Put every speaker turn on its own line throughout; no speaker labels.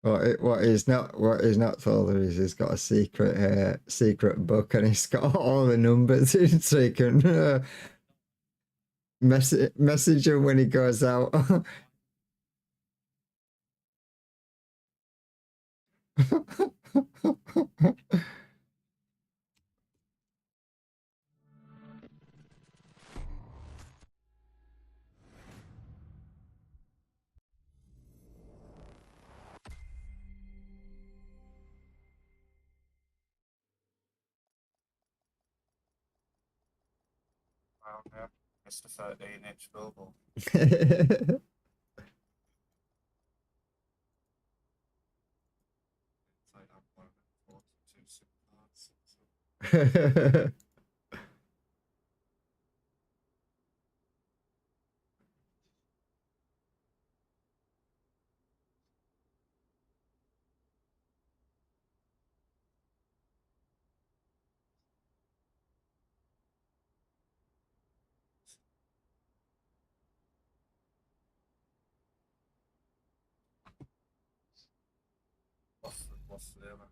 What he's not told her is he's got a secret book and he's got all the numbers in so he can message him when he goes out.
Wow, yeah. It's the 13-inch billboard. It's like I'm one of the 42 supermarkets. What's the other?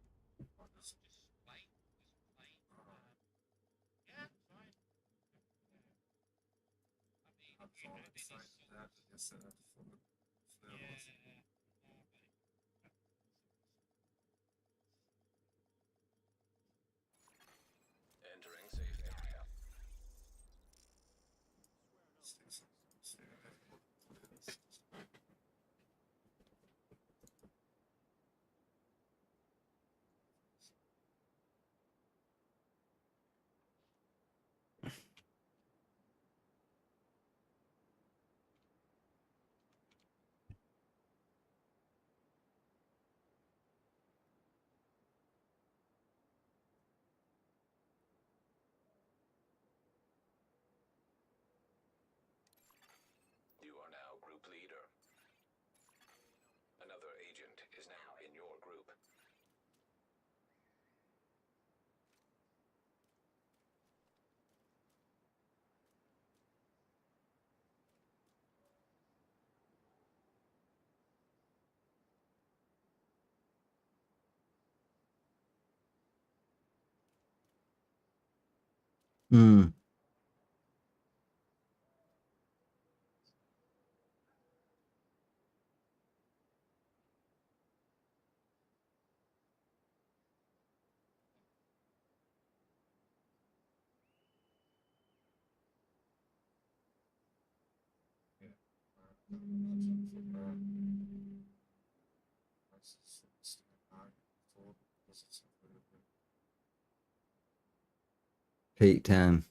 Entering safe area. You are now group leader. Another agent is now in your group.
Hmm. Peak time.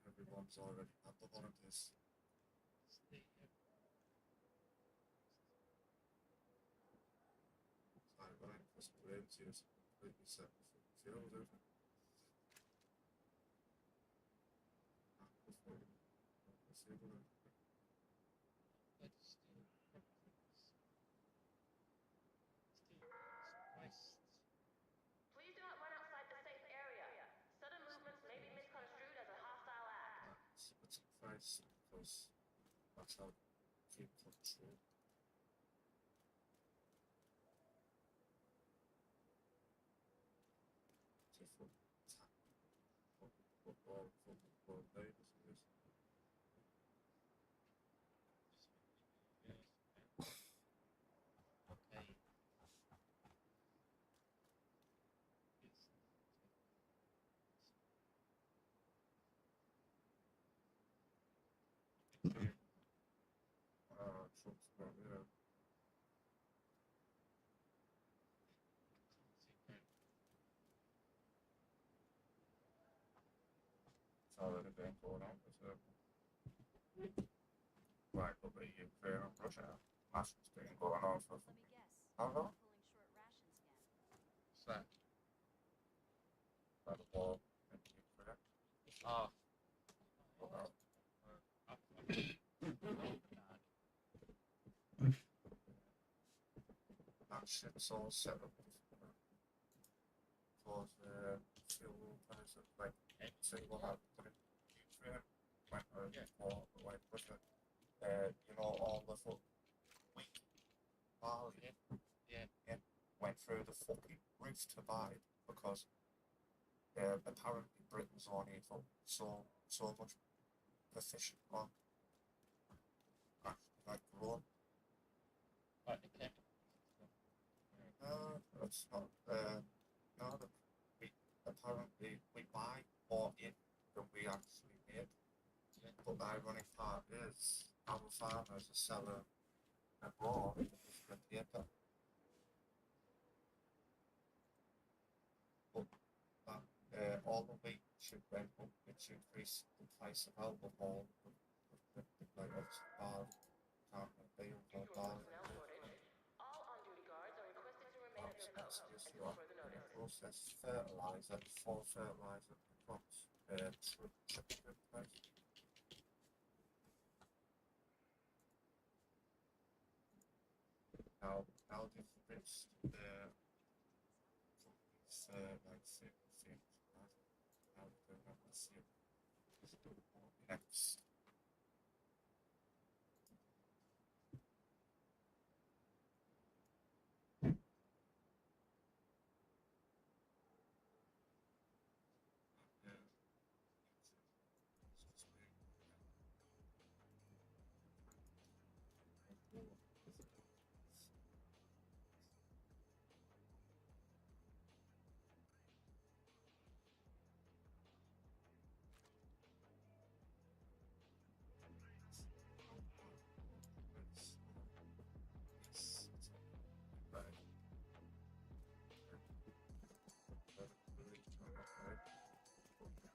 Everyone's already had the one of this. Like, right, possibility is completely separate from the field, isn't it?
Please do not run outside the safe area. Sudden movements may be misconstrued as a hostile act.
It's a price because that's how keep control. Football Davis is. Yeah. It's already been going on for so right, but the Ukraine and Russia. That's been going on for how long?
What's that?
By the war in Ukraine.
Oh,
About that shit's all set up for the fuel prices, like say what happened in Ukraine when war like Russia. You know all the wheat Bali went through the fucking roof to buy it because apparently Britain's only so much proficient on actually like growing.
Like the chemicals.
No, that's not. No, we apparently we buy more in than we actually make. But the ironic part is our farmers are selling abroad the paper. But all the wheat should went up, which increased the price of alcohol. Like obviously barley, can't be or barley.
All on-duty guards are requested to remain at their posts
That's
until further notice.
process fertilizer for fertilizer crops. Now they've reached companies like things now they're not the same. Next.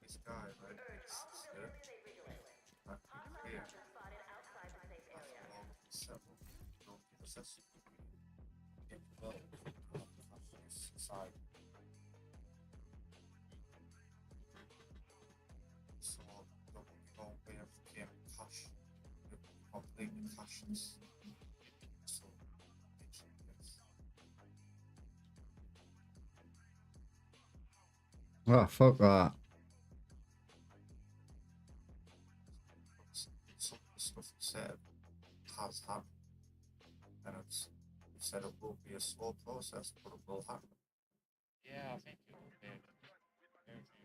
This guy, right?
Urge all civilians to stay vigilant. Hostiles
Here,
have been spotted outside the safe area.
along with several non-possessive capability of this society. So there will be no way of getting cash. It will be completely cashless. So yes.
Oh, fuck that.
Some of the stuff it said has happened, and it said it will be a slow process, but it will happen.
Yeah, I think it will be. Very few.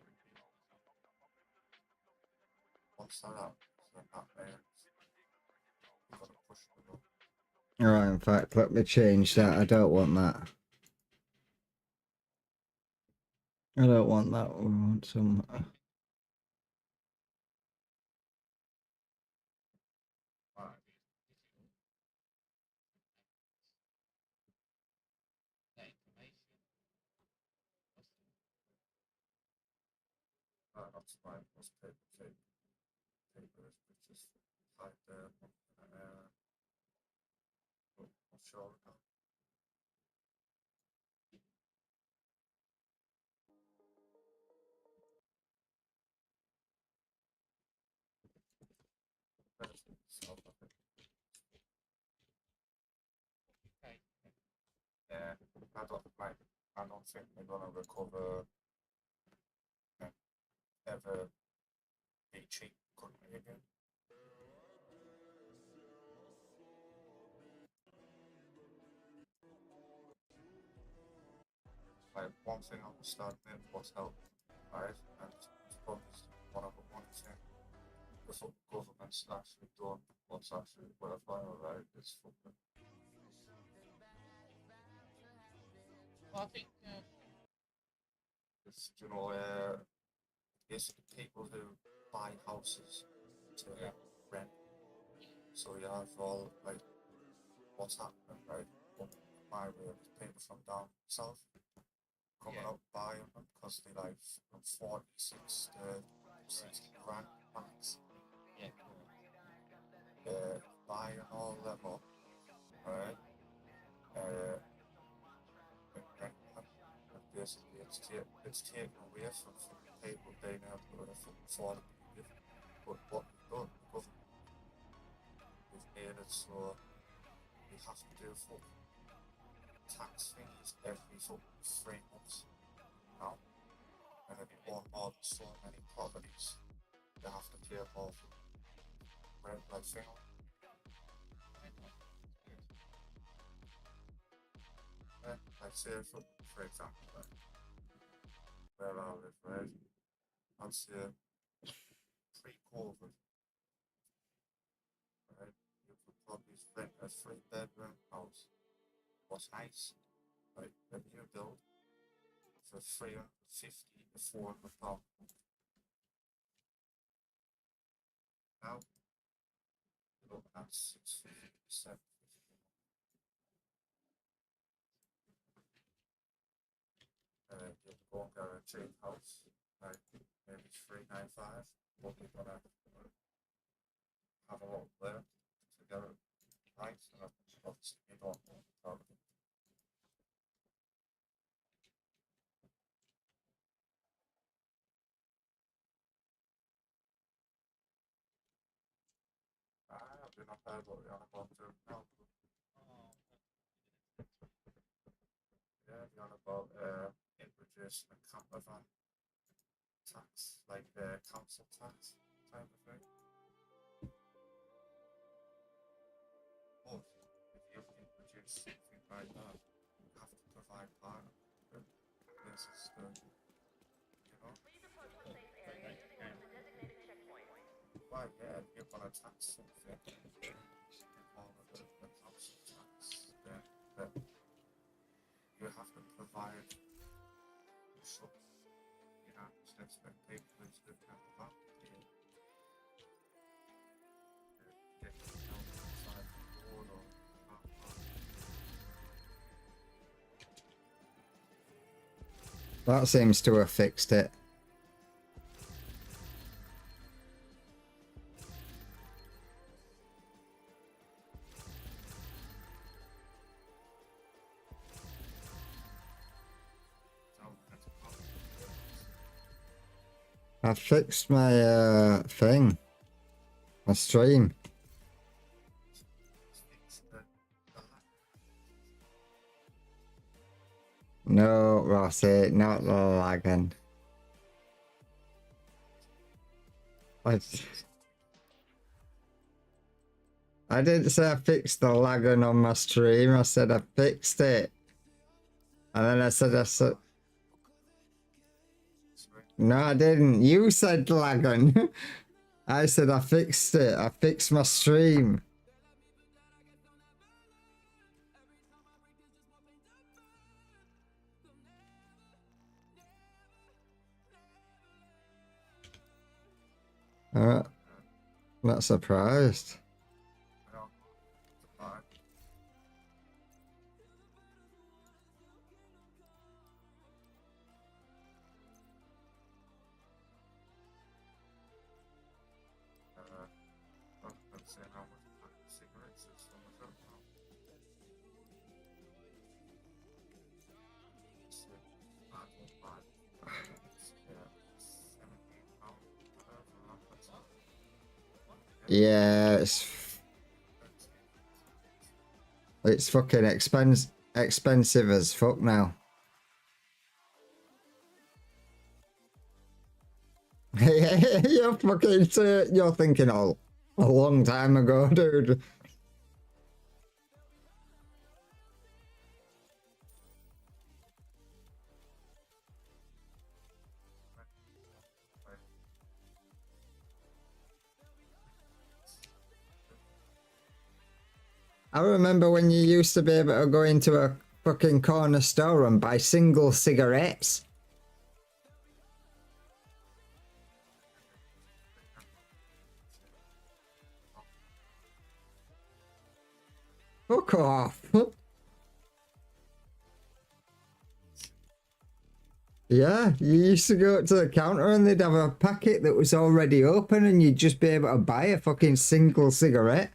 Once that happens, then that means we've got to push the button.
Alright, in fact, let me change that. I don't want that. I don't want that. I want some.
That information.
That's fine. Let's take papers, which is like offshore account. So,
Okay.
yeah, I don't think we're gonna recover ever be cheap country again. Like one thing I was starting with was health, right? And it's probably one of the one thing the government's actually done what's actually worthwhile, right? It's fucking
Well, I think
it's basically people who buy houses to rent. So you have all like what's happening, right? Well, my way is people from down south coming
Yeah.
up buying them because they like from 46 to 60 grand max.
yeah.
Buying all them up, right? And basically it's taken away from people being able to afford it. But what we've done, the government, we've made it so we have to do fucking tax fees every fucking 3 months now. And if you own more than so many properties, you have to pay more for rent like thing. I'd say, for example, where I live, right? I'd say pre-COVID, right? You could probably rent a 3-bedroom house. Was nice, like a new build for 350 to 400 pounds. Now you're looking at 650 to 750. You can go and get a cheap house, like maybe 395, but you're gonna have a lot of work to get it right, and obviously you don't want to talk. I've been up there, but you're on about doing now. Yeah, you're on about introducing a camper van tax, like council tax type of thing. But if you introduce something like that, you have to provide parking. This is the, you know,
Please approach the safe area using one of the designated checkpoints.
why, yeah, if you're gonna tax something, you call it the council tax, then you have to provide some, you know, just expect people to live in the back here. Get outside the door or car park.
That seems to have fixed it. I fixed my thing. My stream. No, Rossi, not the lagging. I didn't say I fixed the lagging on my stream. I said I fixed it. And then I said, no, I didn't. You said lagging. I said I fixed it. I fixed my stream. Not surprised. Yeah, it's fucking expensive as fuck now. You're fucking you're thinking a long time ago, dude. I remember when you used to be able to go into a fucking corner store and buy single cigarettes. Fuck off. Yeah, you used to go up to the counter and they'd have a packet that was already open and you'd just be able to buy a fucking single cigarette.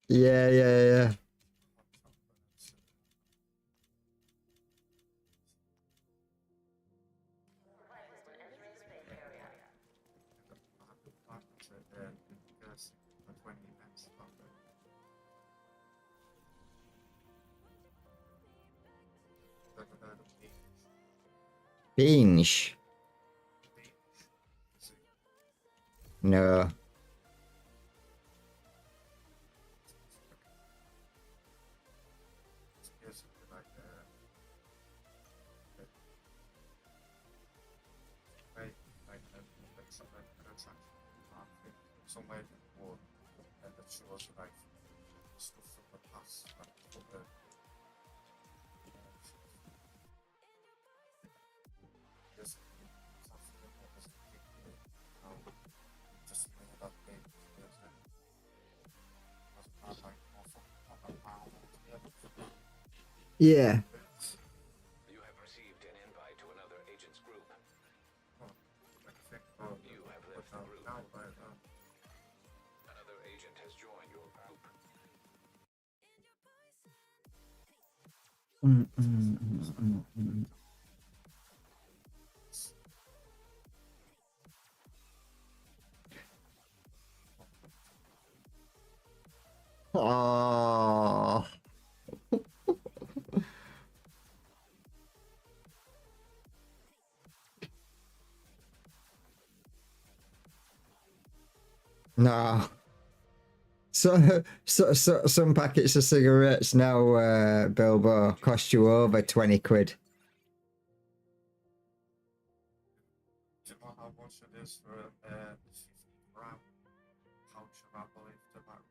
Yeah, yeah, yeah. Binge.
Is it
No.
it's basically like right, like something that's actually market somewhere in the world and that shows like stuff from the past, like other basically something that was a big deal. Just made that big because it was not like more from a pound altogether.
Yeah.
You have received an invite to another agent's group.
Like think about
You have left the group.
now, right?
Another agent has joined your group.
Oh. No. So some packets of cigarettes now, Bilbo, cost you over 20 quid.
Do you know how much it is for a 50-gram pouch of apple leaf tobacco?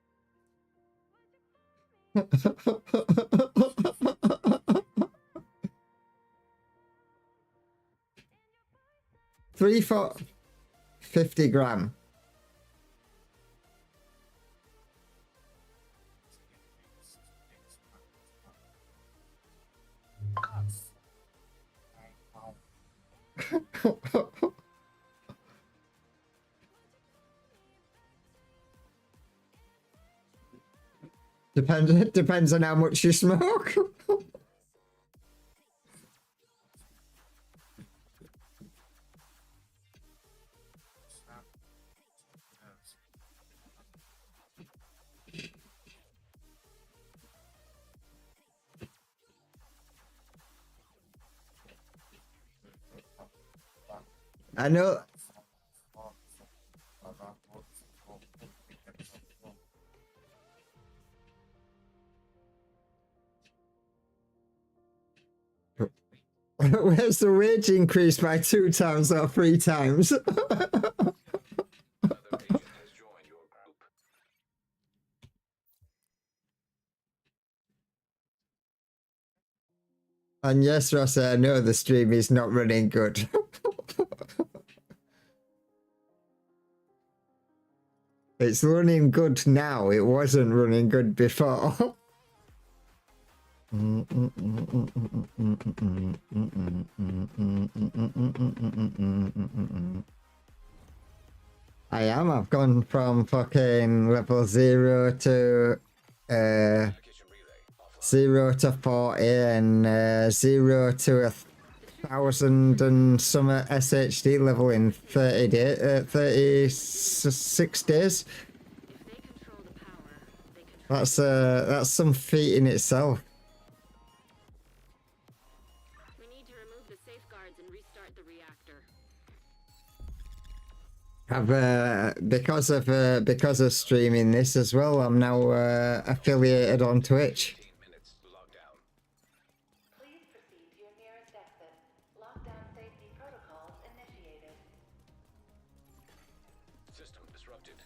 3 for 50 gram. Depends on how much you smoke.
Yes.
I know. Where's the wage increase by 2 times or 3 times?
Another agent has joined your group.
And yes, Rossi, I know the stream is not running good. It's running good now. It wasn't running good before. I am. I've gone from fucking level 0 to
Kitchen relay offline.
0 to 40 and 0 to 1,000 and some SHD level in 30 days, 36 days.
If they control the power, they control.
That's some feat in itself.
We need to remove the safeguards and restart the reactor.
Because of streaming this as well, I'm now affiliated on Twitch.
15 minutes lockdown.
Please proceed to your nearest exit. Lockdown safety protocols initiated.
System disrupted.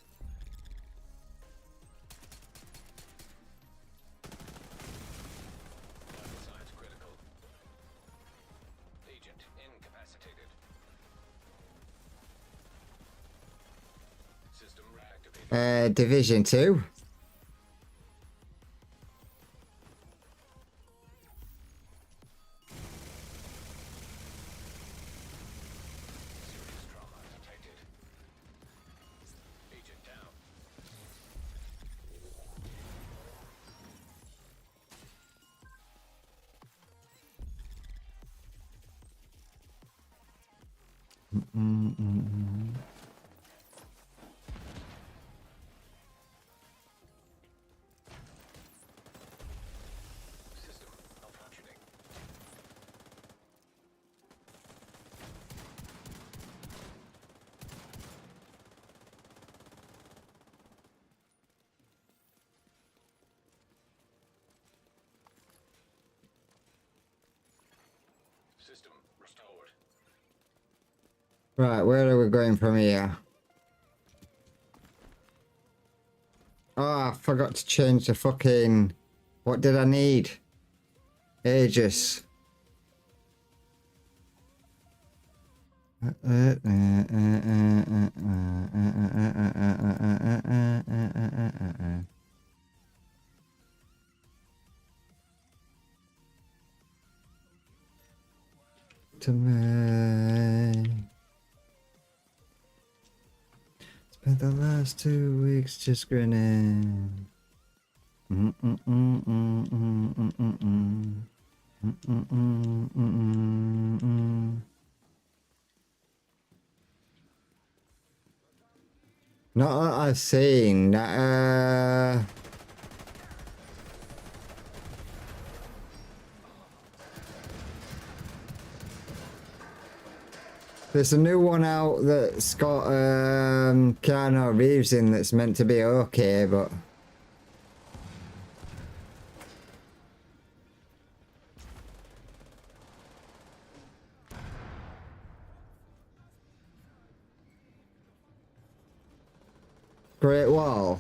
Vital signs critical. Agent incapacitated. System reactivated.
Division 2.
Serious trauma detected. Agent down. System malfunctioning.
Right, where are we going from here? Oh, I forgot to change the fucking... What did I need? Aegis. To me. Spent the last 2 weeks just grinning. Not that I've seen. There's a new one out that's got Keanu Reeves in that's meant to be okay, but Great Wall.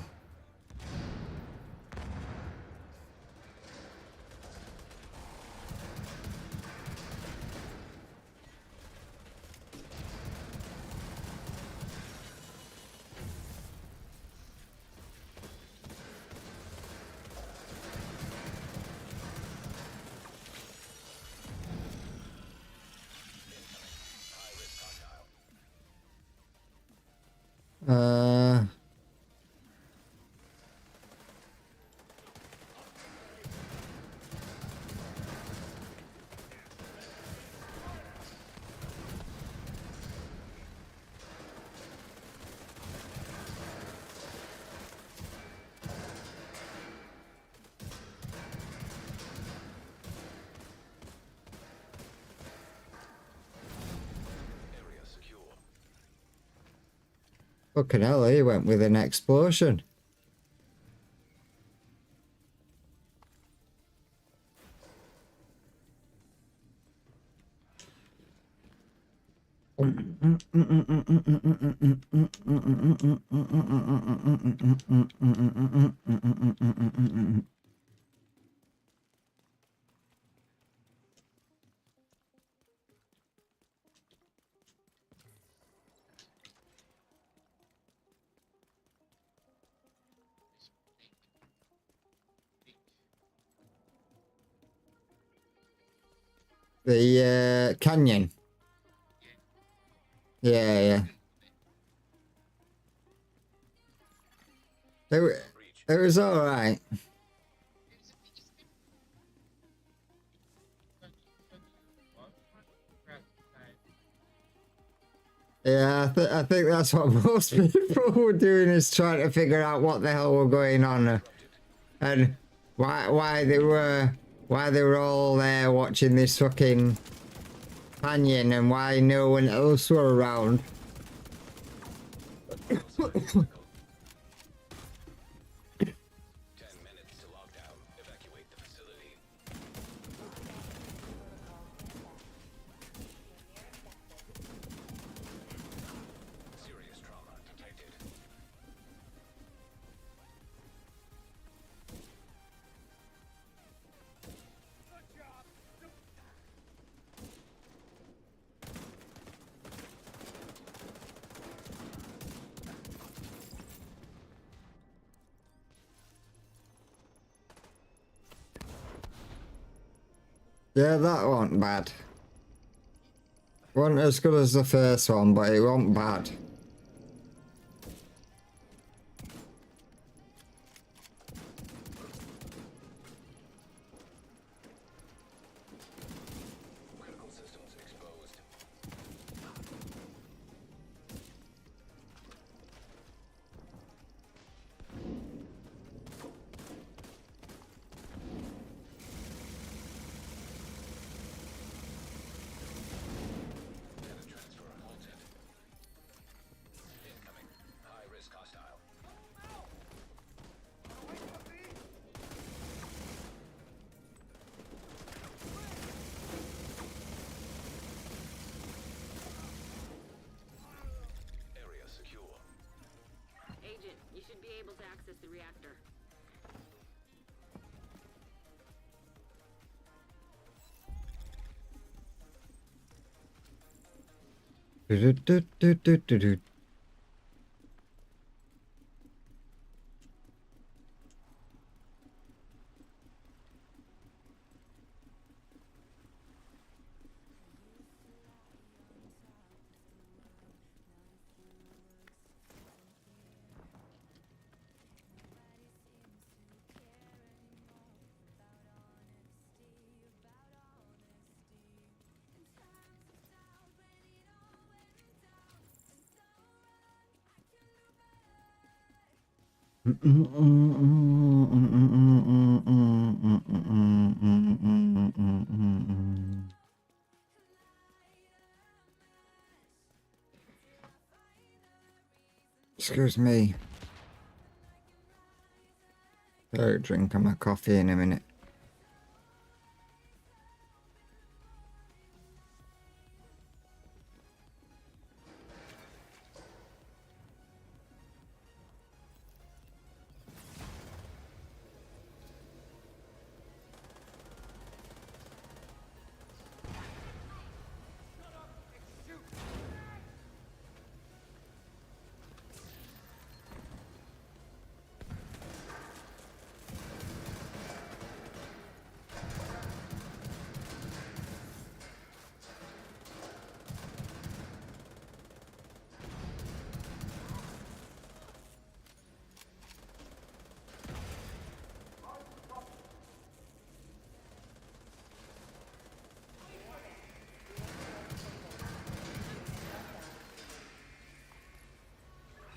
Uh,
Area secure.
Fucking hell, he went with an explosion. The canyon. Yeah, yeah. It was alright. Yeah, I think that's what most people were doing, is trying to figure out what the hell were going on and why they were all there watching this fucking canyon and why no one else were around.
10 minutes to lockdown. Evacuate the facility. Serious trauma detected.
Yeah, that wasn't bad. Wasn't as good as the first one, but it wasn't bad.
Critical systems exposed. Data transfer halted.
should be able to access the reactor.
Do-do-do-do-do-do. Excuse me. I'll drink my coffee in a minute.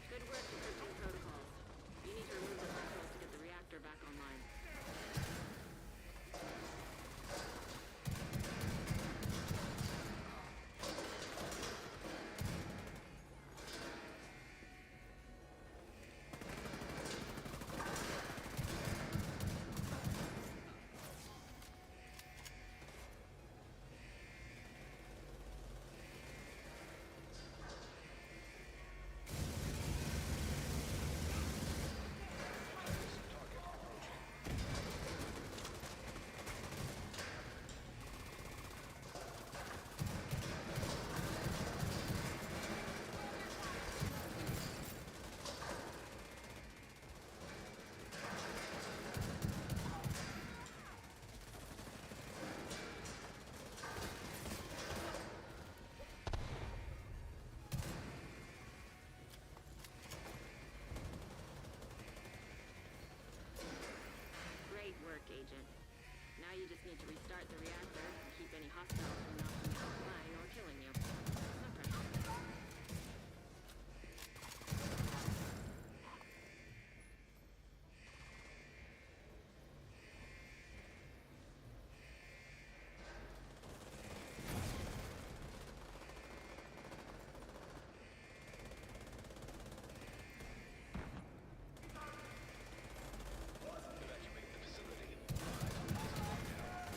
Good work encrypting protocols. You need to remove the controls to get the reactor back online. Great work, Agent. Now you just need to restart the reactor and keep any hostiles from knocking you offline or killing you. No pressure.
Evacuate the facility. Reactor online.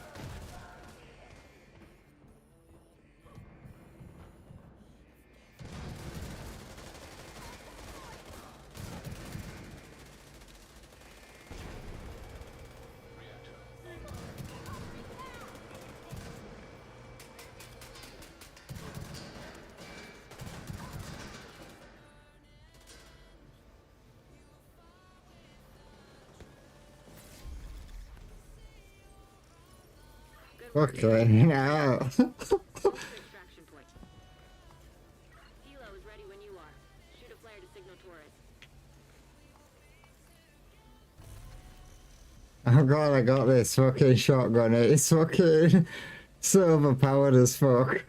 Good work.
Okay, now.
Extraction point. Helo is ready when you are. Shoot a flare to signal Torres.
Oh god, I got this fucking shotgun. It's fucking so overpowered as fuck.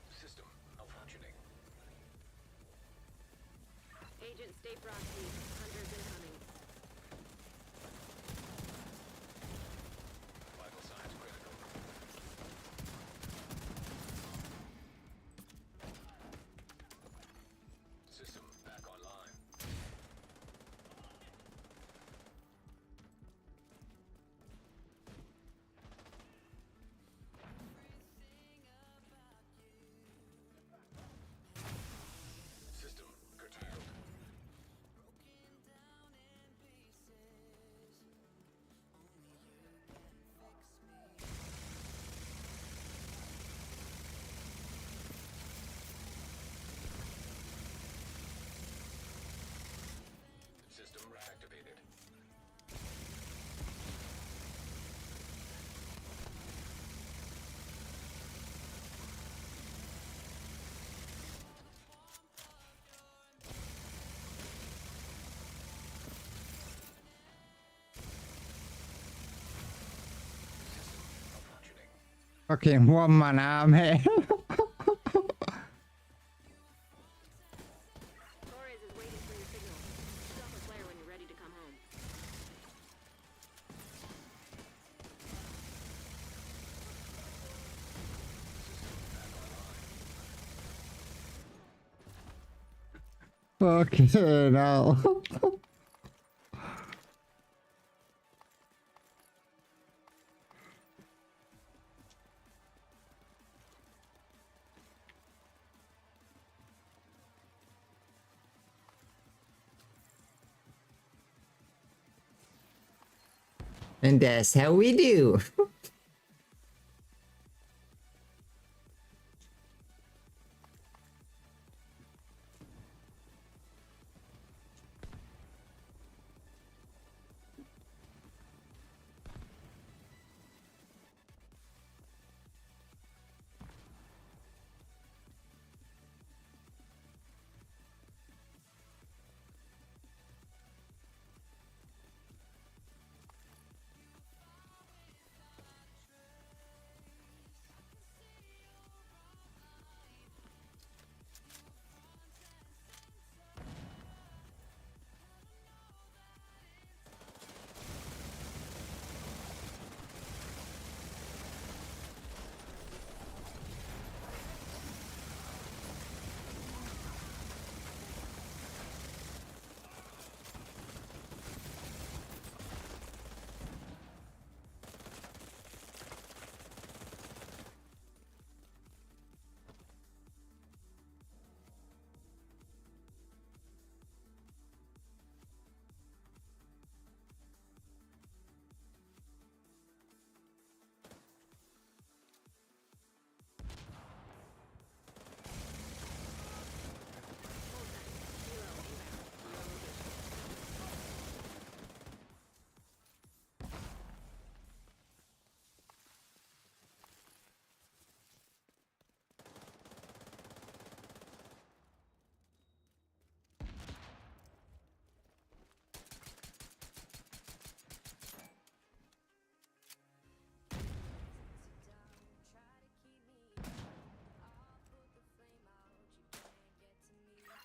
System malfunctioning.
Agent, stay frosty. Hunters incoming.
Vital signs critical. System back online.
1
Fucking one man army.
Torres is waiting for your signal. Shoot off a flare when you're ready to come home.
Fucking hell. And that's how we do.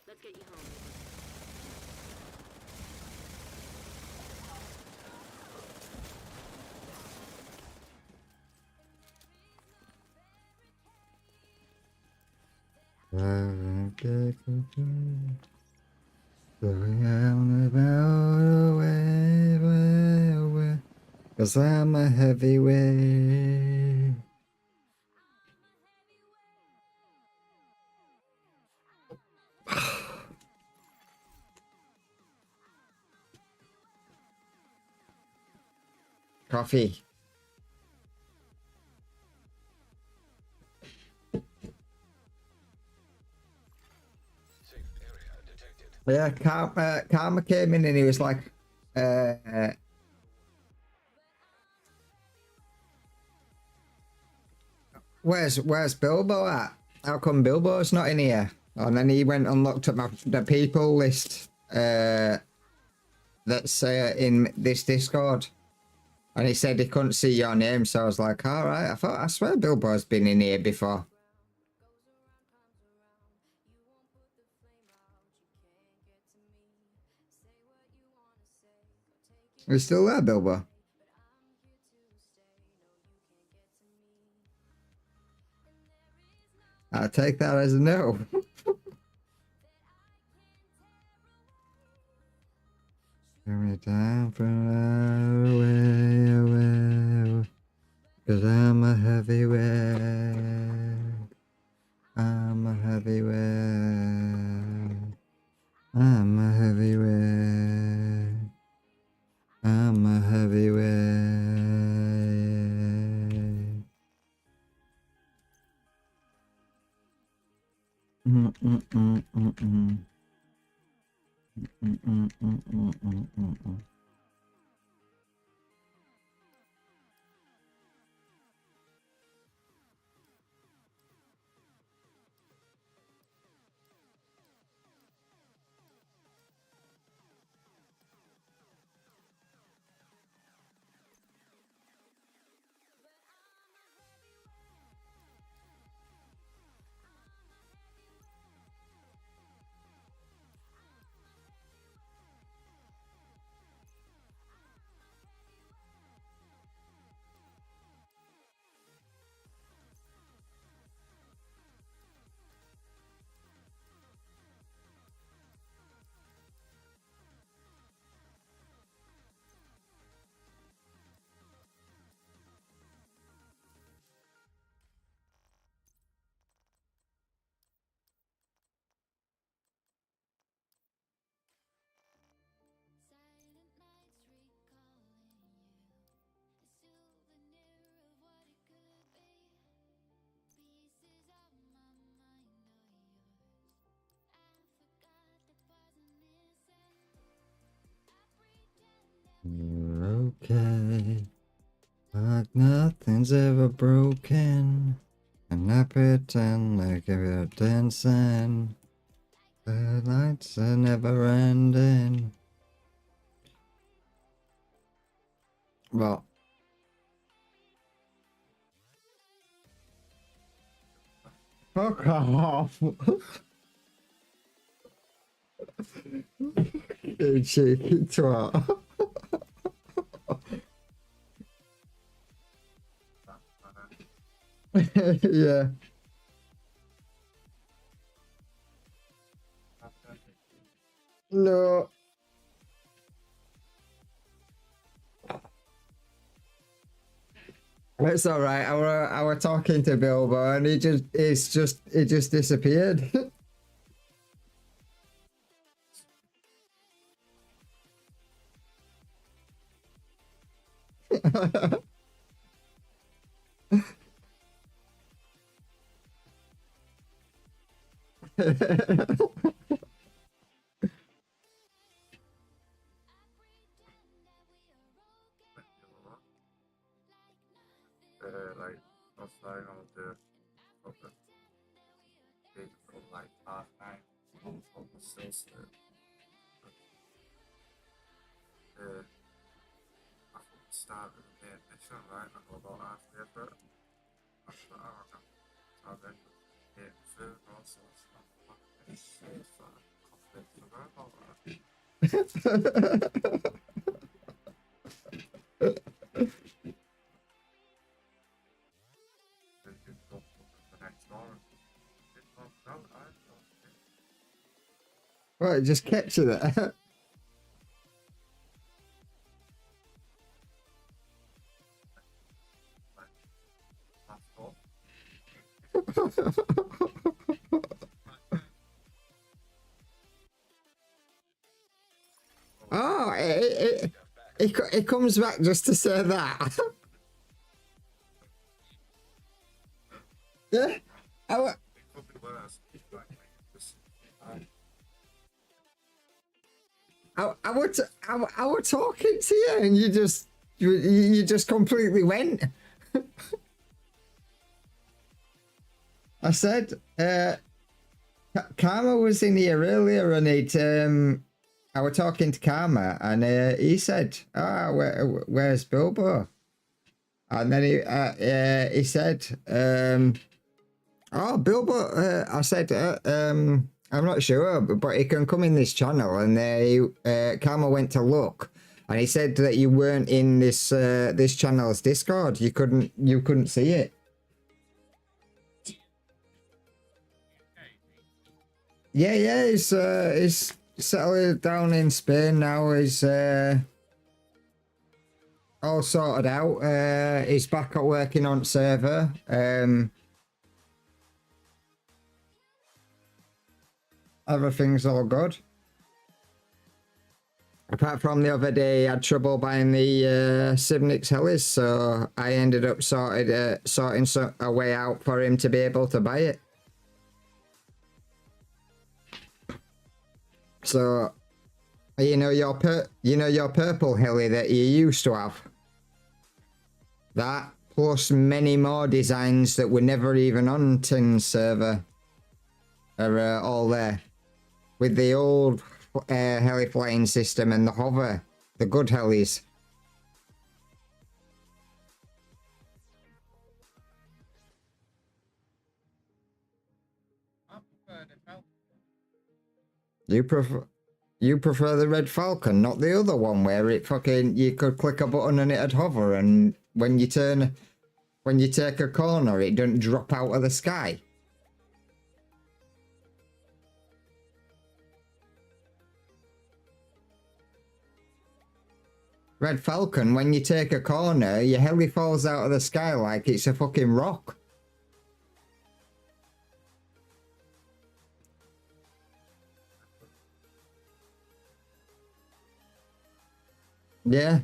Let's get you home.
Cause I'm a heavyweight. Coffee.
Safe area detected.
Yeah, Karma came in and he was like, where's Bilbo at? How come Bilbo's not in here? And then he went and looked at the people list that's in this Discord. And he said he couldn't see your name, so I was like, all right. I swear Bilbo's been in here before. Are you still there, Bilbo? I'll take that as a no. Every time from away, cause I'm a heavyweight. I'm a heavyweight. I'm a heavyweight. I'm a heavyweight. Mm-mm-mm-mm-mm. Mm-mm-mm-mm-mm-mm. okay. Like nothing's ever broken. And I pretend like we're dancing. The lights are never ending. Well, fuck off. You cheeky twat. Yeah. No. It's all right. I were talking to Bilbo, and he just disappeared.
Like offline on the public big from like half 9 on the still I started the main mission, right? I go about halfway through it. After that, I don't know. So then getting food and all sorts of stuff. It's shit, so I completely forgot about that. Then you go to the next door and it comes out, I don't know.
Well, it just kept you there.
That's all.
Oh, it comes back just to say that. Yeah.
It could be worse. Like, just,
I were talking to you, and you just completely went. I said, Karma was in here earlier, and I were talking to Karma, and he said, where's Bilbo? And then he said, oh, Bilbo, I said, I'm not sure, but he can come in this channel. And Karma went to look, and he said that you weren't in this channel's Discord. You couldn't see it. Yeah, he's settled down in Spain now. He's all sorted out. He's back at working on server. Everything's all good. Apart from the other day, he had trouble buying the Civnix Helis, so I ended up sorting a way out for him to be able to buy it. So, you know your purple heli that you used to have. That plus many more designs that were never even on Tin's server are all there, with the old heli flying system and the hover, the good helis.
I prefer the Falcon.
You prefer the Red Falcon, not the other one where it fucking you could click a button and it'd hover, and when you take a corner it doesn't drop out of the sky. Red Falcon, when you take a corner, your heli falls out of the sky like it's a fucking rock. Yeah.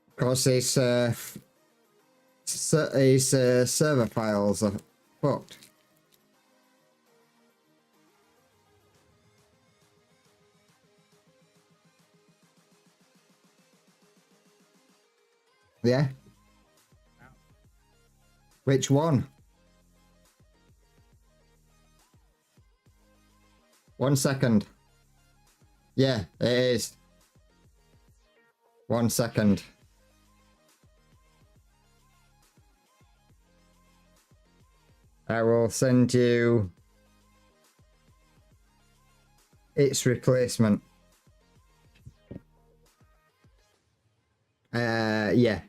Of course, his server files are fucked. Yeah? Which one? 1 second. Yeah, it is. 1 second. I will send you its replacement. Yeah.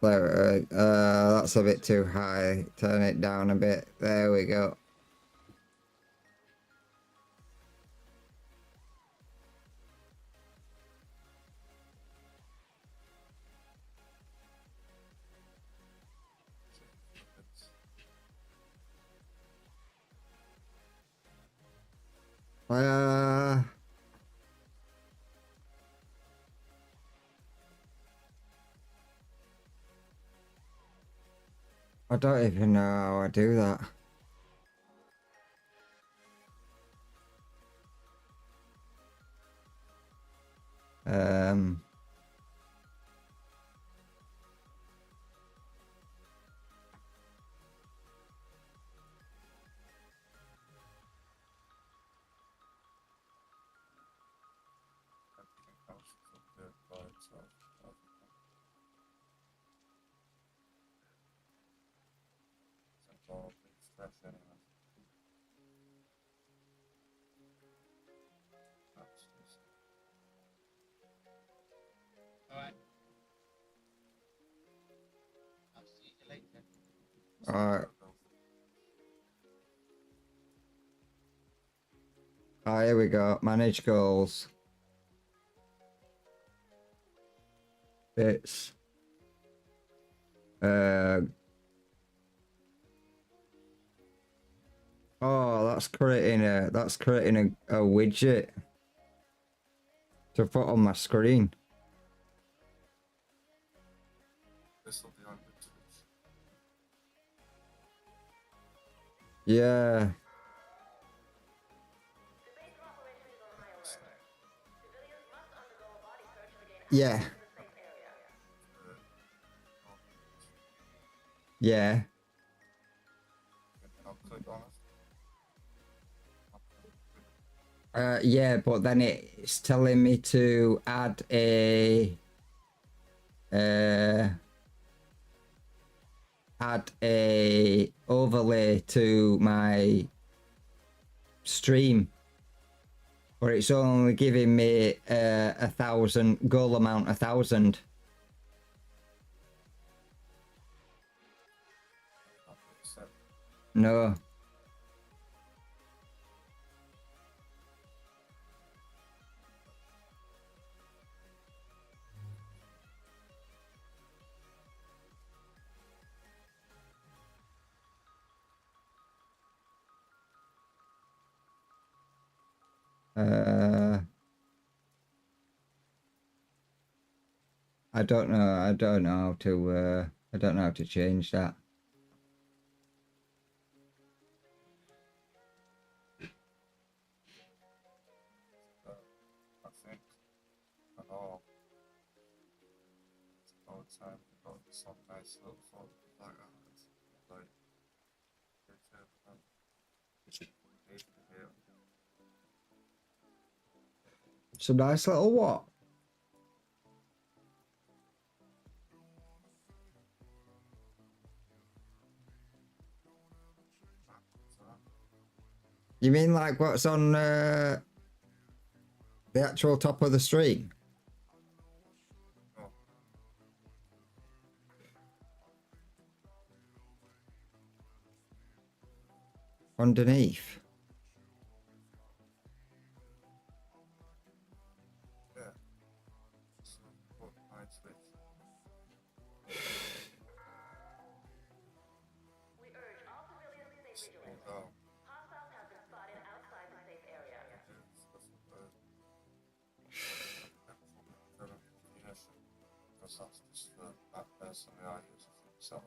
That's a bit too high. Turn it down a bit. There we go. Uh, I don't even know how I do that. Um,
Everything else is up there by itself. It's involved in stress anyway. That's just
Alright, I'll see you later.
alright.
go.
Ah, here we go. Manage goals. It's oh, that's creating a widget to put on my screen.
This will be on the Twitch.
Yeah. Yeah. Yeah.
I'll click on it.
Yeah, but then it's telling me to add a overlay to my stream, but it's only giving me 1,000 goal amount 1,000.
Accept.
No. I don't know. I don't know how to. I don't know how to change that.
I think at all. It's about time we got some nice little photos like that. Like, here.
It's a nice little what? You mean like what's on the actual top of the stream?
No,
Underneath?
yeah. So, put my Twitch.
We urge all civilians to stay
Scroll
vigilant.
down.
Hostiles have been spotted outside the safe area.
Because that's just for that person I use it for myself.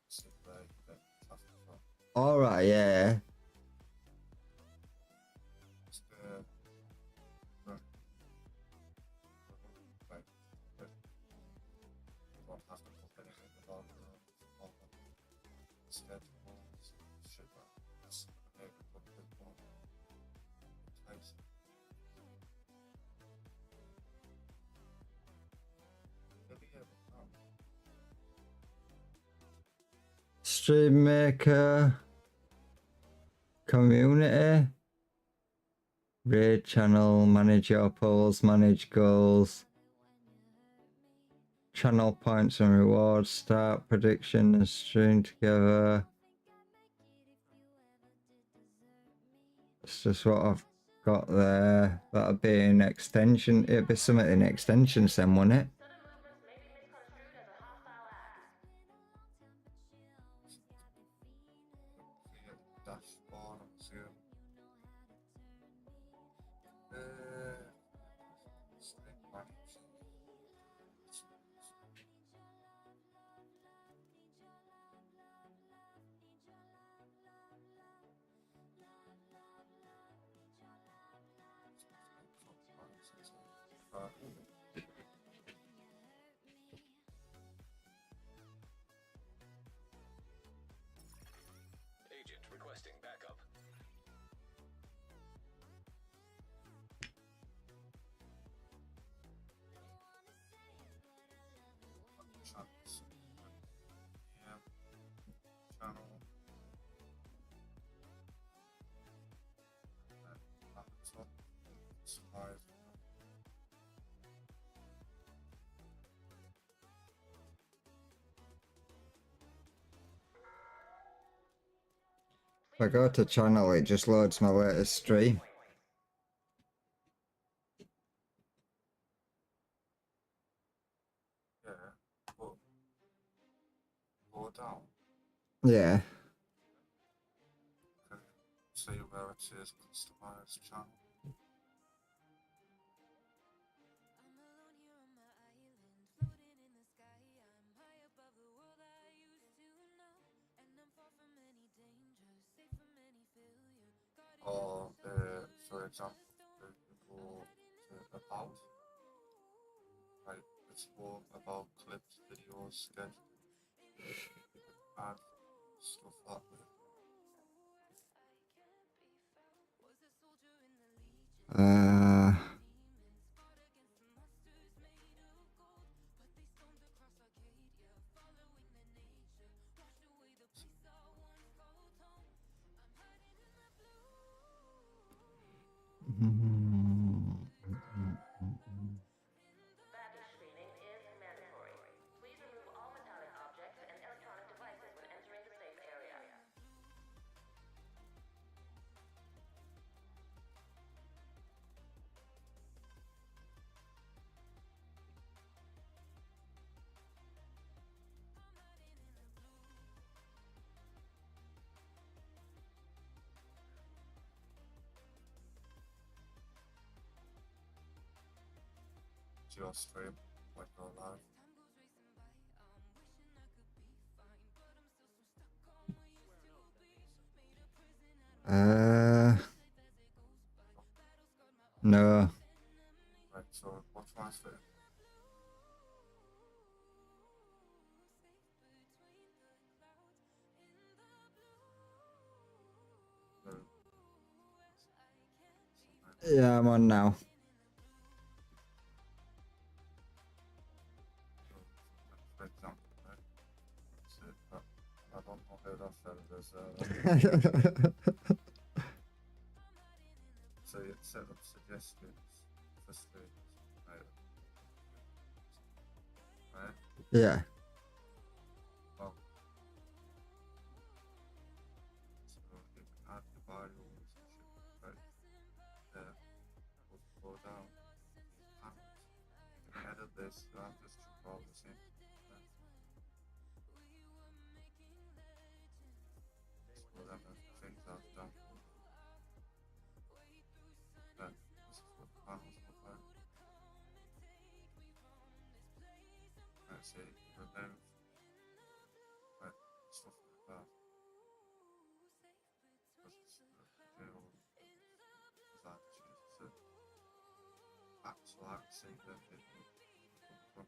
See where you get traffic from.
All right, yeah.
It's the right. Right. You don't have to put anything about on the schedules, shit like that. Maybe put a bit more enticing. Maybe yeah, but no.
Stream maker. Community. Raid channel. Manage your polls. Manage goals. channel points and rewards, start prediction and string together. It's just what I've got there. That'll be an extension. It'll be something in extensions then, won't it?
Sudden movements may be misconstrued as a hostile act.
Dashboard on Zoom. String manage.
Agent requesting backup.
Channels. Yeah. Channel. Laptop. Slide.
If I go to channel, it just loads my latest stream.
Yeah. But go down.
Yeah.
Okay. See where it says customize channel. Or for example, you go to about, right? It's more about clips, videos, sketch, and stuff that way.
Uh,
Baggage screening is mandatory. Please remove all metallic objects and electronic devices when entering the safe area.
To your stream when you're live.
no.
Right, so watch my stream. No.
Yeah, I'm on now.
For example, right? So, I don't know how that felt as so you set up suggestions for streams, right? Right?
Yeah.
Well, so you can add the bios and shit, right? There, go down, panels. You can edit this, you don't just chuck all this in. Right? So then the things are done. Then this is what the panels look like. Right, see, remove, right, stuff like that. Because it's video that changes it. So I can see that it will come from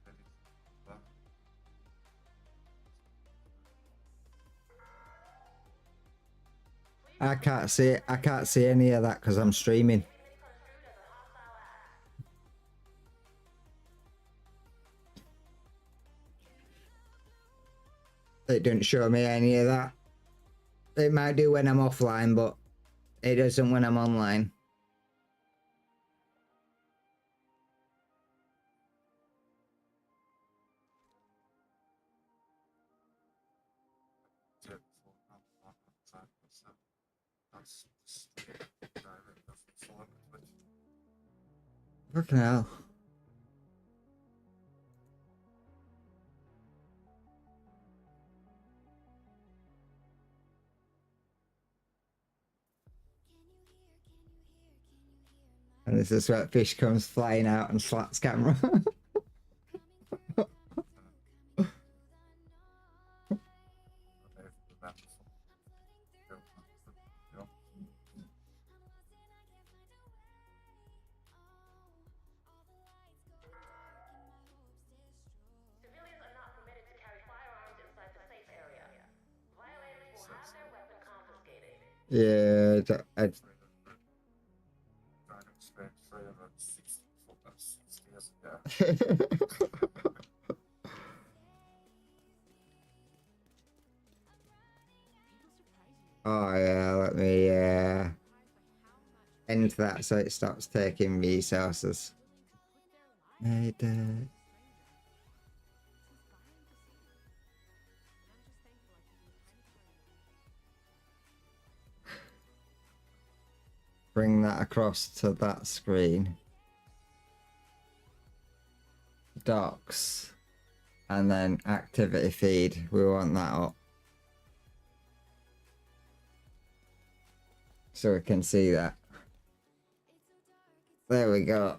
anything like that.
I can't see. I can't see any of that because I'm streaming.
Misconstrued as a hostile act.
It didn't show me any of that. It might do when I'm offline, but it doesn't when I'm online.
that's just direct of form, but
Fucking hell. And this is where fish comes flying out and slaps camera.
they've prevented from you know,
Civilians are not permitted to carry firearms inside the safe area. Violators will have their weapon confiscated.
Yeah,
trying to explain 360 years ago.
Oh yeah, let me end that so it stops taking resources. Mayday. Bring that across to that screen. Docs. And then activity feed. We want that up. So we can see that. There we go.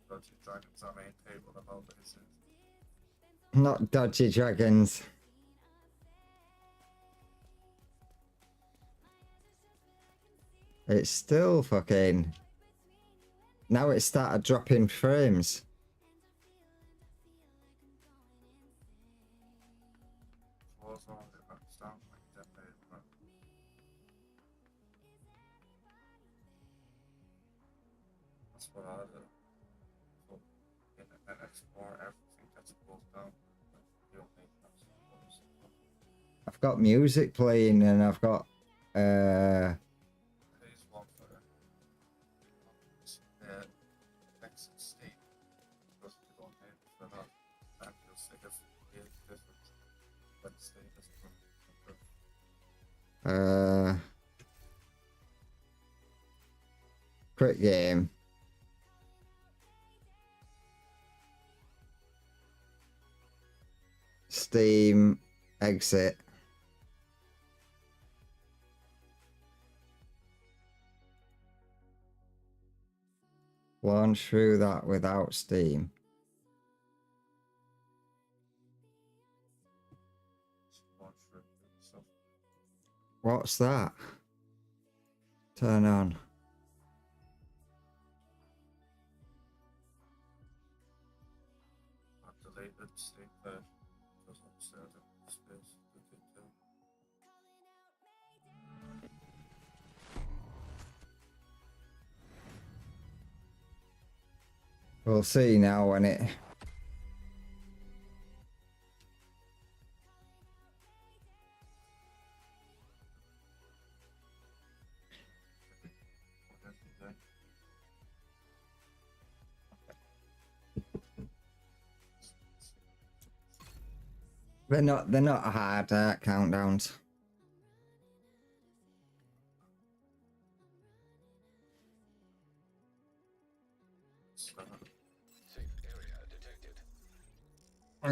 Dodgy dragons are main table about this.
Not dodgy dragons. It's still fucking... Now it started dropping frames.
Was all the maps down like that but that's what I do. So and explore everything that's closed down. But you don't need maps.
I've got music playing and I've got...
There's one for exit state because you don't need for that. And you'll see if it's different. But state is
quick game. Steam exit. Launch through that without Steam. What's that? Turn on.
I've deleted state version because I'm certain space to get to.
We'll see now when it... They're not hard countdowns.
Safe area detected.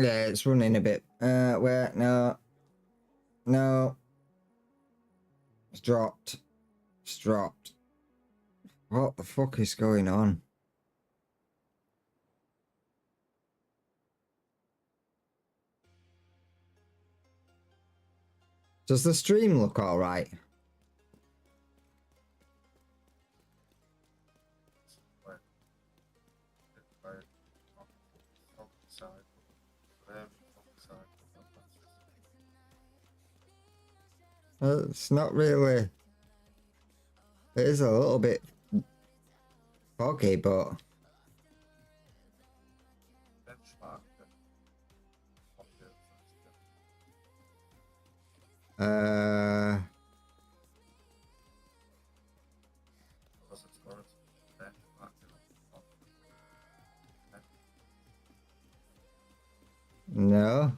Yeah, it's running a bit. Where? No. No. It's dropped. It's dropped. What the fuck is going on? Does the stream look alright? It's not really. It is a little bit foggy, but no.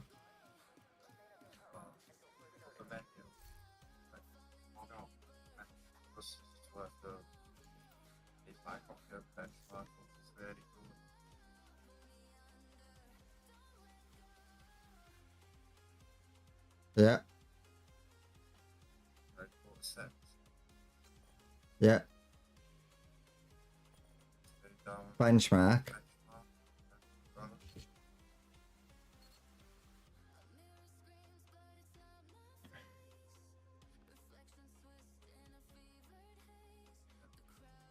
Yeah.
Right, 46.
Yeah.
Stay down.
Benchmark.
Benchmark. Got it.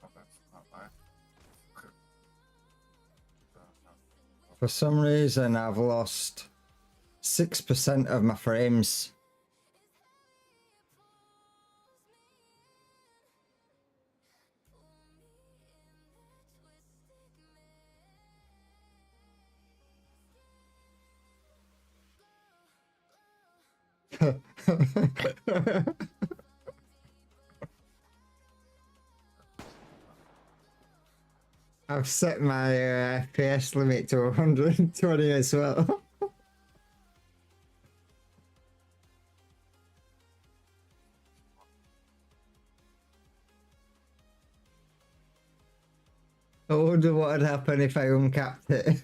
Okay, not bad. Okay.
For some reason, I've lost 6% of my frames. I've set my FPS limit to 120 as well. I wonder what would happen if I uncapped it.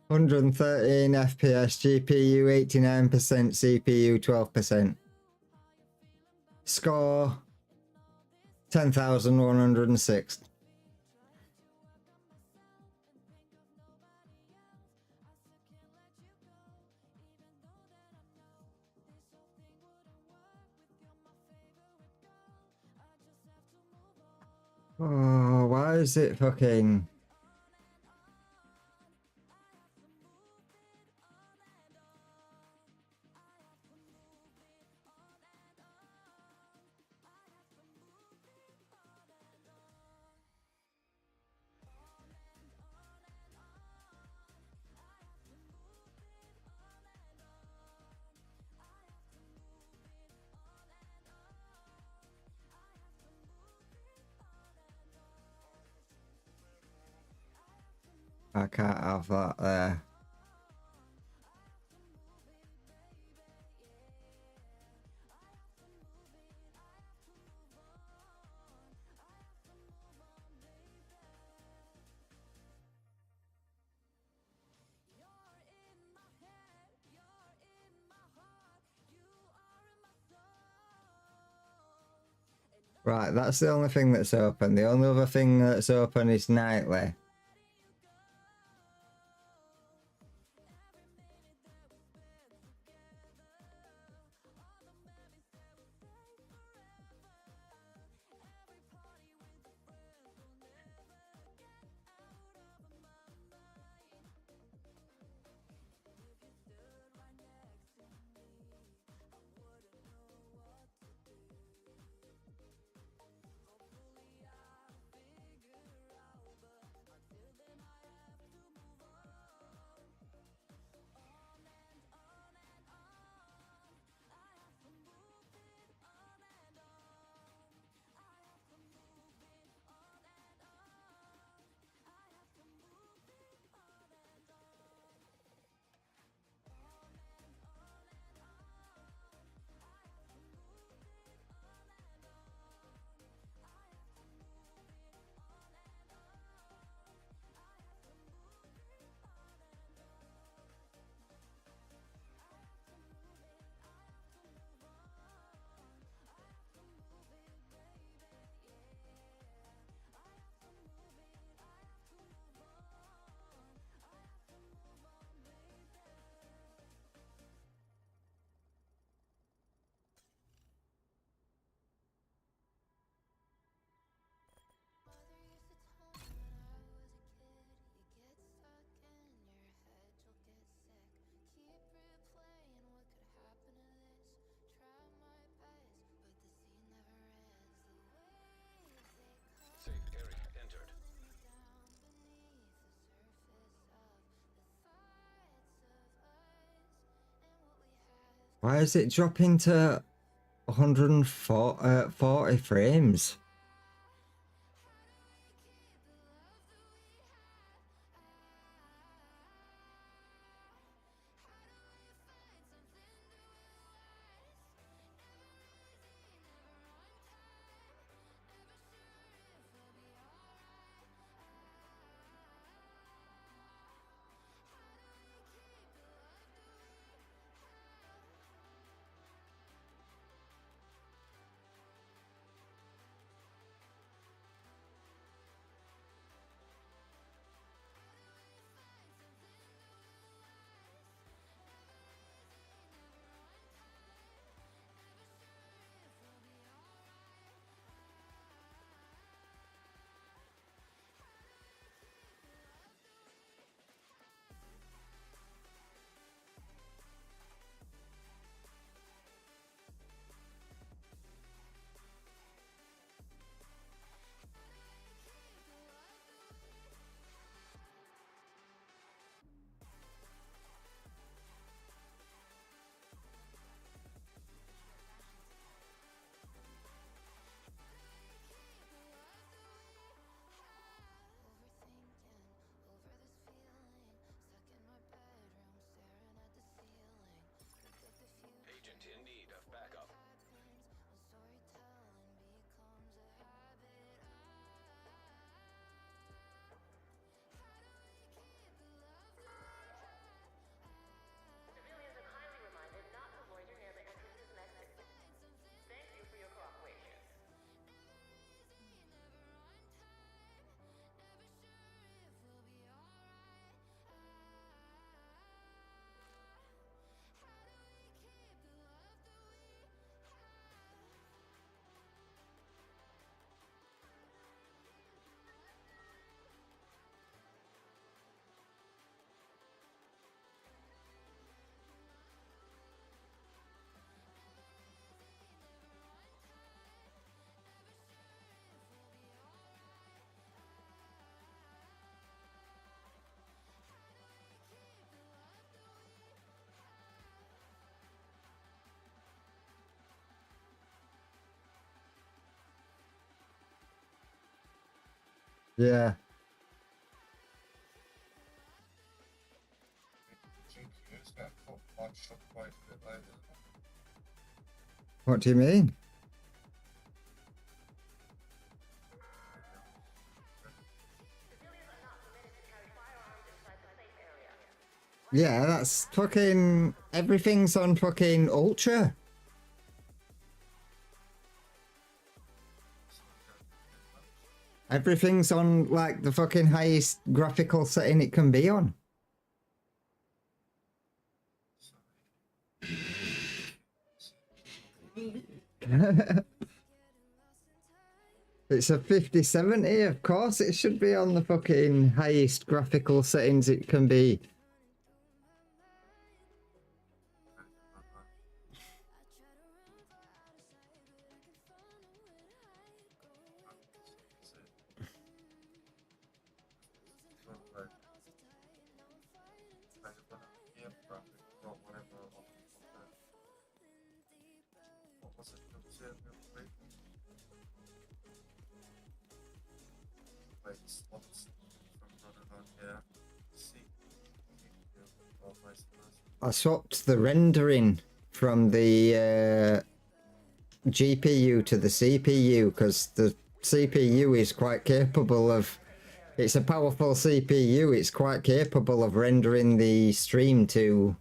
Hundred and 13 FPS, GPU 89%, CPU 12%. Score 10,106. Oh, why is it fucking... I can't have that there. Right, that's the only thing that's open. The only other thing that's open is nightly. Why is it dropping to 140 frames?
Agent in need of backup.
Civilians are kindly reminded not to loiter near the entrances and exits. Thank you for your cooperation.
Yeah.
GPU's getting punched up quite a bit later.
What do you mean?
Civilians are not permitted to carry firearms inside the safe area.
Yeah, that's fucking... Everything's on fucking Ultra. Everything's on, like, the fucking highest graphical setting it can be on. It's a 5070, of course it should be on the fucking highest graphical settings it can be. I swapped the rendering from the GPU to the CPU because the CPU is quite capable of... It's a powerful CPU. It's quite capable of rendering the stream to...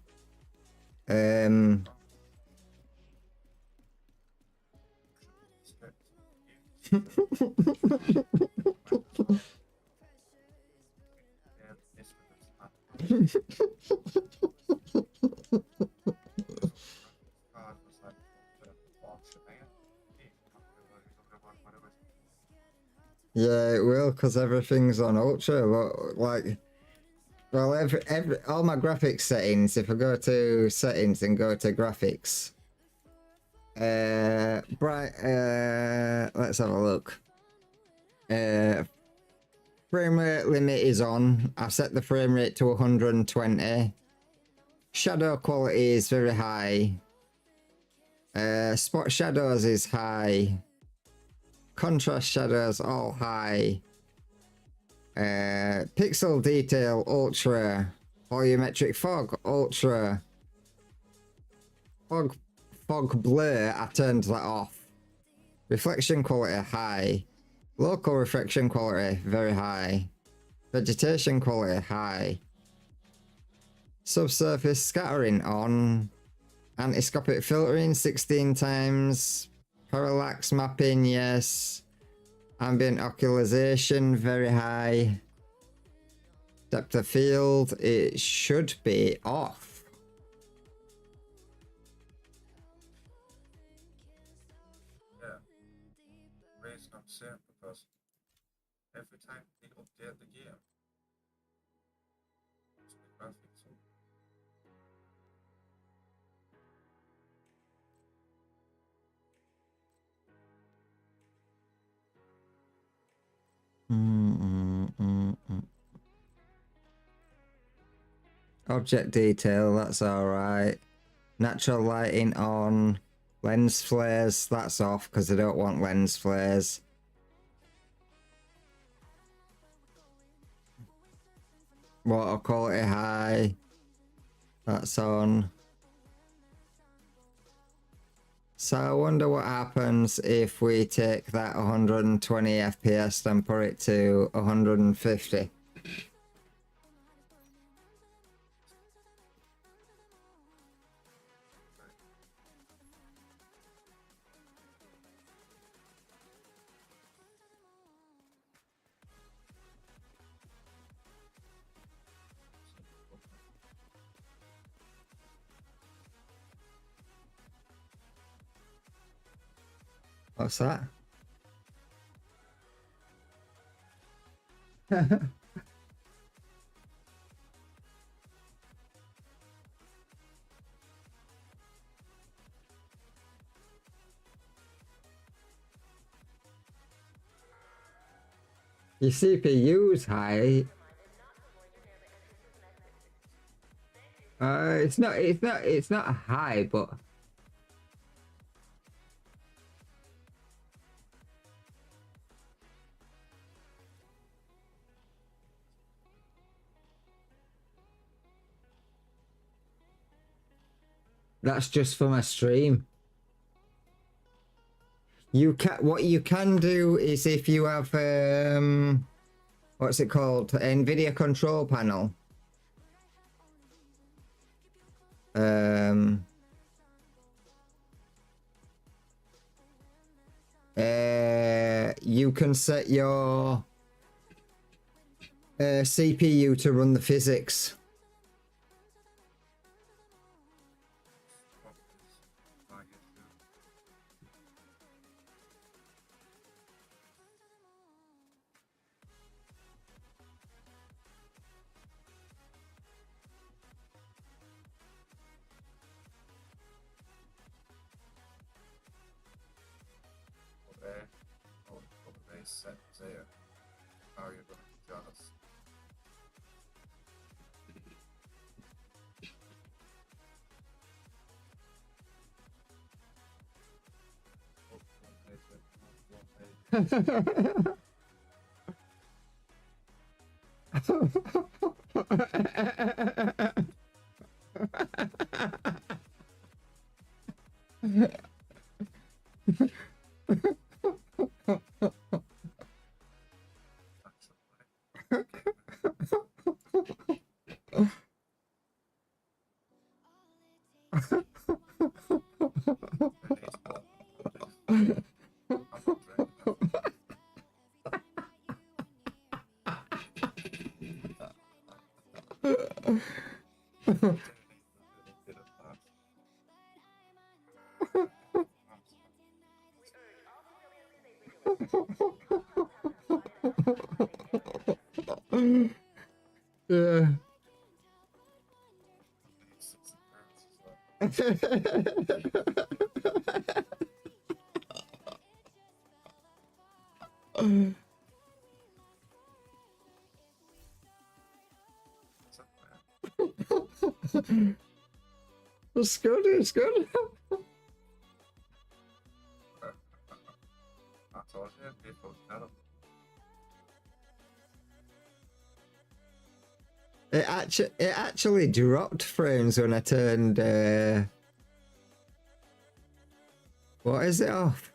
Yeah, it will, because everything's on Ultra. But, like, well, all my graphics settings, if I go to settings and go to graphics, let's have a look. Frame rate limit is on. I've set the frame rate to 120. Shadow quality is very high. Spot shadows is high. Contrast shadows all high. Pixel detail ultra. Volumetric fog ultra. Fog blur, I turned that off. Reflection quality high. Local reflection quality very high. Vegetation quality high. Subsurface scattering on. Antiscopic filtering 16 times. Parallax mapping, yes. Ambient occultation very high. Depth of field, it should be off.
Yeah. The reason I'm saying because every time we update the game, it's the graphics up.
Object detail, that's alright. Natural lighting on. Lens flares, that's off because I don't want lens flares. Water quality high. That's on. So I wonder what happens if we take that 120 FPS and put it to 150. What's that? Your CPU's high. It's not high, but that's just for my stream. What you can do is if you have what's it called? NVIDIA control panel. You can set your CPU to run the physics.
Set there. How are you going to join us?
Yeah. It's good, it's good.
Yeah, people got them.
It actually dropped frames when I turned what is it off?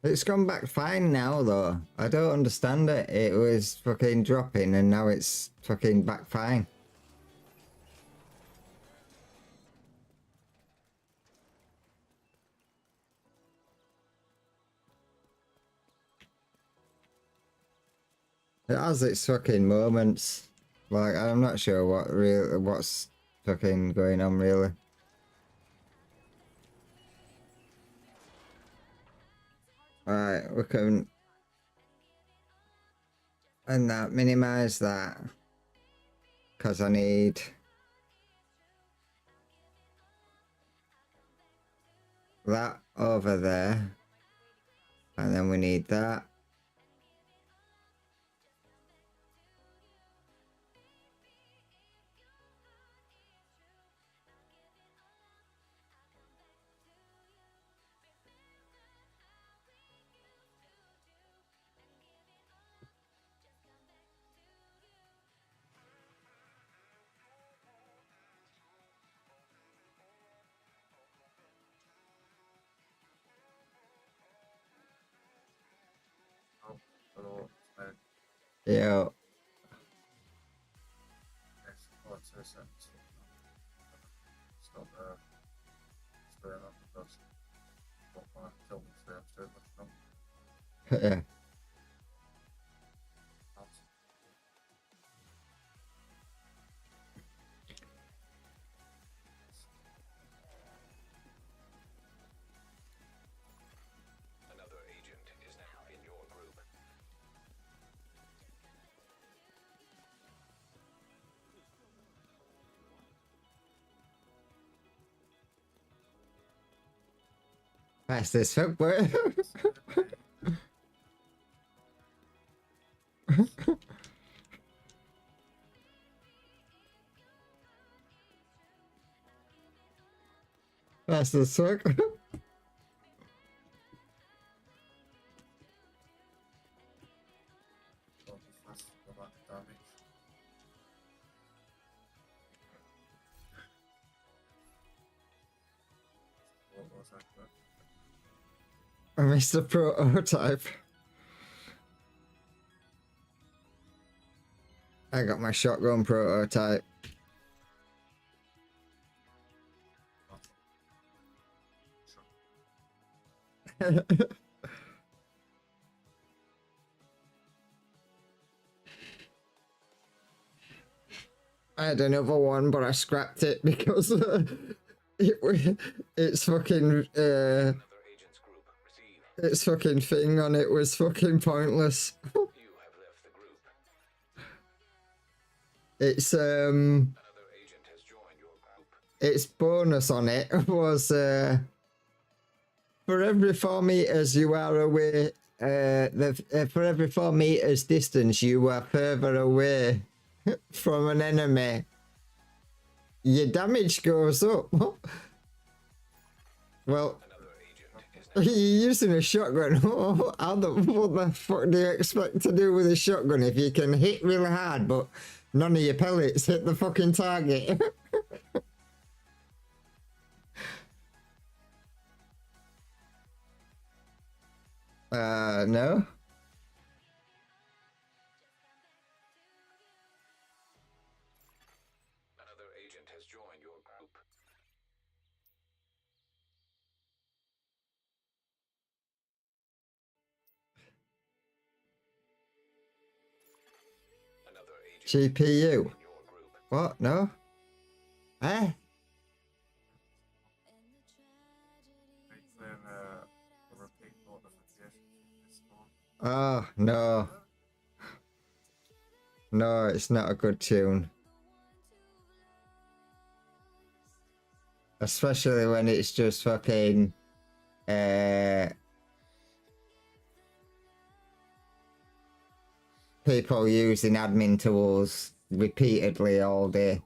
It's gone back fine now though. I don't understand it. It was fucking dropping and now it's fucking back fine. It has its fucking moments. Like I'm not sure what's fucking going on really. Alright, we can and that minimize that because I need that over there and then we need that.
Oh, hello.
Yeah.
Next, what's this? Stop there. Straight up because what my kill me straight up too much from
Yeah.
Another agent is now in your group.
Fast as fuck, boy. Fast as fuck.
Don't be fast for that damage. What was that?
I missed the prototype. I got my shotgun prototype. I had another one, but I scrapped it because it's fucking
Another agent's group. Receive.
its fucking thing on it was fucking pointless.
You have left the group.
It's
Another agent has joined your group.
its bonus on it was for every 4 meters you are away, for every 4 meters distance you are further away from an enemy, your damage goes up. Well,
Another agent is now.
you're using a shotgun. What the fuck do you expect to do with a shotgun if you can hit really hard but none of your pellets hit the fucking target? No.
Another agent has joined your group. Another agent
GPU.
in your group.
What? No? Eh?
They claim a repeat notification from this phone.
Oh, no. No, it's not a good tune. Especially when it's just fucking... people using admin tools repeatedly all day.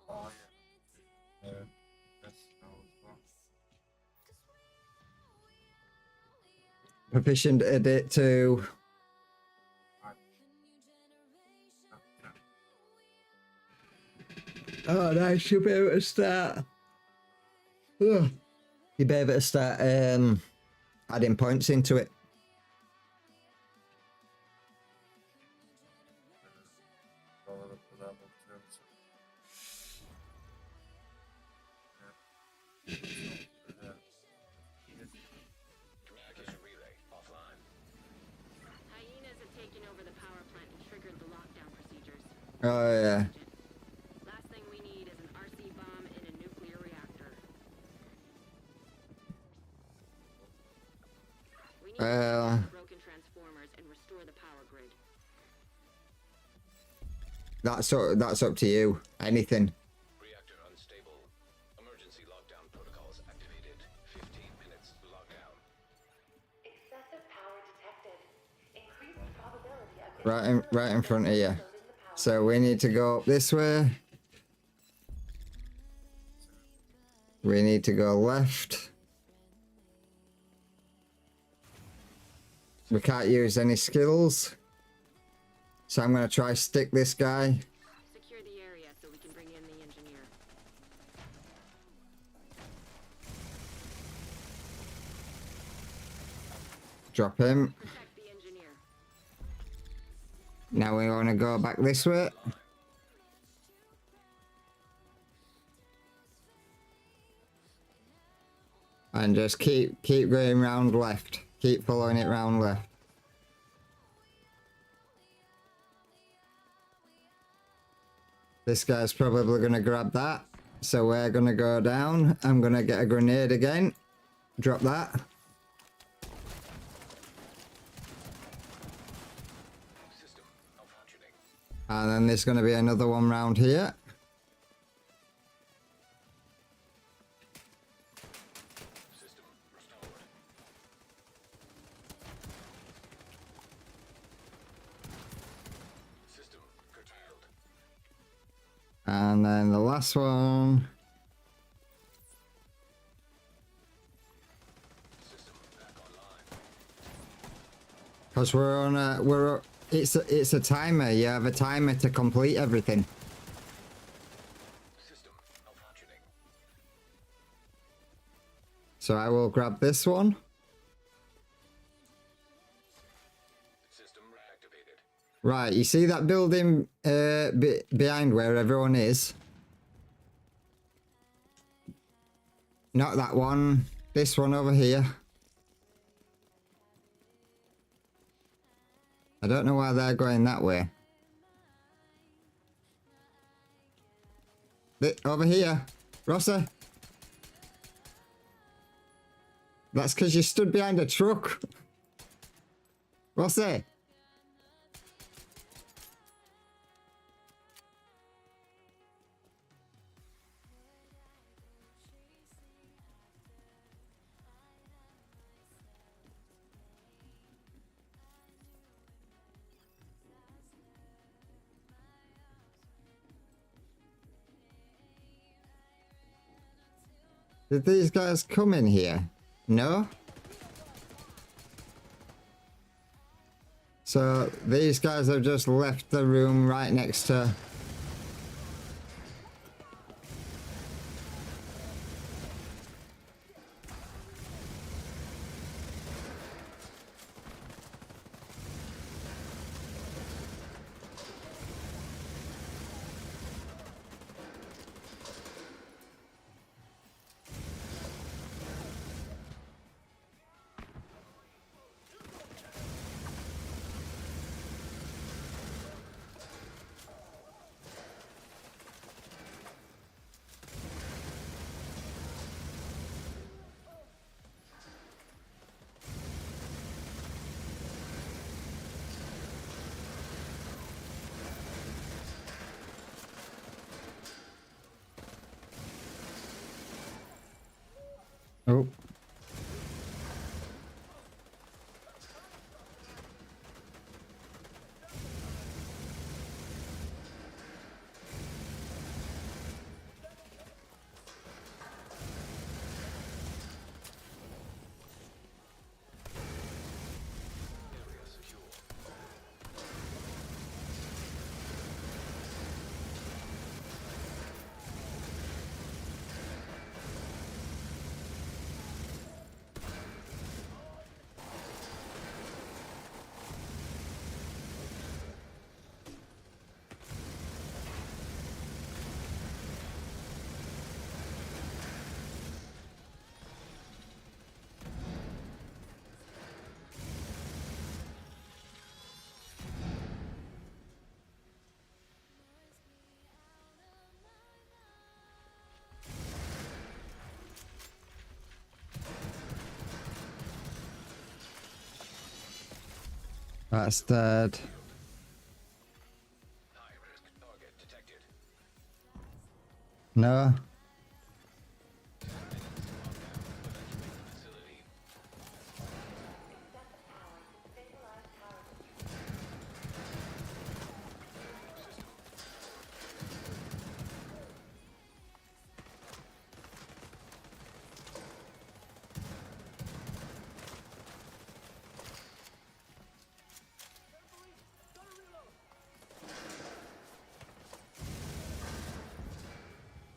Oh yeah. That's no as well.
Proficient edit to... Oh, nice. You'll be able to start. Ugh. You'll be able to start adding points into it.
Follow up the level terms.
Communication relay offline.
Hyenas have taken over the power plant and triggered the lockdown procedures.
Oh, yeah.
Last thing we need is an RC bomb in a nuclear reactor. We need to
Well...
fix the broken transformers and restore the power grid.
That's up to you. Anything.
Reactor unstable. Emergency lockdown protocols activated. 15 minutes lockdown.
Excessive power detected. Increased probability of
Right in front of you. So we need to go up this way. We need to go left. We can't use any skills. So I'm going to try stick this guy.
Secure the area so we can bring in the engineer.
Drop him.
Protect the engineer.
Now we want to go back this way. And just keep going round left. Keep following it round left. This guy's probably going to grab that. So we're going to go down. I'm going to get a grenade again. Drop that.
System malfunctioning.
And then there's going to be another one round here.
System restored. System curtailed.
And then the last one.
System back online.
Because it's a timer. You have a timer to complete everything.
System malfunctioning.
So I will grab this one.
System reactivated.
Right, you see that building behind where everyone is? Not that one. This one over here. I don't know why they're going that way. Over here. Rossa. That's because you stood behind a truck. Rossa. Did these guys come in here? No? So these guys have just left the room right next to... That's dead.
High risk target detected.
No.
Facility.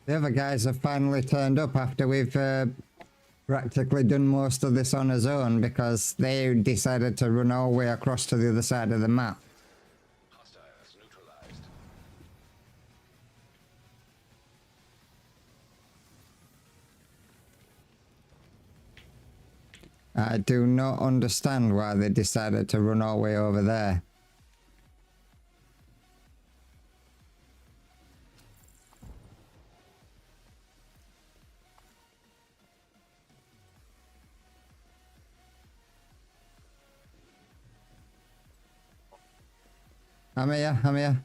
The other guys have finally turned up after we've practically done most of this on his own because they decided to run all the way across to the other side of the map.
Hostiles neutralized.
I do not understand why they decided to run all the way over there. I'm here, I'm here.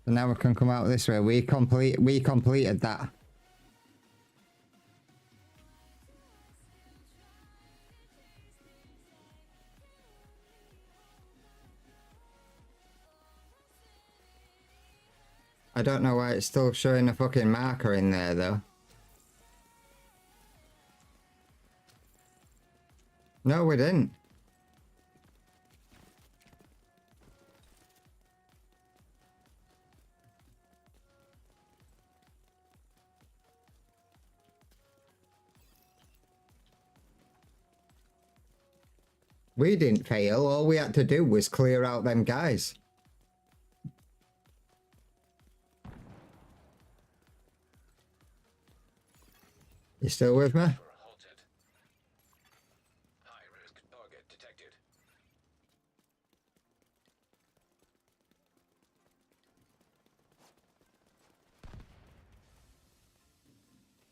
So now we can come out this way. We completed that. I don't know why it's still showing a fucking marker in there though. No, we didn't. We didn't fail. All we had to do was clear out them guys. You still with me?
Halted. High risk target detected.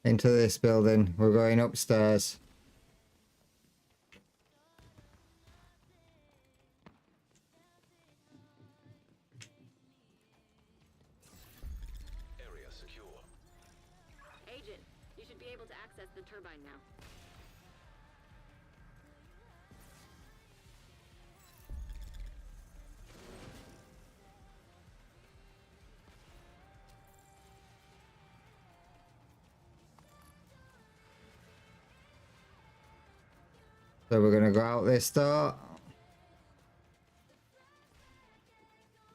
Into this building. We're going upstairs.
Area secure.
Agent, you should be able to access the turbine now.
So we're gonna go out this door.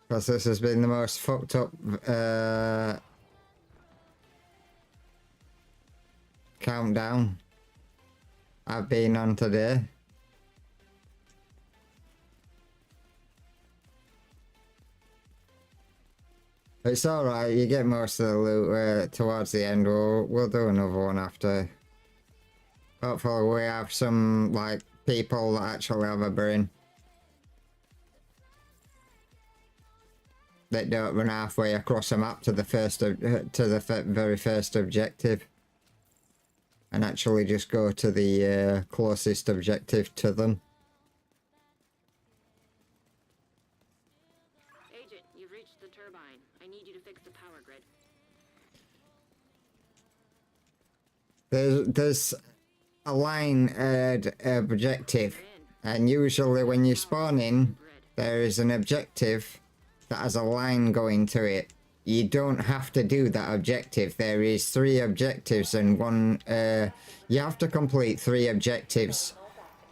Because this has been the most fucked up countdown I've been on today. It's alright, you get most of the loot towards the end. We'll do another one after. Hopefully we have some like people that actually have a brain. That don't run halfway across a map to the very first objective. And actually just go to the closest objective to them.
Agent, you've reached the turbine. I need you to fix the power grid.
There's a line objective, and usually when you spawn in, there is an objective that has a line going to it. You don't have to do that objective. There is 3 objectives and one you have to complete 3 objectives,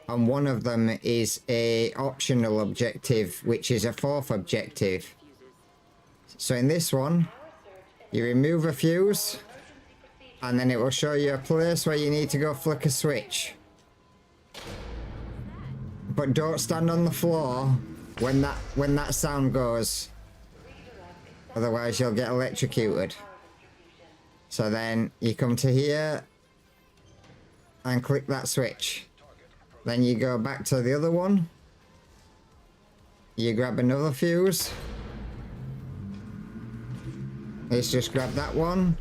and one of them is a optional objective, which is a 4th objective. So in this one, you remove a fuse, and then it will show you a place where you need to go flick a switch. But don't stand on the floor when that sound goes. Otherwise you'll get electrocuted. So then you come to here and click that switch. Then you go back to the other one. You grab another fuse. Let's just grab that one.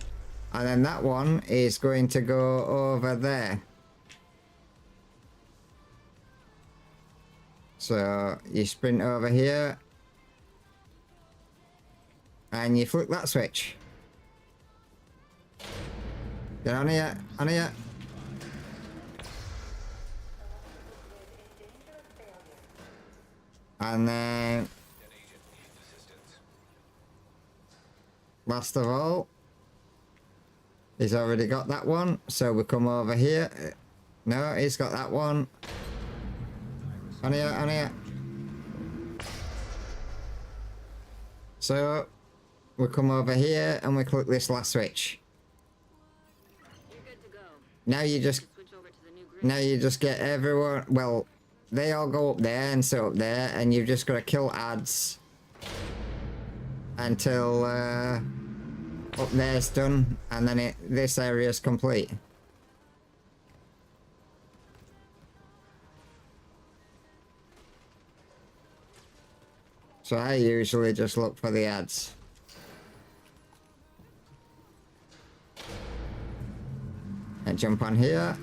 And then that one is going to go over there. So you sprint over here and you flick that switch. Get on here, on here. And then last of all, he's already got that one, so we come over here. No, he's got that one. On here, on here. So we come over here and we click this last switch.
You're good to go.
Now you just
Switch over to the new grid.
Now you just get everyone, well, they all go up there and sit up there, and you've just got to kill ads until up there's done, and then this area is complete. So I usually just look for the ads. And jump on here.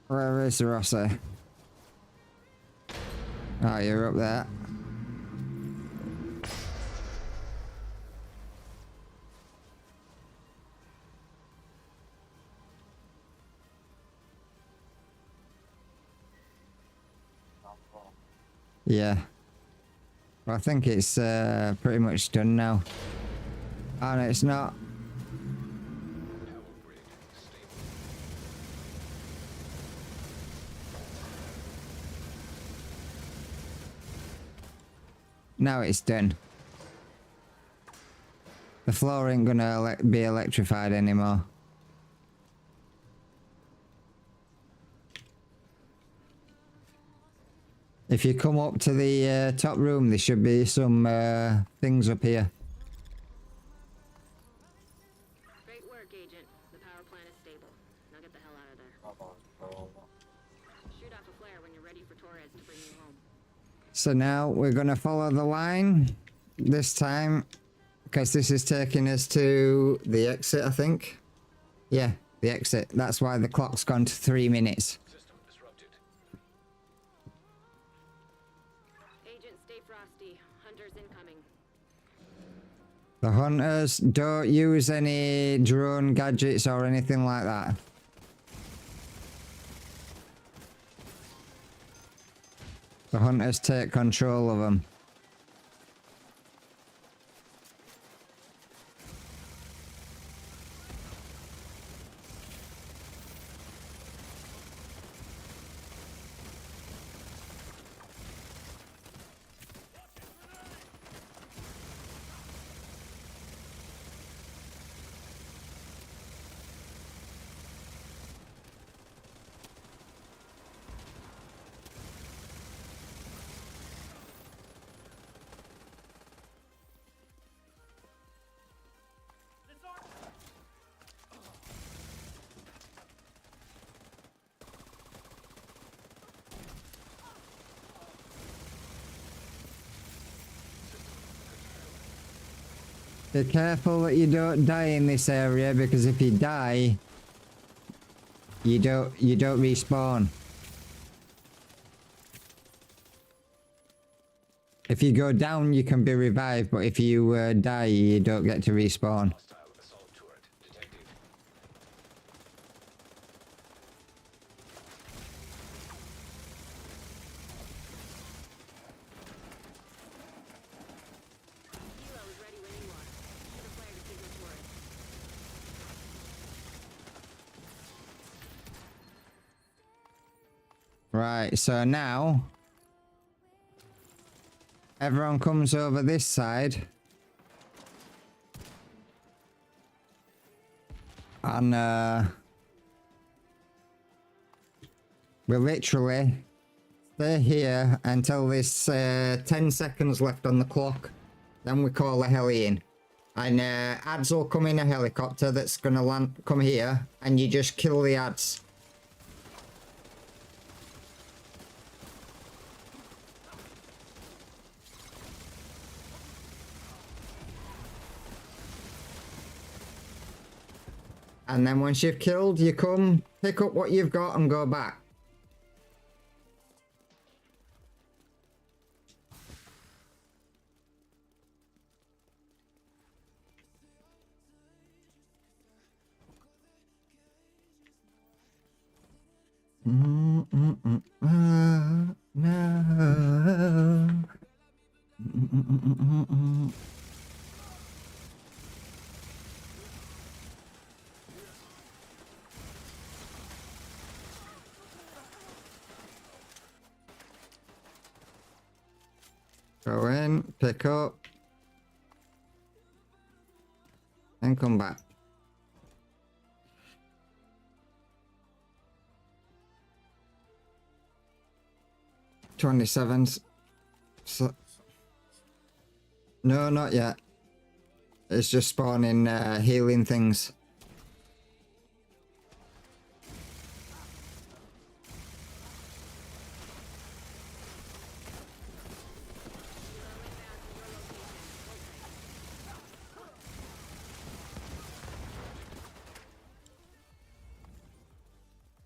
Where is Rossi? Oh, you're up there. Yeah. Well, I think it's pretty much done now. Oh, no, it's not. Now it's done. The floor ain't gonna be electrified anymore. If you come up to the top room, there should be some things up here.
Great work, Agent. The power plant is stable. Now get the hell out of there. Shoot off a flare when you're ready for Torres to bring you home.
So now we're gonna follow the line this time, because this is taking us to the exit, I think. Yeah, the exit. That's why the clock's gone to 3 minutes.
System disrupted.
Agent, stay frosty. Hunters incoming.
The hunters, don't use any drone gadgets or anything like that. The hunters take control of them. Be careful that you don't die in this area, because if you die, you don't respawn. If you go down, you can be revived, but if you die, you don't get to respawn.
Hostile assault turret detected.
Helo is ready when you are. Shoot a flare to signal Torres.
Right, so now everyone comes over this side, and we literally stay here until there's 10 seconds left on the clock. Then we call a heli in, and ads will come in a helicopter that's gonna come here, and you just kill the ads. And then once you've killed, you come pick up what you've got and go back. No. Go in, pick up, and come back. $27. So, no, not yet. It's just spawning healing things.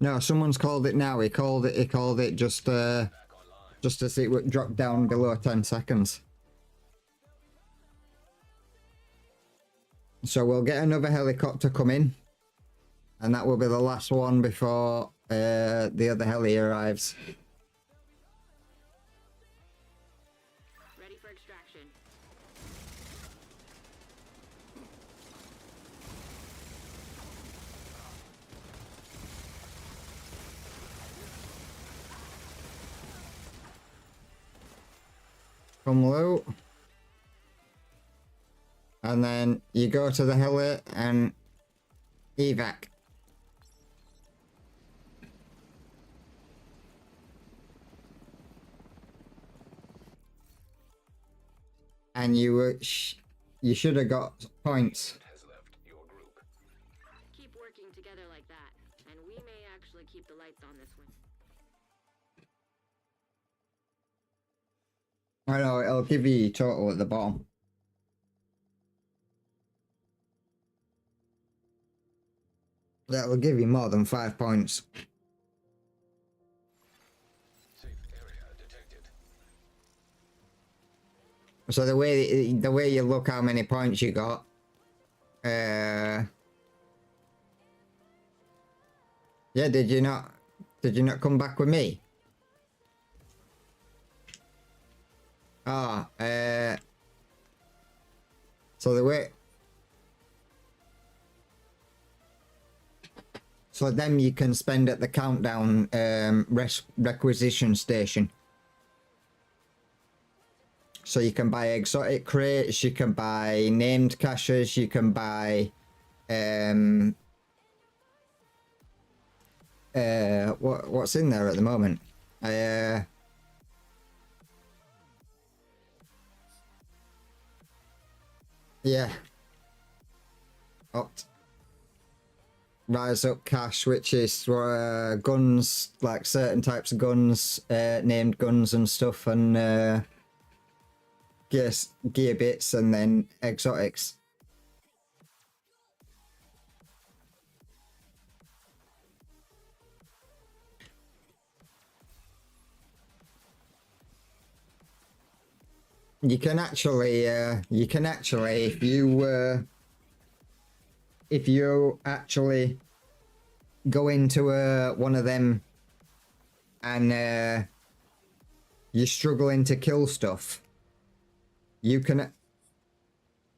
No, someone's called it now. He called it just to see it would drop down below 10 seconds. So we'll get another helicopter come in, and that will be the last one before the other heli arrives.
Ready for extraction.
Come loot. And then you go to the heli and evac. And you should have got points.
Has left your group.
Keep working together like that, and we may actually keep the lights on this one.
I know, it'll give you total at the bottom. That will give you more than 5 points.
Safe area detected.
So the way you look how many points you got, yeah, did you not come back with me? Ah, so the way, so them you can spend at the countdown requisition station. So you can buy exotic crates, you can buy named caches, you can buy what's in there at the moment? Yeah. Rise up cache, which is guns, like certain types of guns, named guns and stuff, and gear bits, and then exotics. You can actually if you actually go into one of them and you're struggling to kill stuff, you can,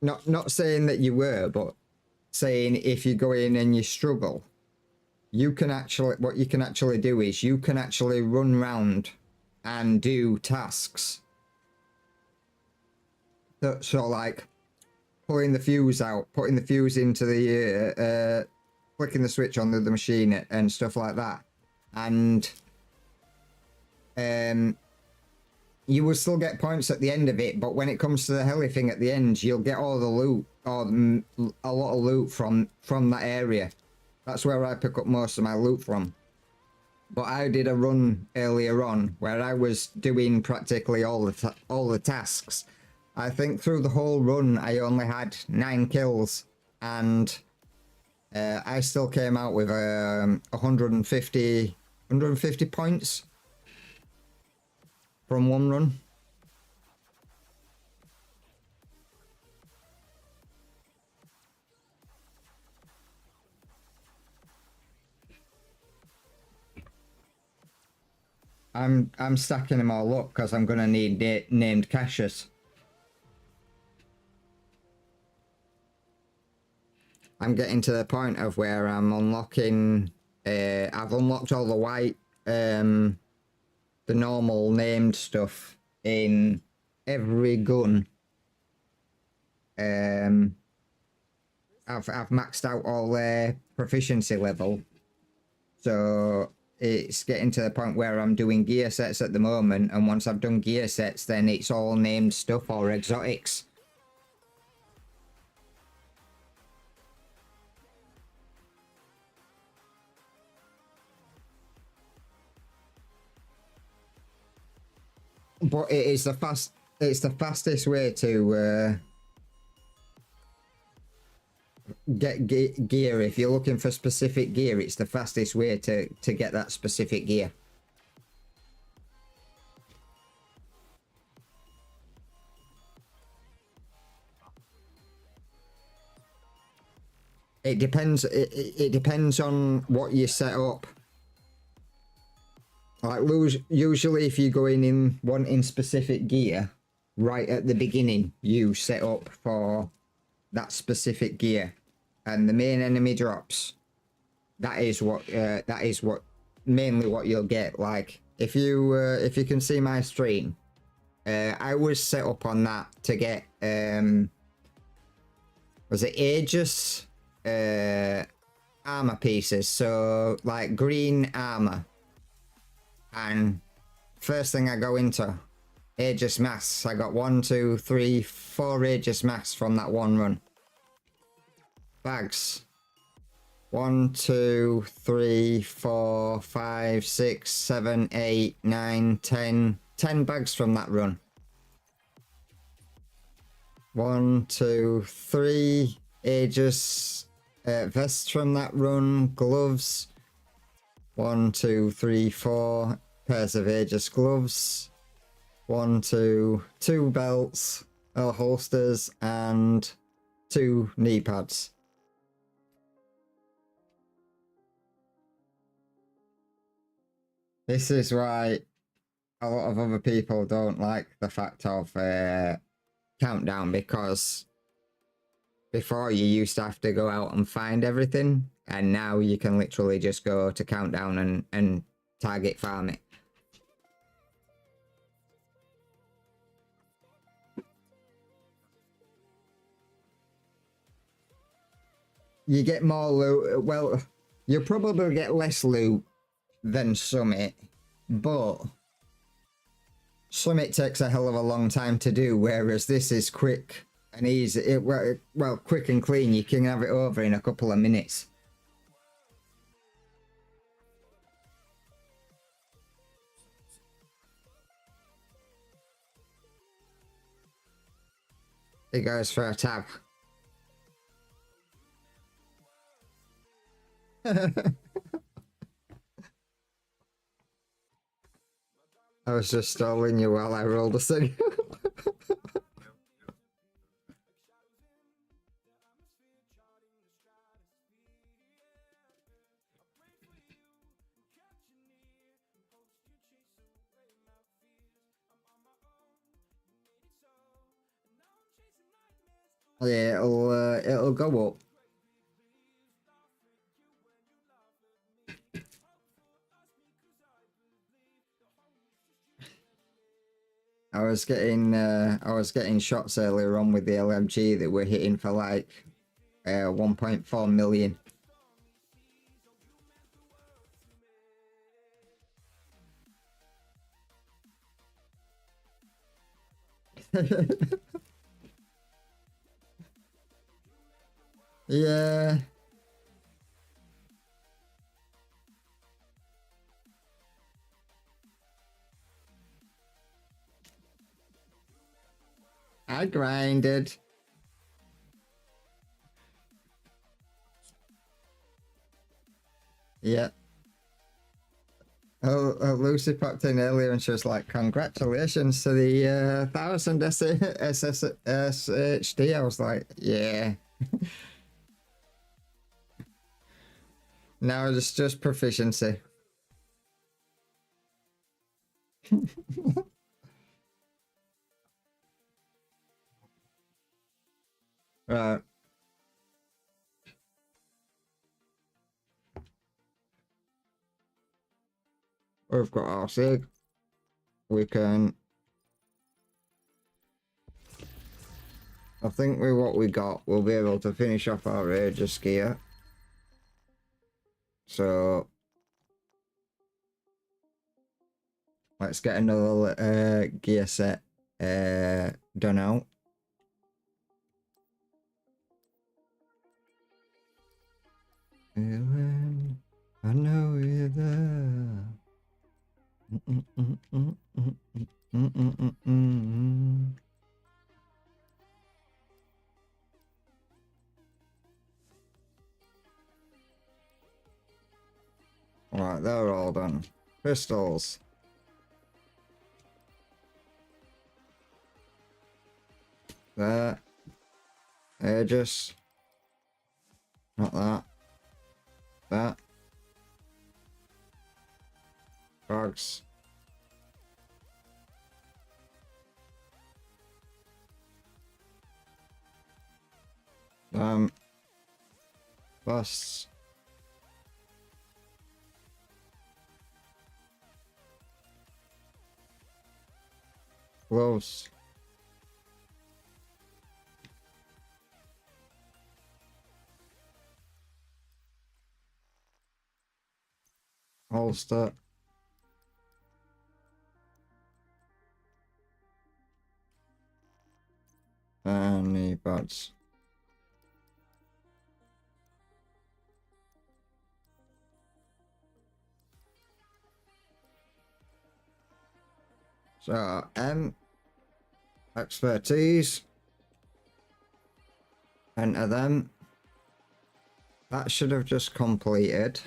not saying that you were, but saying if you go in and you struggle, you can actually, what you can actually do is you can actually run around and do tasks. So like pulling the fuse out, putting the fuse into the flicking the switch on the machine and stuff like that, and you will still get points at the end of it, but when it comes to the heli thing at the end, you'll get all the loot, or a lot of loot from that area. That's where I pick up most of my loot from. But I did a run earlier on where I was doing practically all the tasks. I think through the whole run I only had 9 kills, and I still came out with 150 points from one run. I'm stacking them all up because I'm gonna need named caches. I'm getting to the point of where I'm unlocking. I've unlocked all the white, the normal named stuff in every gun. I've maxed out all their proficiency level, so it's getting to the point where I'm doing gear sets at the moment, and once I've done gear sets, then it's all named stuff or exotics. But it's the fastest way to get gear. If you're looking for specific gear, it's the fastest way to get that specific gear. It depends. It depends on what you set up. Like, usually if you go in wanting specific gear, right at the beginning, you set up for that specific gear, and the main enemy drops. That is what mainly what you'll get. Like, if you can see my stream, I was set up on that to get was it Aegis armor pieces, so like green armor. And first thing I go into, Aegis masks. I got 1, 2, 3, 4 Aegis masks from that one run. Bags. 1, 2, 3, 4, 5, 6, 7, 8, 9, 10. 10 bags from that run. 1, 2, 3 Aegis vests from that run. Gloves. 1, 2, 3, 4 pairs of Aegis gloves. 1, 2 belts, holsters, and 2 knee pads. This is why a lot of other people don't like the fact of countdown, because before you used to have to go out and find everything, and now you can literally just go to countdown and target farm it. You get more loot. Well, you'll probably get less loot than Summit, but Summit takes a hell of a long time to do, whereas this is quick and easy. Well, quick and clean. You can have it over in a couple of minutes. It goes for a tab. I was just stalling you while I rolled a thing. Yeah, it'll go up. I was getting shots earlier on with the LMG that were hitting for like 1.4 million. Yeah. I grinded. Yeah. Lucy popped in earlier and she was like, congratulations to the 1000 SSHD. I was like, yeah. Now it's just proficiency. Right. We've got our sig. We can... I think with what we got, we'll be able to finish off our Aegis gear. So... let's get another gear set done out. Ellen, I know you're there. Right, they're all done. Crystals. There. Aegis. Not that. That. Frogs. Busts. Gloves. Holster. And knee pads. So, expertise. Enter them. That should have just completed.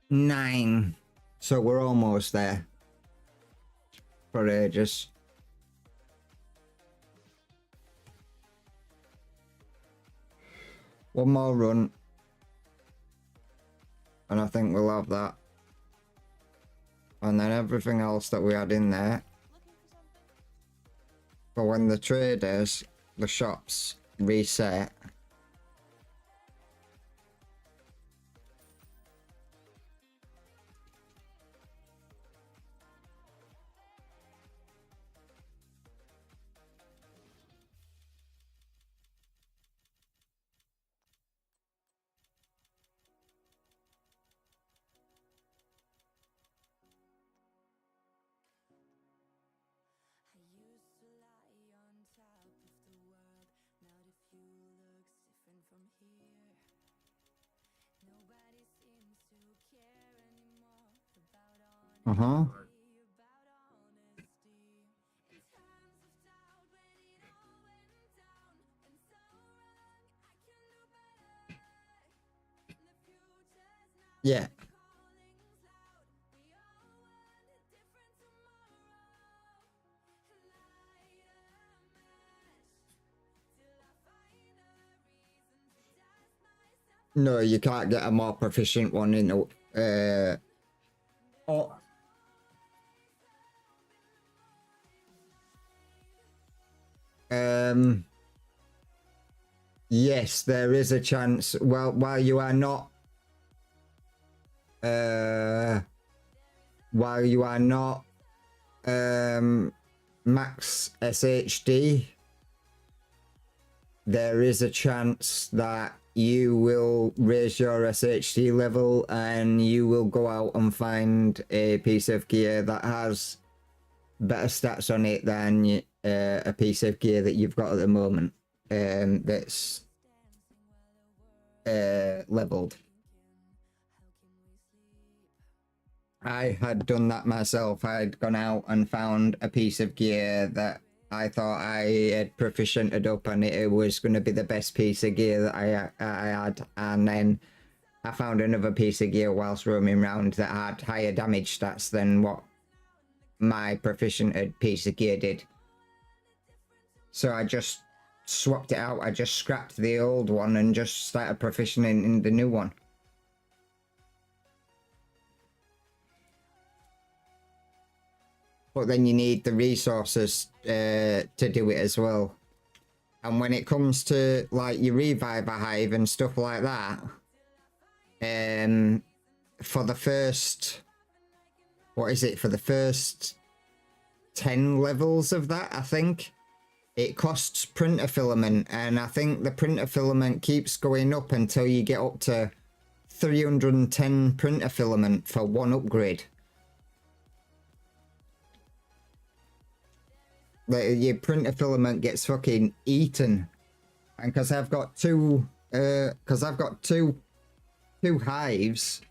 Nine. So we're almost there. For ages. One more run. And I think we'll have that. And then everything else that we had in there. But when the traders, the shops reset. Uh-huh. Yeah. No, you can't get a more proficient one in the oh. Yes, there is a chance. Well, while you are not max SHD, there is a chance that you will raise your SHD level and you will go out and find a piece of gear that has better stats on it than a piece of gear that you've got at the moment that's leveled. I had done that myself. I had gone out and found a piece of gear that I thought I had proficiented up and it was going to be the best piece of gear that I had, and then I found another piece of gear whilst roaming around that had higher damage stats than what my proficiented piece of gear did. So I just swapped it out. I just scrapped the old one and just started proficienting in the new one. But then you need the resources to do it as well. And when it comes to like your reviver hive and stuff like that, for the first, what is it, for the first 10 levels of that, I think it costs printer filament, and I think the printer filament keeps going up until you get up to 310 printer filament for one upgrade. Your printer filament gets fucking eaten, and because I've got two hives.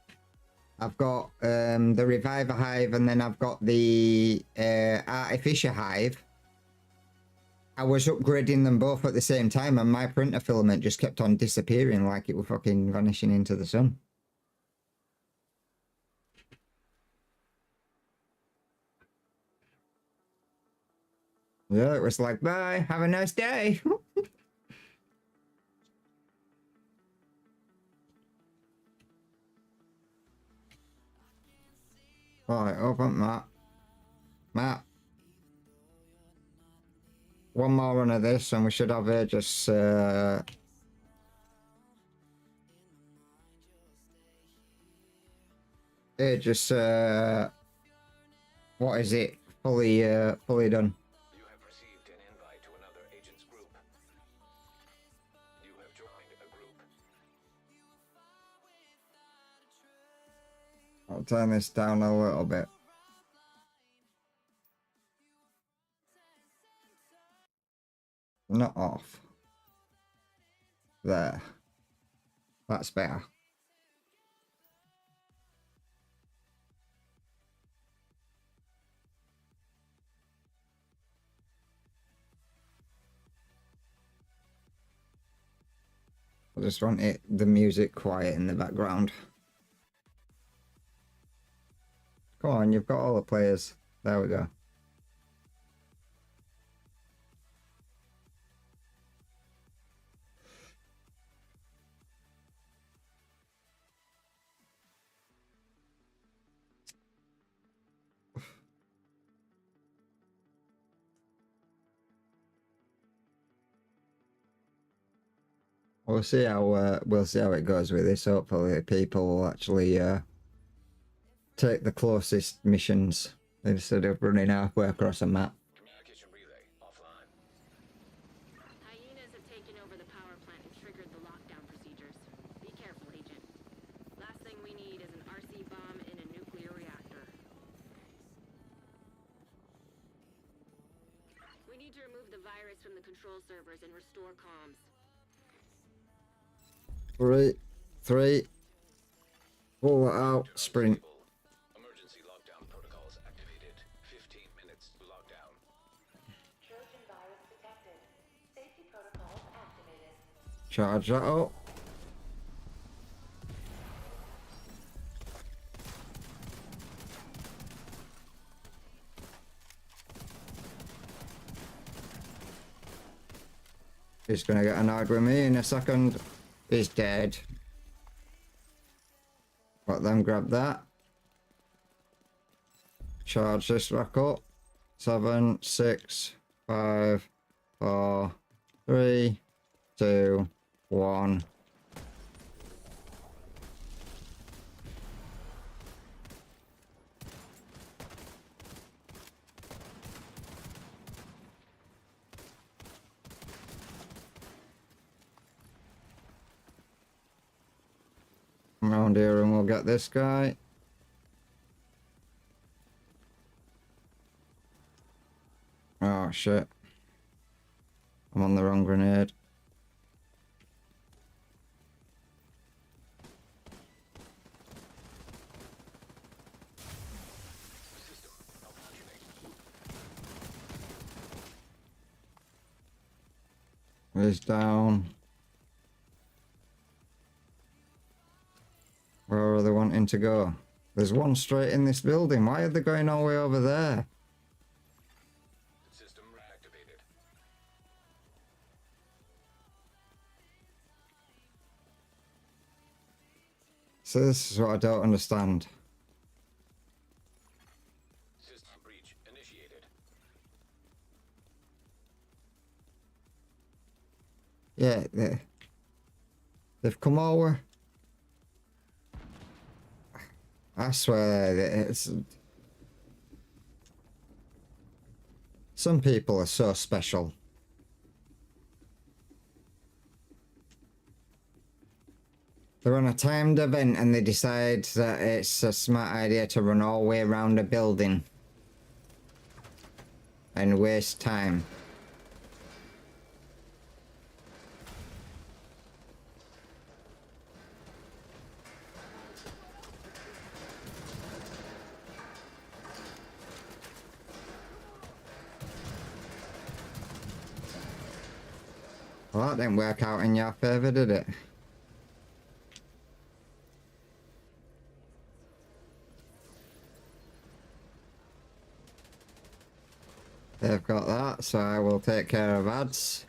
I've got the reviver hive, and then I've got the artificial hive. I was upgrading them both at the same time, and my printer filament just kept on disappearing like it was fucking vanishing into the sun. Yeah, it was like, bye, have a nice day. Alright, open map. Map. One more run of this and we should have Aegis, Aegis, what is it? Fully done.
You have received an invite to another agent's group. You have joined a group.
I'll turn this down a little bit. Not off. There. That's better. I just want the music quiet in the background. Come on, you've got all the players. There we go. We'll see how it goes with this. Hopefully, people will actually take the closest missions instead of running halfway across a map.
Communication relay offline.
Hyenas have taken over the power plant and triggered the lockdown procedures. Be careful, Agent. Last thing we need is an RC bomb in a nuclear reactor. We need to remove the virus from the control servers and restore comms.
3, pull it out, sprint.
Emergency lockdown protocols activated. 15 minutes to lockdown.
Trojan virus detected. Safety protocols activated.
Charge that up. He's gonna get annoyed with me in a second. He's dead. Let them grab that. Charge this back up. 7, 6, 5, 4, 3, 2, 1. Come around here and we'll get this guy. Oh shit. I'm on the wrong grenade. He's down. Where are they wanting to go? There's one straight in this building. Why are they going all the way over there?
System reactivated.
So this is what I don't understand.
System breach initiated.
Yeah, they've come over. I swear, it's... Some people are so special. They're on a timed event and they decide that it's a smart idea to run all the way around a building and waste time. Well, that didn't work out in your favour, did it? They've got that, so I will take care of ads.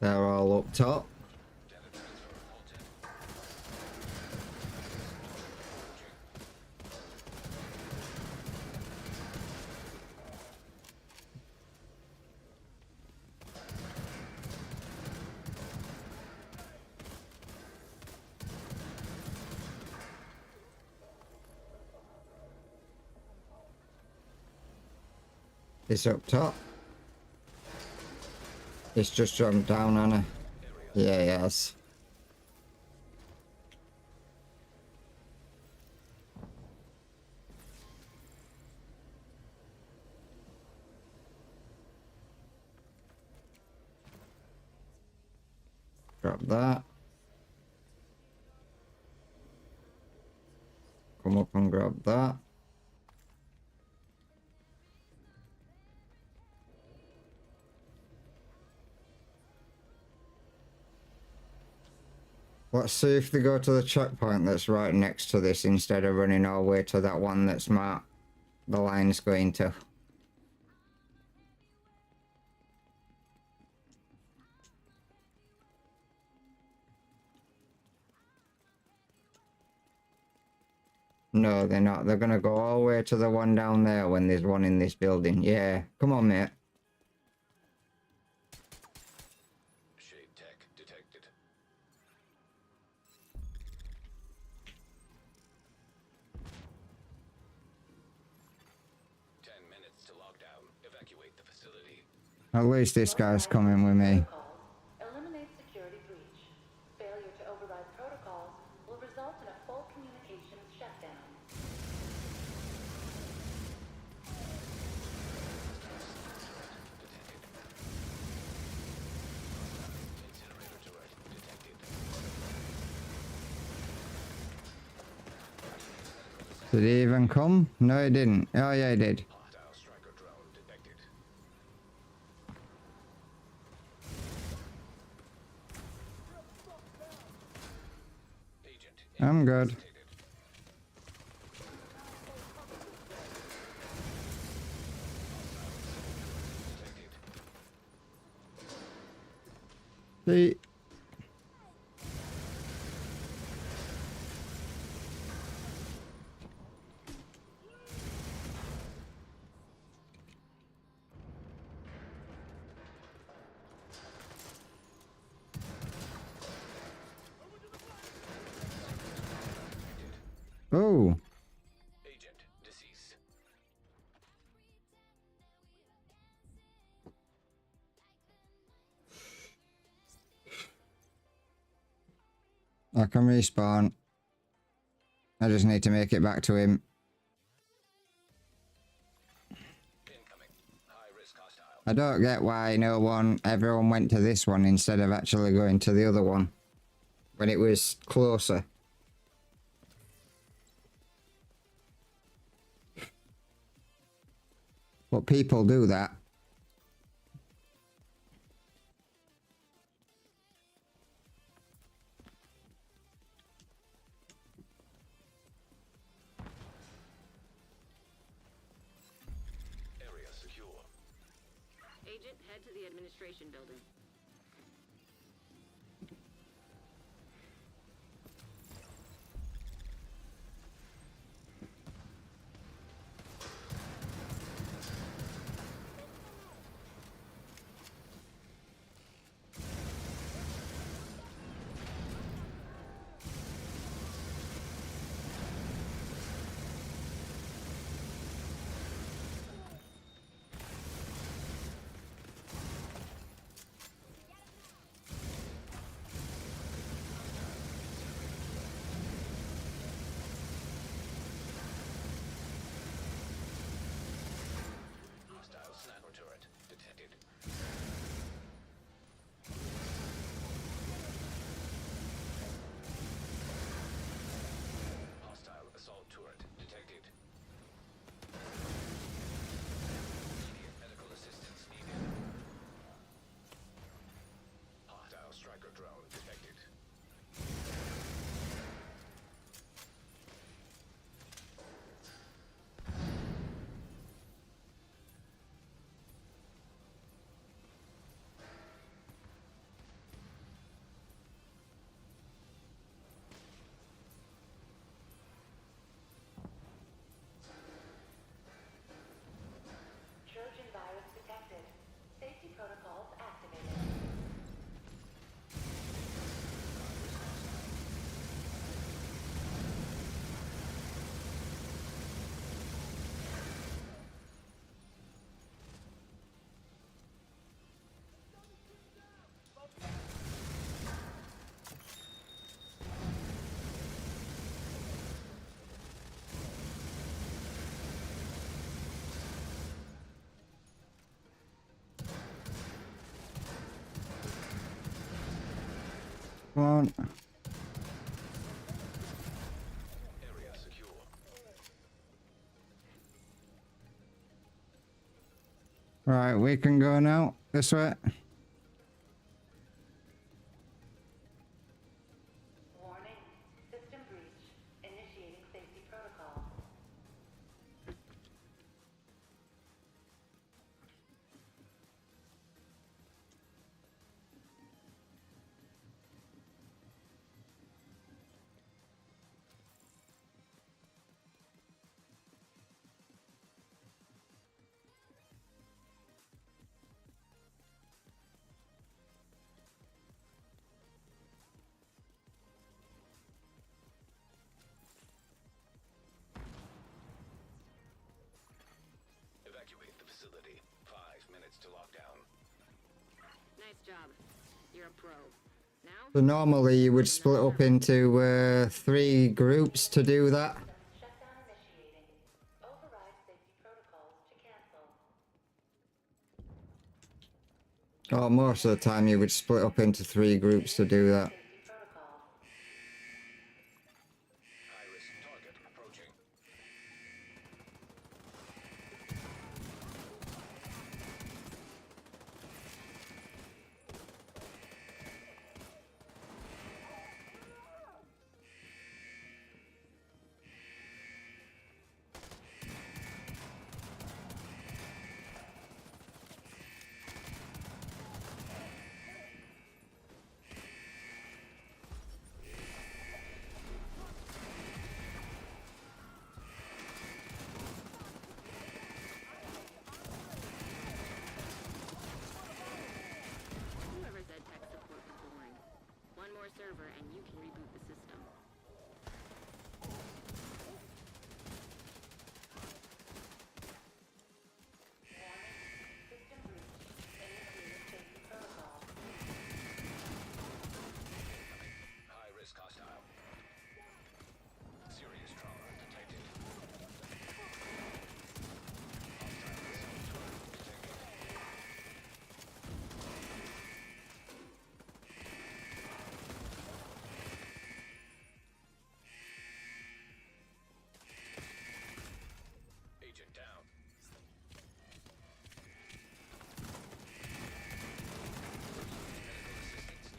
They're all up top. It's up top. It's just jumped down on her. Yeah, yes. Grab that. Come up and grab that. Let's see if they go to the checkpoint that's right next to this instead of running all the way to that one that's marked the line's going to. No, they're not. They're gonna go all the way to the one down there when there's one in this building. Yeah, come on, mate.
Shade tech detected. Minutes to lockdown. Evacuate the facility.
At least this guy's coming with me.
Protocols eliminate security breach. Failure to override protocols will result in a full communications shutdown.
Incinerator turret detected.
Did he even come? No, he didn't. Oh, yeah, he did.
Hostile striker drone detected. Agent
I'm good.
incapacitated.
See? Oh,
Agent deceased.
I can respawn. I just need to make it back to him.
Incoming. High risk hostile.
I don't get why everyone went to this one instead of actually going to the other one when it was closer. But people do that.
Area secure.
Agent, head to the administration building.
Hostile sniper turret detected. Hostile assault turret detected. Immediate medical assistance needed. Hostile striker drone detected.
Trojan virus detected. Safety protocols activated.
Come on.
Area secure.
Right, we can go now. This way.
Warning. System breach. Initiating safety protocols.
Evacuate the facility. 5 minutes to lockdown.
Nice job. You're a pro. Now?
So normally you would split up into 3 groups to do that.
Shutdown initiating. Override safety protocols to cancel.
Or most of the time you would split up into 3 groups to do that.
Safety protocols.
High risk target approaching.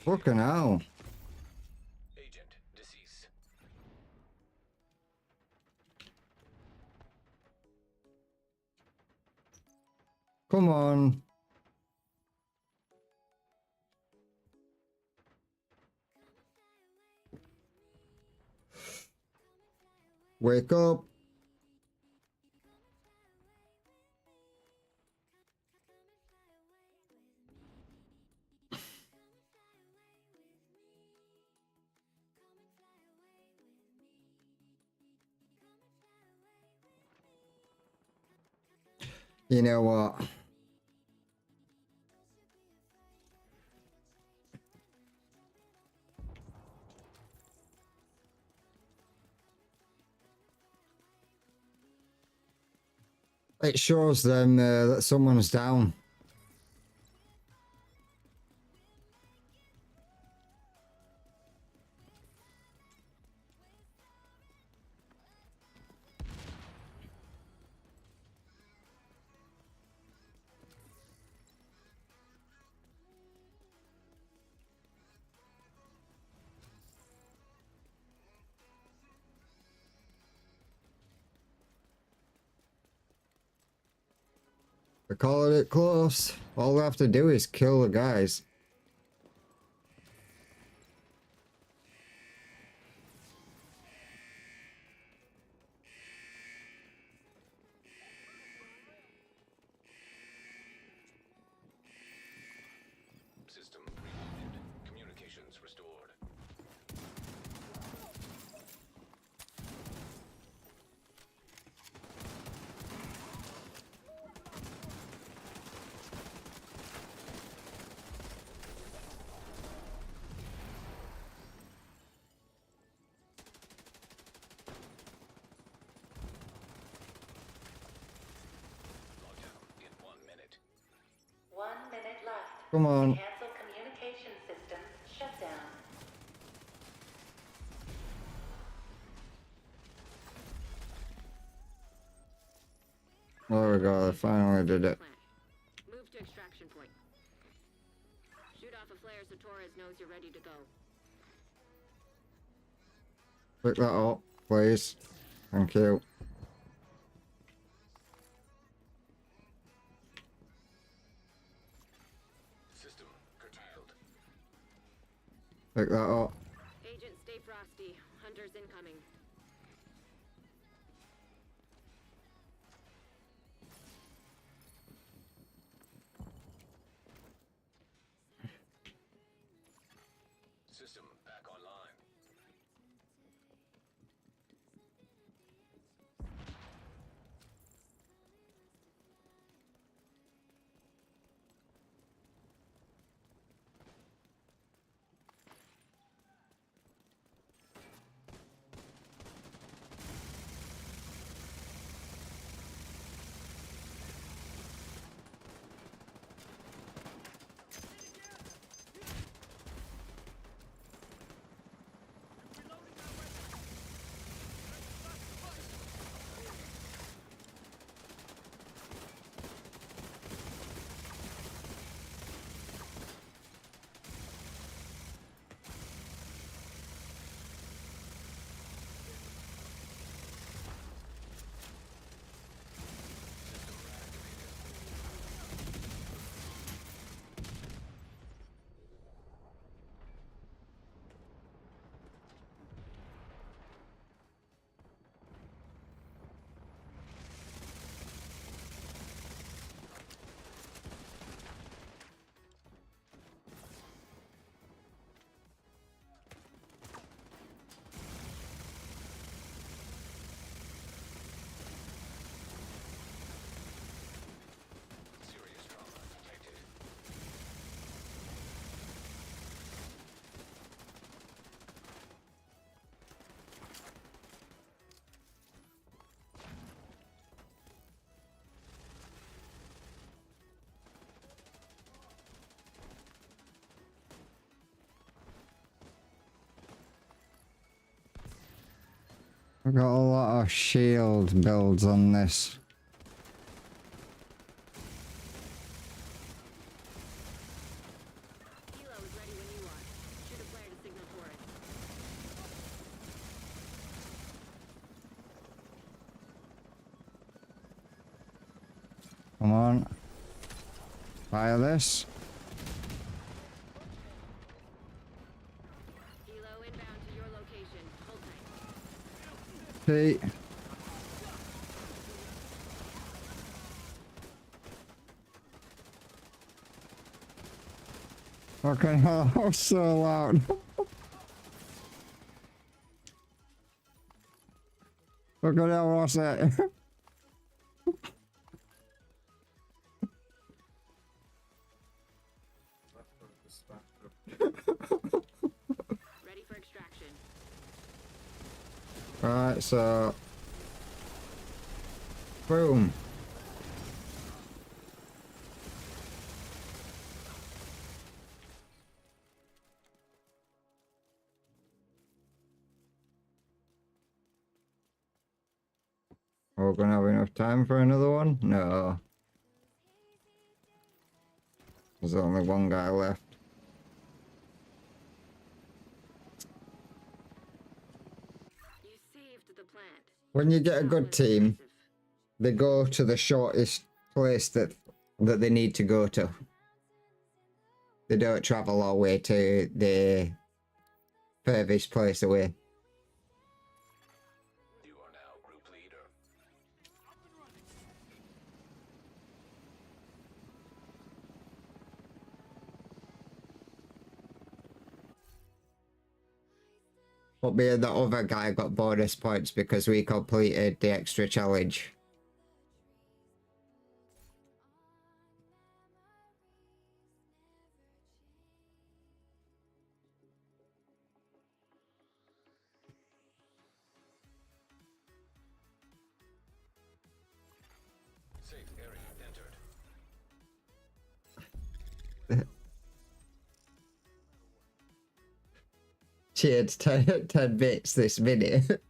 Fucking hell.
Agent deceased.
Come on. Wake up. You know what? It shows them that someone's down. We're calling it close. All we have to do is kill the guys.
System rebooted. Communications restored. Lockdown in 1 minute.
1 minute left.
Come on.
Cancel communication systems shutdown.
There we go. I finally did it.
Plant. Move to extraction point. Shoot off a flare so Torres knows you're ready to go.
Pick that up, please. Thank you.
System curtailed.
Pick that up.
Agent, stay frosty. Hunters incoming.
System back online. Serious trauma detected.
I've got a lot of shield builds on this.
Helo is ready when you are.
Come on. Fire this.
Helo inbound to your location. Hold tight.
See. Fucking hell, that was so loud. Fucking hell, what's that?
Ready for extraction.
Right, so. Boom. We're gonna have enough time for another one? No. There's only one guy left.
You saved the plant.
When you get a
That
good
was
team,
impressive.
they go to the shortest place that they need to go to. They don't travel all the way to the furthest place away.
You are now group leader.
But me and the other guy got bonus points because we completed the extra challenge.
Safe area entered.
Cheered 10 bits this minute.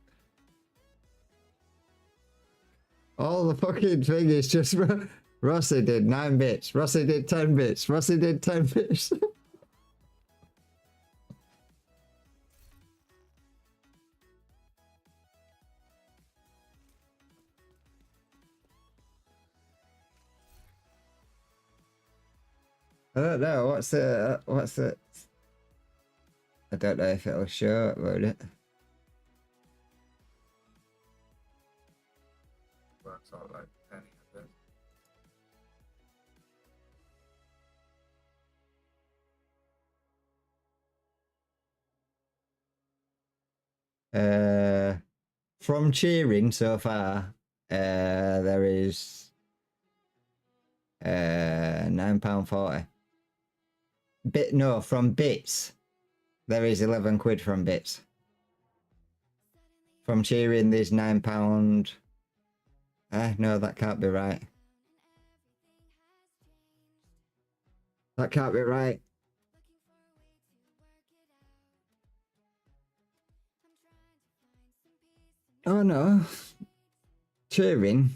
All the fucking thing is just Rossi did 9 bits, Rossi did 10 bits, Rossi did 10 bits. I don't know, what's it? I don't know if it'll show it, won't it?
Works out like a penny a bit.
From cheering so far, there is £9.40. From bits, there is 11 quid from bits. From cheering, there's £9. No, that can't be right. That can't be right. Oh no. Cheering.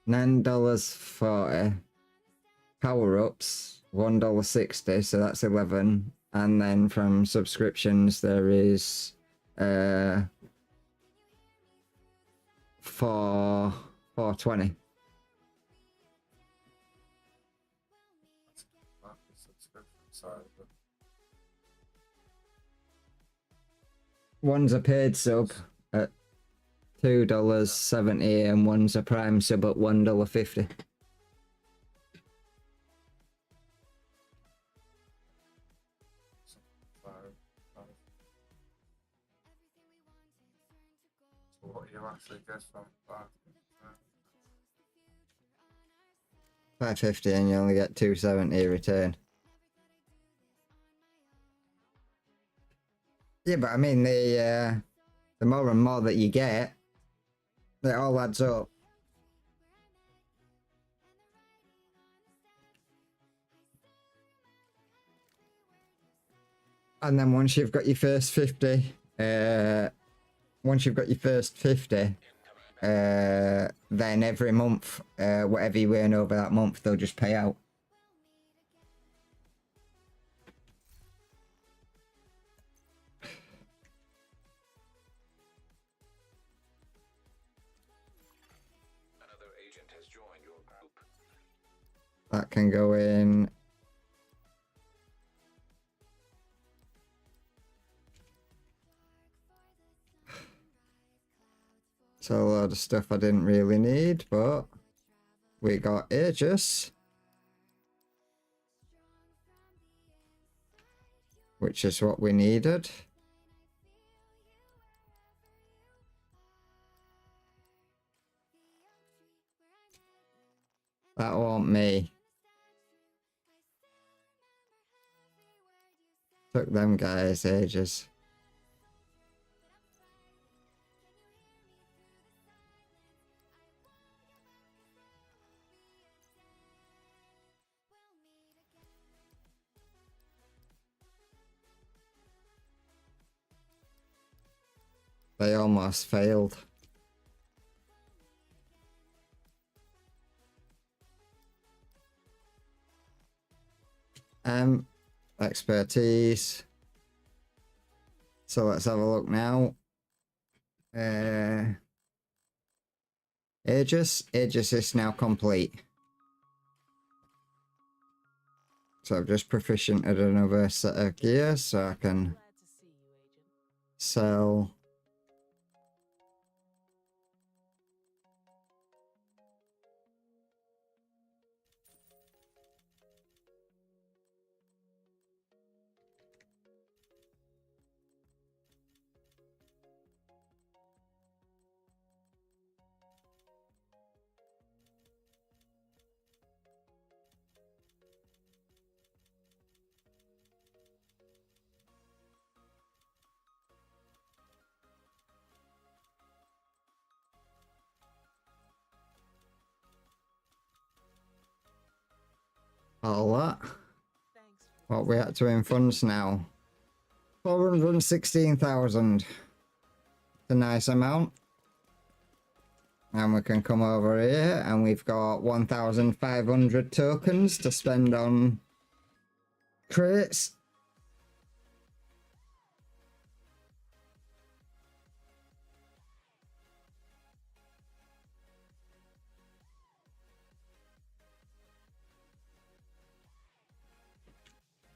$9.40. Power-ups, $1.60, so that's 11. And then from subscriptions there is $4.20.
Not the subscription side of it.
One's a paid sub at $2.70 and one's a prime sub at $1.50.
Five. So what you actually get from that?
$5.50 and you only get $2.70 return. Yeah, but I mean the more and more that you get, it all adds up. And then once you've got your first 50, then every month, whatever you earn over that month, they'll just pay out.
Another agent has joined
That can go in. So a lot of stuff I didn't really need, but we got Aegis, which is what we needed. That won't me. Took them guys ages. They almost failed. Expertise. So let's have a look now. Aegis is now complete. So I've just proficient at another set of gear, so I can sell. All that. What we had to in funds now? 416,000. A nice amount. And we can come over here and we've got 1,500 tokens to spend on crates.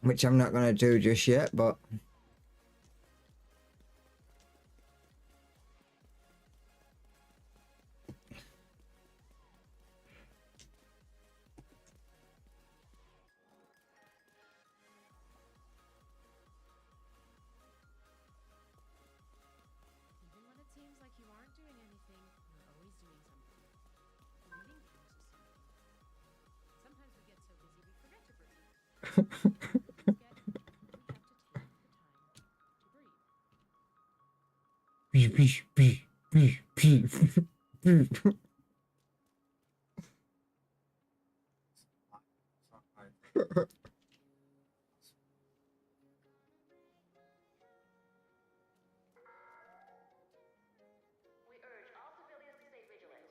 Which I'm not going to do just yet, but
Even when it seems like you aren't doing anything, you're always doing something. Breathing counts as something. Sometimes we get so busy we forget to breathe. We have to take the time to breathe.
We urge all civilians to stay vigilant.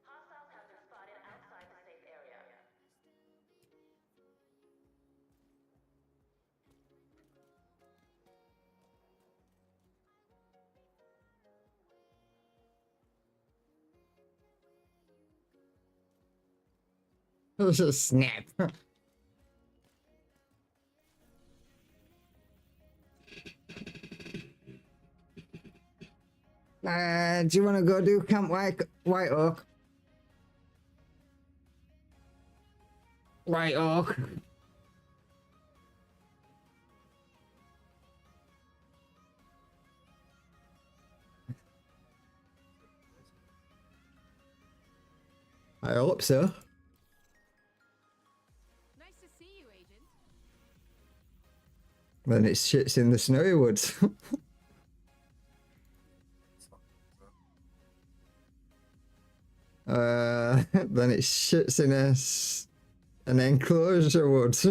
Hostiles have been spotted outside the safe area.
it was a snap. Do you want to go do Camp White Oak? White Oak. I hope so.
Nice to see you, Agent.
Then it's shits in the snowy woods. Then it shits in an enclosure woods.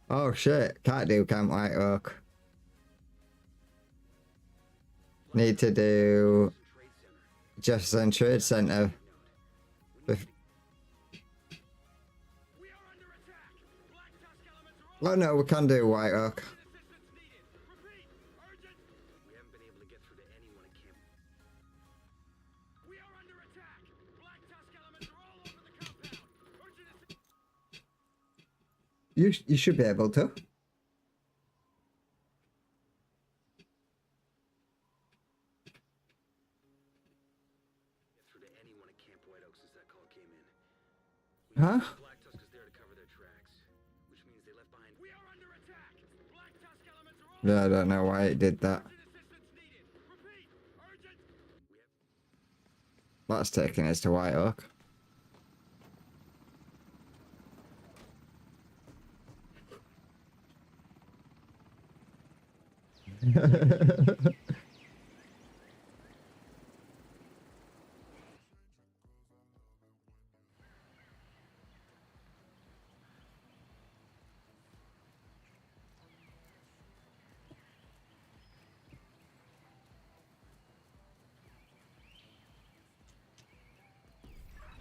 Oh shit, can't do Camp White Oak. Need to do Jefferson Trade Center. Oh no, we can do White Oak.
We haven't been able to get through to anyone at camp. We are under
You should be able to.
Through to anyone at Camp White Oak since that call came in. We
Huh?
know Black Tusk is there to cover their tracks, which means they left behind. We are under attack. Black Tusk elements are all.
Yeah, I don't know why it did that.
Assistance needed. Repeat. Urgent.
That's taking us to White Oak.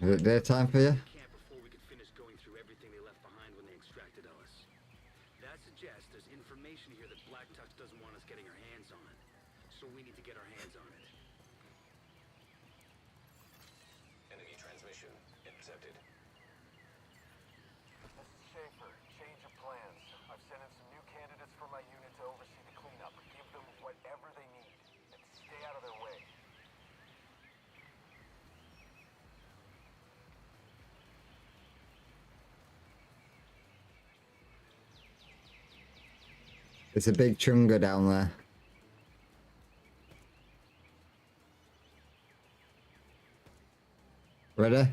Is it daytime for you?
Camp before we could finish going through everything they left behind when they extracted us. That suggests there's information here that Black Tusk doesn't want us getting our hands on. So we need to get our hands on it.
Enemy transmission intercepted.
This is Schaefer. Change of plans. I've sent in some new candidates for my unit to oversee the cleanup. Give them whatever they need, and stay out of their way.
It's a big chunga down there. Ready?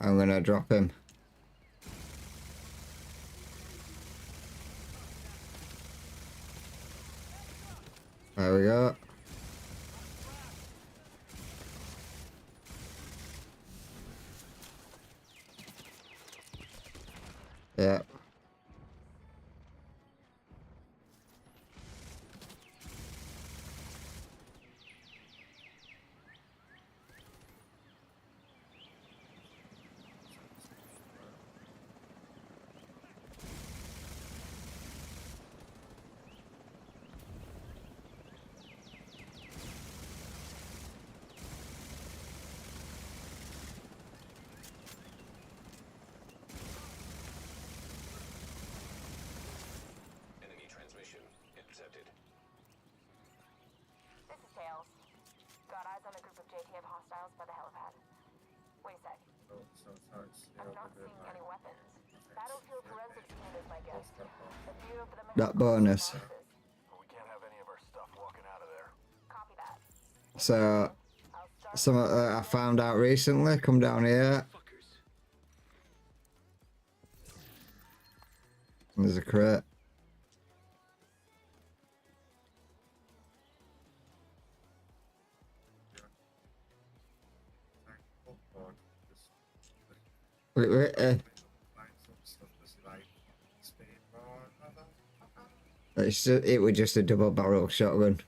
I'm gonna drop him. There we go. Yeah.
Enemy transmission intercepted.
This is Tails. Got eyes on a group of JTF hostiles by the helipad. Wait a sec. I'm not seeing any weapons. Battlefield forensics team is my guess. A few of them
That bonus.
But we can't have any of our stuff walking out of there.
Copy that.
So,
I'll start
some I found out recently. Come down here.
Fuckers.
There's a crate. Wait, it was just a double barrel shotgun.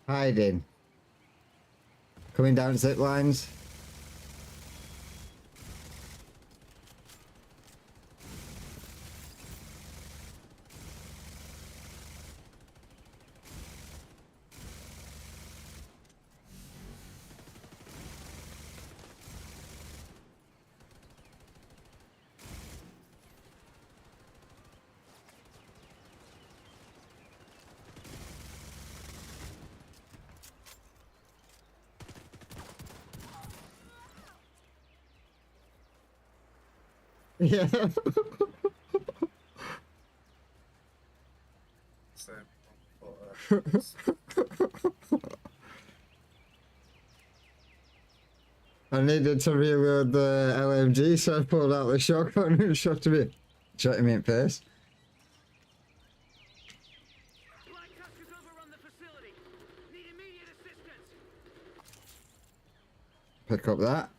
Hiding. Coming down zip lines. Yeah. I needed to reload the LMG, so I pulled out the shotgun and shot him in the face.
Black Tusk has overrun the facility. Need immediate assistance.
Pick up that.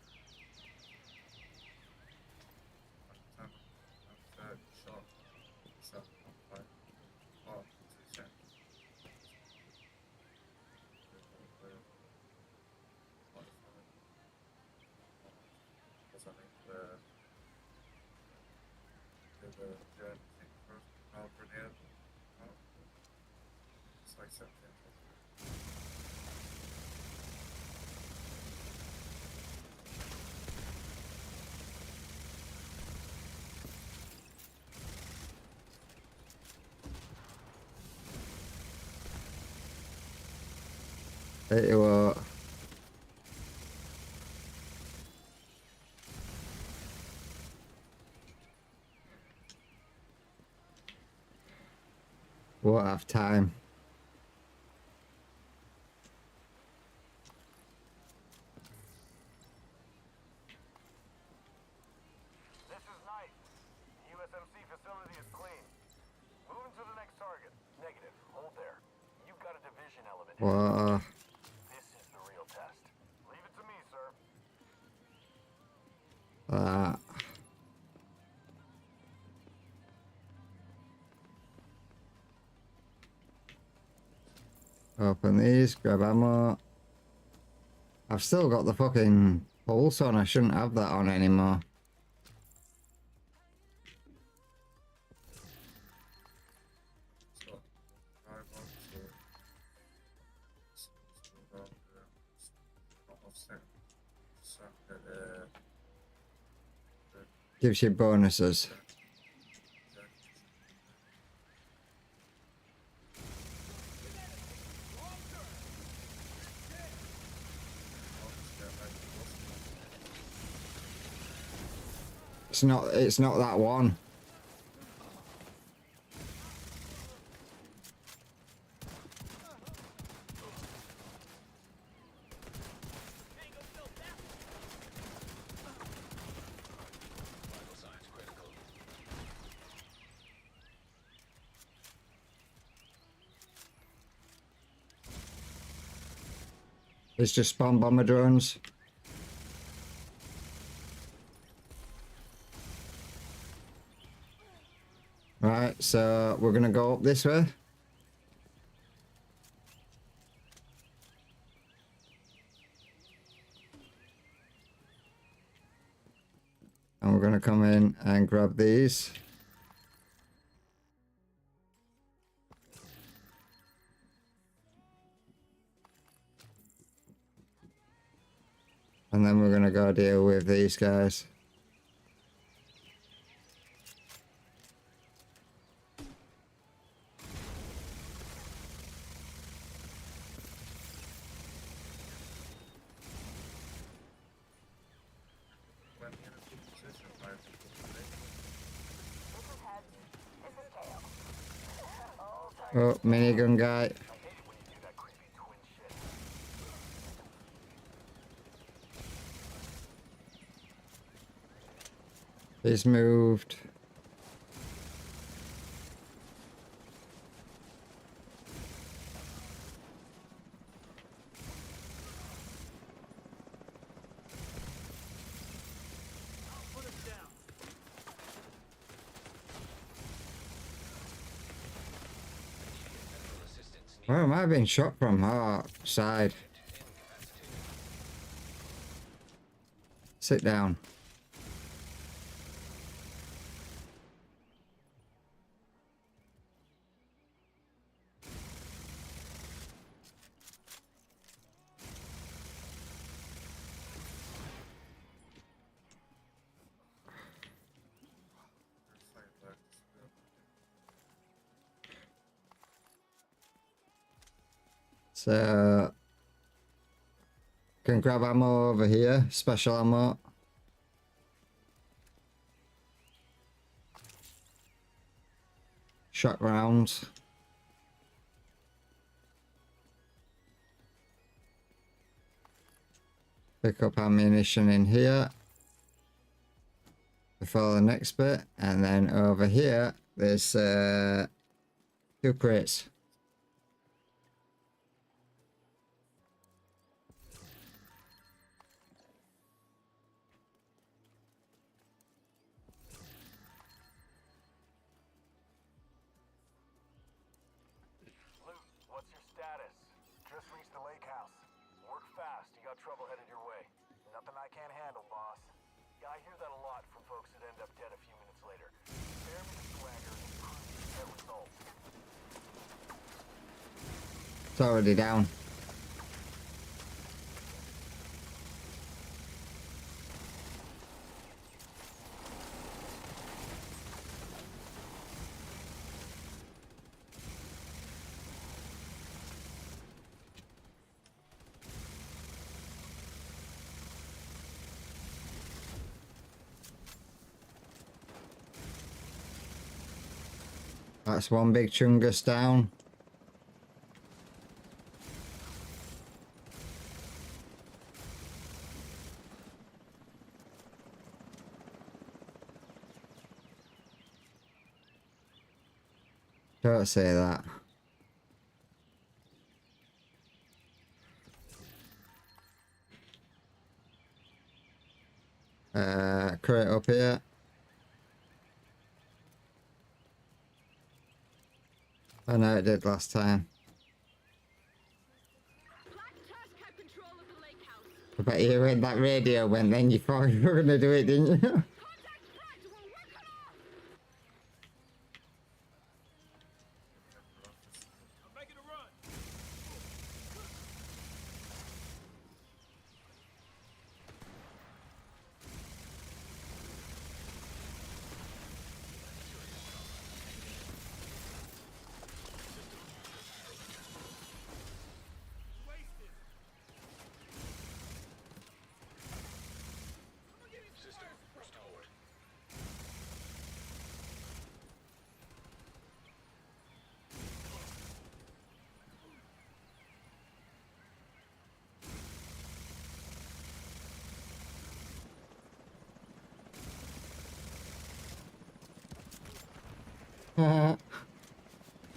Tell you what. Won't have time.
This is Knight. The USMC facility is clean. Moving to the next target. Negative. Hold there. You've got a division element.
What?
This is the real test. Leave it to me, sir.
That. Open these, grab ammo. I've still got the fucking pulse on, I shouldn't have that on anymore. Gives you bonuses. It's not that one.
Vital signs critical.
It's just spawn bomber drones. Right, so we're gonna go up this way. And we're gonna come in and grab these. And then we're gonna go deal with these guys.
This is heads. This is tail.
Oh, minigun guy.
I hate it when you do that creepy twin shit.
He's moved.
Put him down.
Medical assistance needed.
Where am I being shot from? Oh, side. Sit down. So, can grab ammo over here, special ammo. Shot rounds. pick up ammunition in here before the next bit, and then over here there's 2 crates.
Luke, what's your status? Just reached the lake house. Work fast, you got trouble headed your way. Nothing I can't handle, boss. Yeah, I hear that a lot from folks that end up dead a few minutes later. Spare me the swagger and prove you get results.
It's already down. That's one big chungus down. Don't say that. Crate up here. I know it did last time.
Black Tusk had control of the lake house.
I bet you when that radio went, then you thought you were going to do it, didn't you?
Contact front! We're working off!
I'm making a run.
System restored.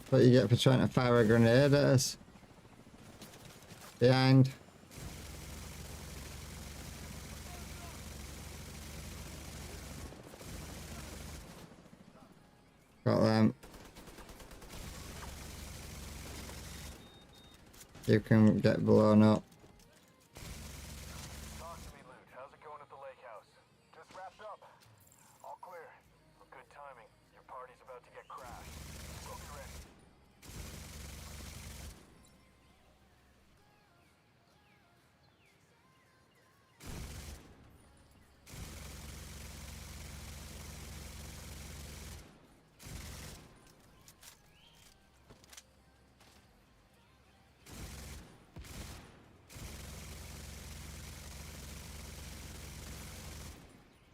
What you get for trying to fire a grenade at us. Behind. Got them. You can get blown up.
Talk to me, Luke. How's it going at the lake house? Just wrapped up. All clear. Well, good timing. Your party's about to get crashed. We'll be ready.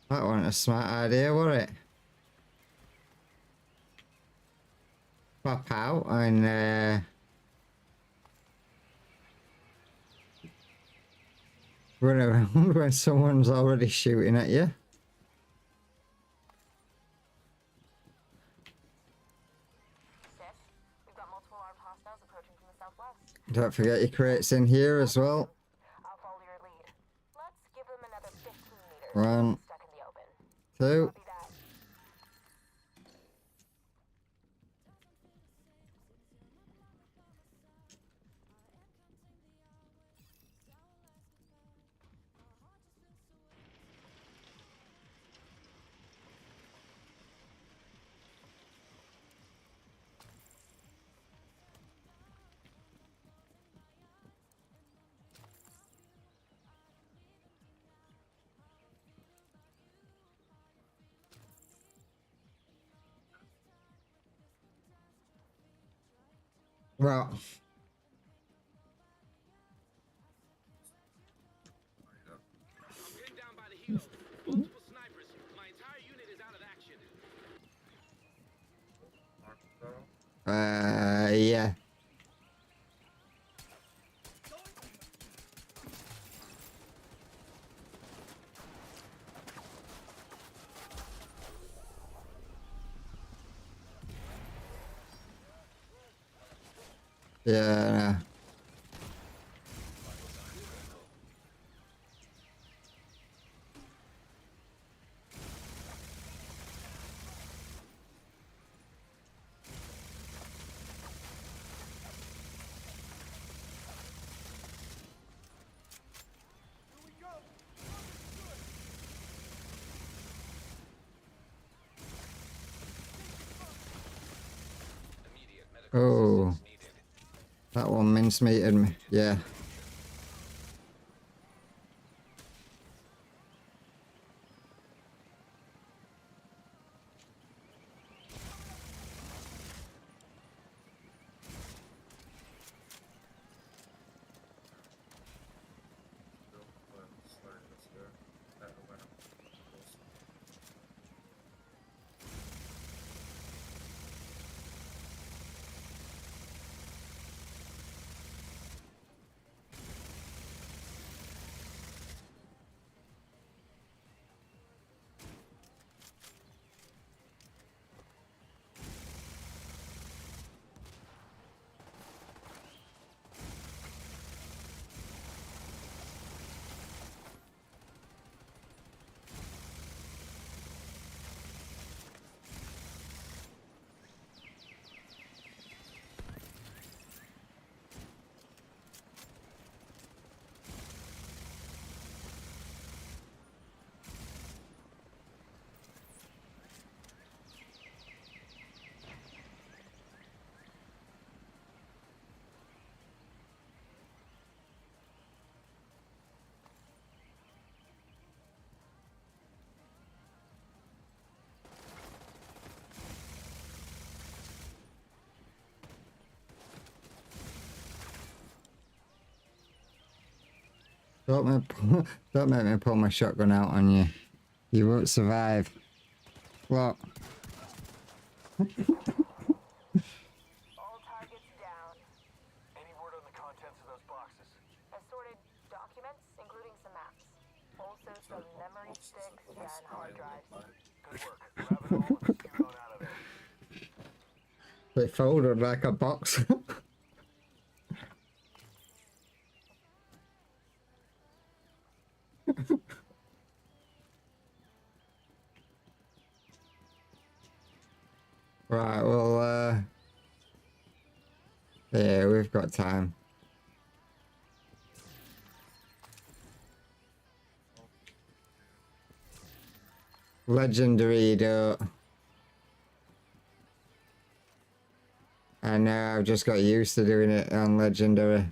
That wasn't a smart idea, was it? Pop out and run around when someone's already shooting at you.
Sis, we've got multiple armed hostiles approaching from the southwest.
Don't forget your crates in here as well.
I'll follow your lead. Let's give them another 15 meters.
One,
Stuck in the open.
2.
Copy that.
Well,
I'm pinned down by the helo. Multiple snipers. My entire unit is out of action.
yeah. Yeah.
Immediate medical
Oh,
assistance needed.
that one mincemeated me. Yeah.
Sorry, let's go. Better when I'm close.
Don't make me pull my shotgun out on you. You won't survive. What?
All targets down.
Any word on the contents of those boxes?
Assorted documents, including some maps. Also some memory sticks and hard drives.
Good work. Grab it all and scoot on out of there.
They folded like a box. Right, well, yeah, we've got time. Legendary, though. I know, I've just got used to doing it on Legendary.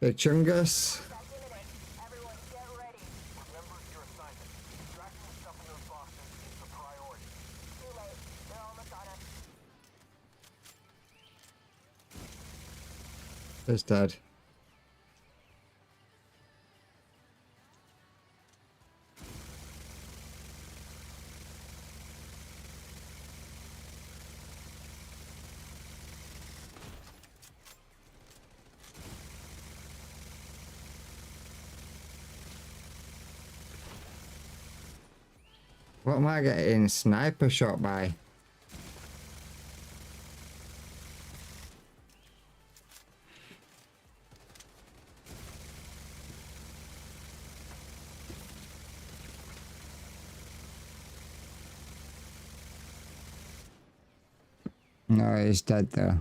Big Chungus.
Everyone get ready.
Remember your assignment. Extracting the stuff in those boxes is the priority.
Too late. They're almost on us.
It's dead. What am I getting sniper shot by? No, he's dead though.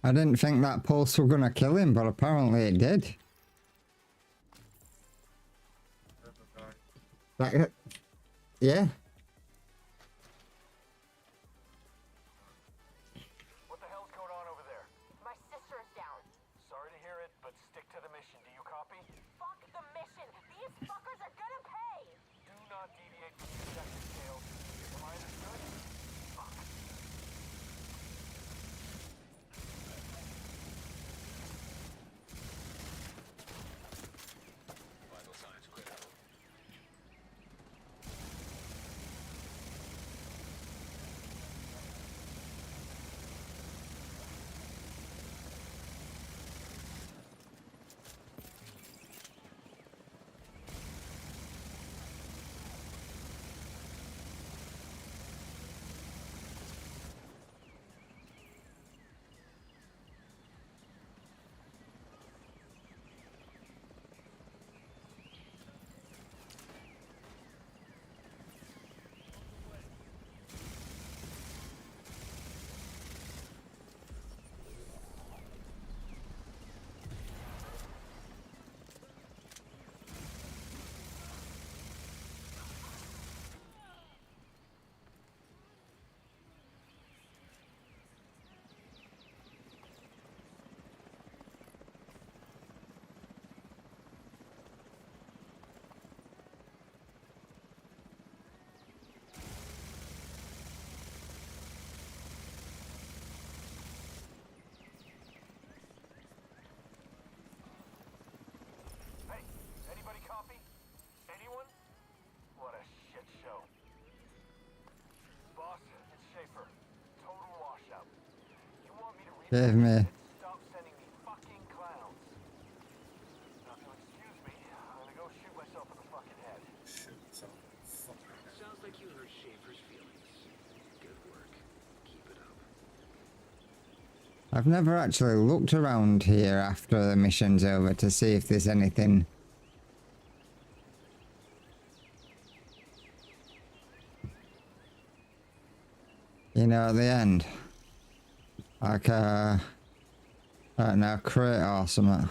I didn't think that pulse was gonna kill him, but apparently it did. Like, yeah.
What the hell's going on over there?
My sister is down.
Sorry to hear it, but stick to the mission. Do you copy?
Fuck the mission. These fuckers are gonna pay.
Do not deviate from the objective, Tails. Am I understood? Fuck.
Vital signs critical.
Hey, anybody copy? Anyone? What a shit show. Boss, it's Schaefer. Total washout. You want me to
Give me.
stop sending me fucking clowns. Now, if you'll excuse me, I'm gonna go shoot myself in the fucking head.
Shit, so fucking
Sounds like you hurt Schaefer's feelings. Good work. Keep it up.
I've never actually looked around here after the mission's over to see if there's anything. You know, at the end. Like I don't know, crate or something.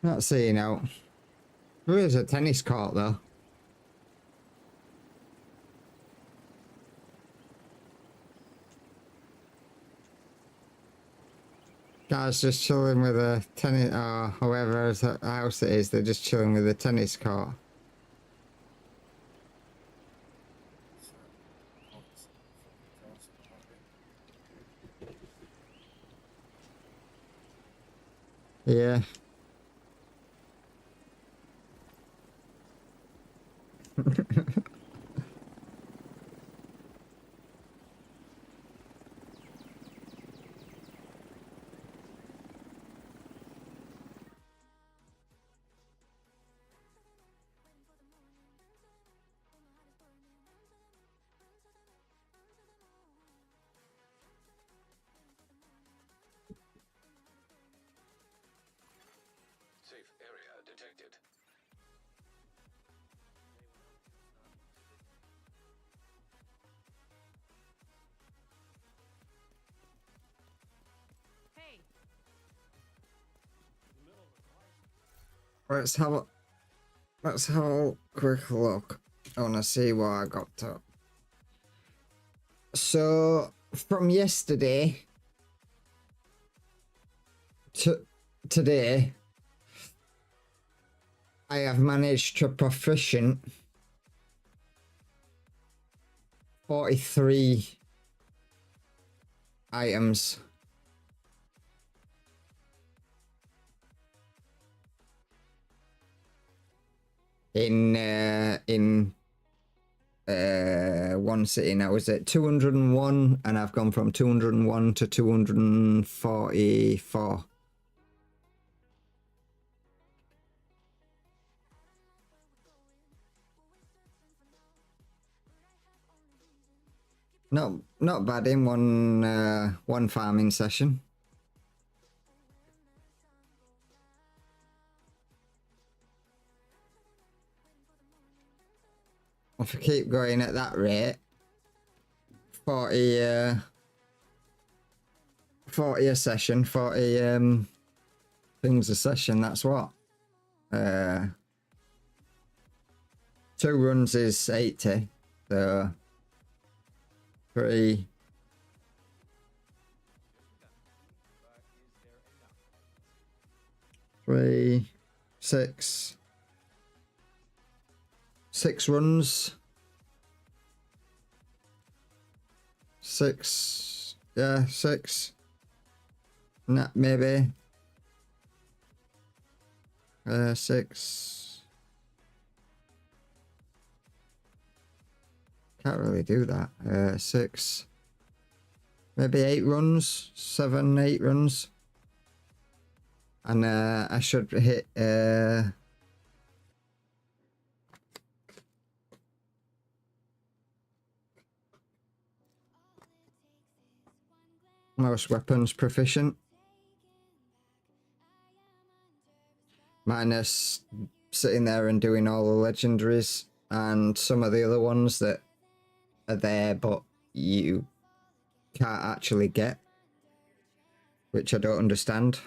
Not seeing out. There is a tennis court though. Guys just chilling with a tennis, or whoever's house it is, they're just chilling with a tennis court. Yeah.
Safe area detected.
Hey,
Let's have a quick look. I wanna see what I got to. So from yesterday to today, I have managed to proficient 43 items. In one sitting. I was at 201 and I've gone from 201 to 244. Not bad in one farming session. If I keep going at that rate, 40 a session, 40 things a session, that's what? 2 runs is 80, so 3 6 runs, 6, yeah, 6, nah, maybe 6, can't really do that. 6, maybe 8 runs, 7, 8 runs, and I should hit most weapons proficient, minus sitting there and doing all the legendaries and some of the other ones that are there but you can't actually get, which I don't understand.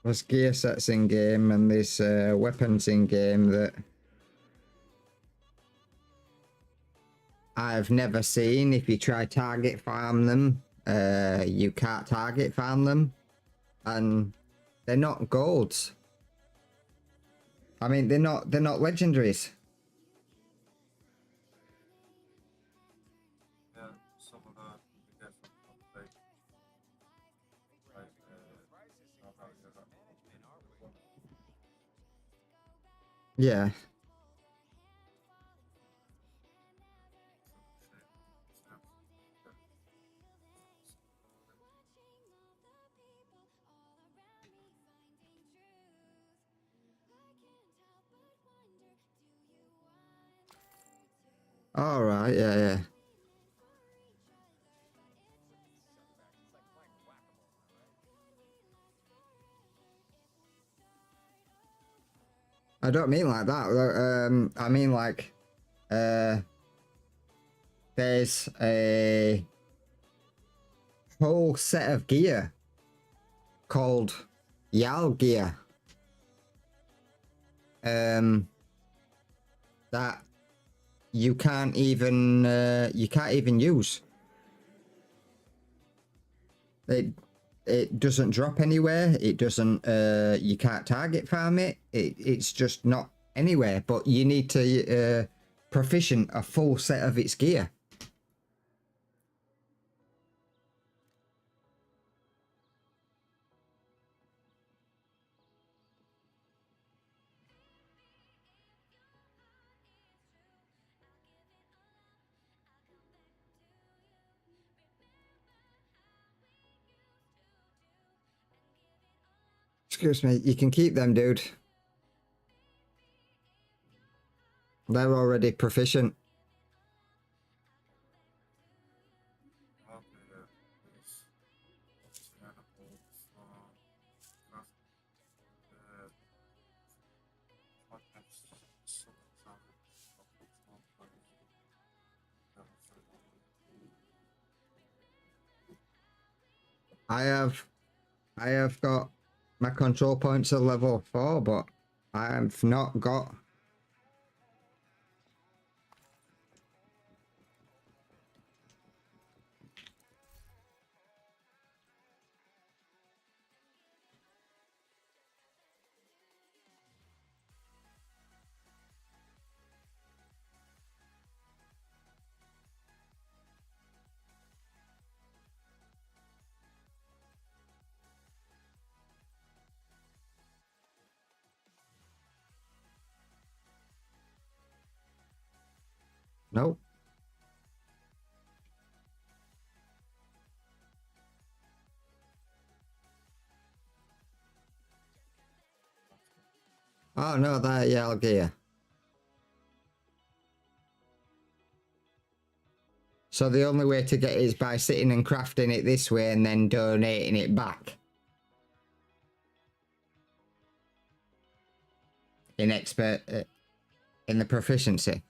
There's gear sets in game and there's weapons in game that I've never seen. If you try target farm them, you can't target farm them, and they're not golds. I mean, they're not legendaries.
Yeah, some of that you get from update. Like, how you got
Yeah. All right. Yeah. Yeah. I don't mean like that. I mean like, there's a whole set of gear called Yal gear. That you can't even use. It doesn't drop anywhere. It doesn't. You can't target farm it. It's just not anywhere. But you need to proficient a full set of its gear. Excuse me. You can keep them, dude. They're already proficient. I have got my control points at level 4, but I've not got. Nope. Oh no, that yeah, gear. So the only way to get it is by sitting and crafting it this way and then donating it back. In expert, in the proficiency.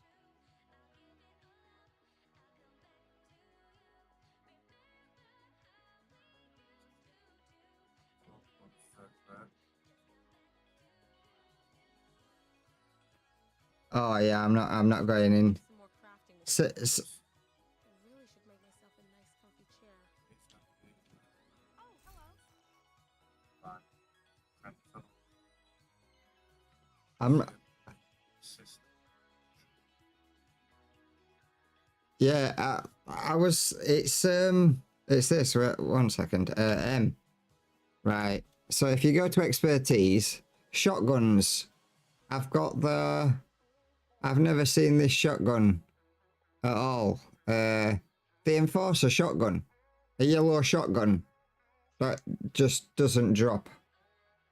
Oh yeah, I'm not going in.
Some more crafting.
So,
I really should make myself a nice comfy chair. Oh, hello.
I'm yeah, I was it's this right, 1 second. Right. So if you go to expertise, shotguns. I've never seen this shotgun at all. The Enforcer shotgun. A yellow shotgun that just doesn't drop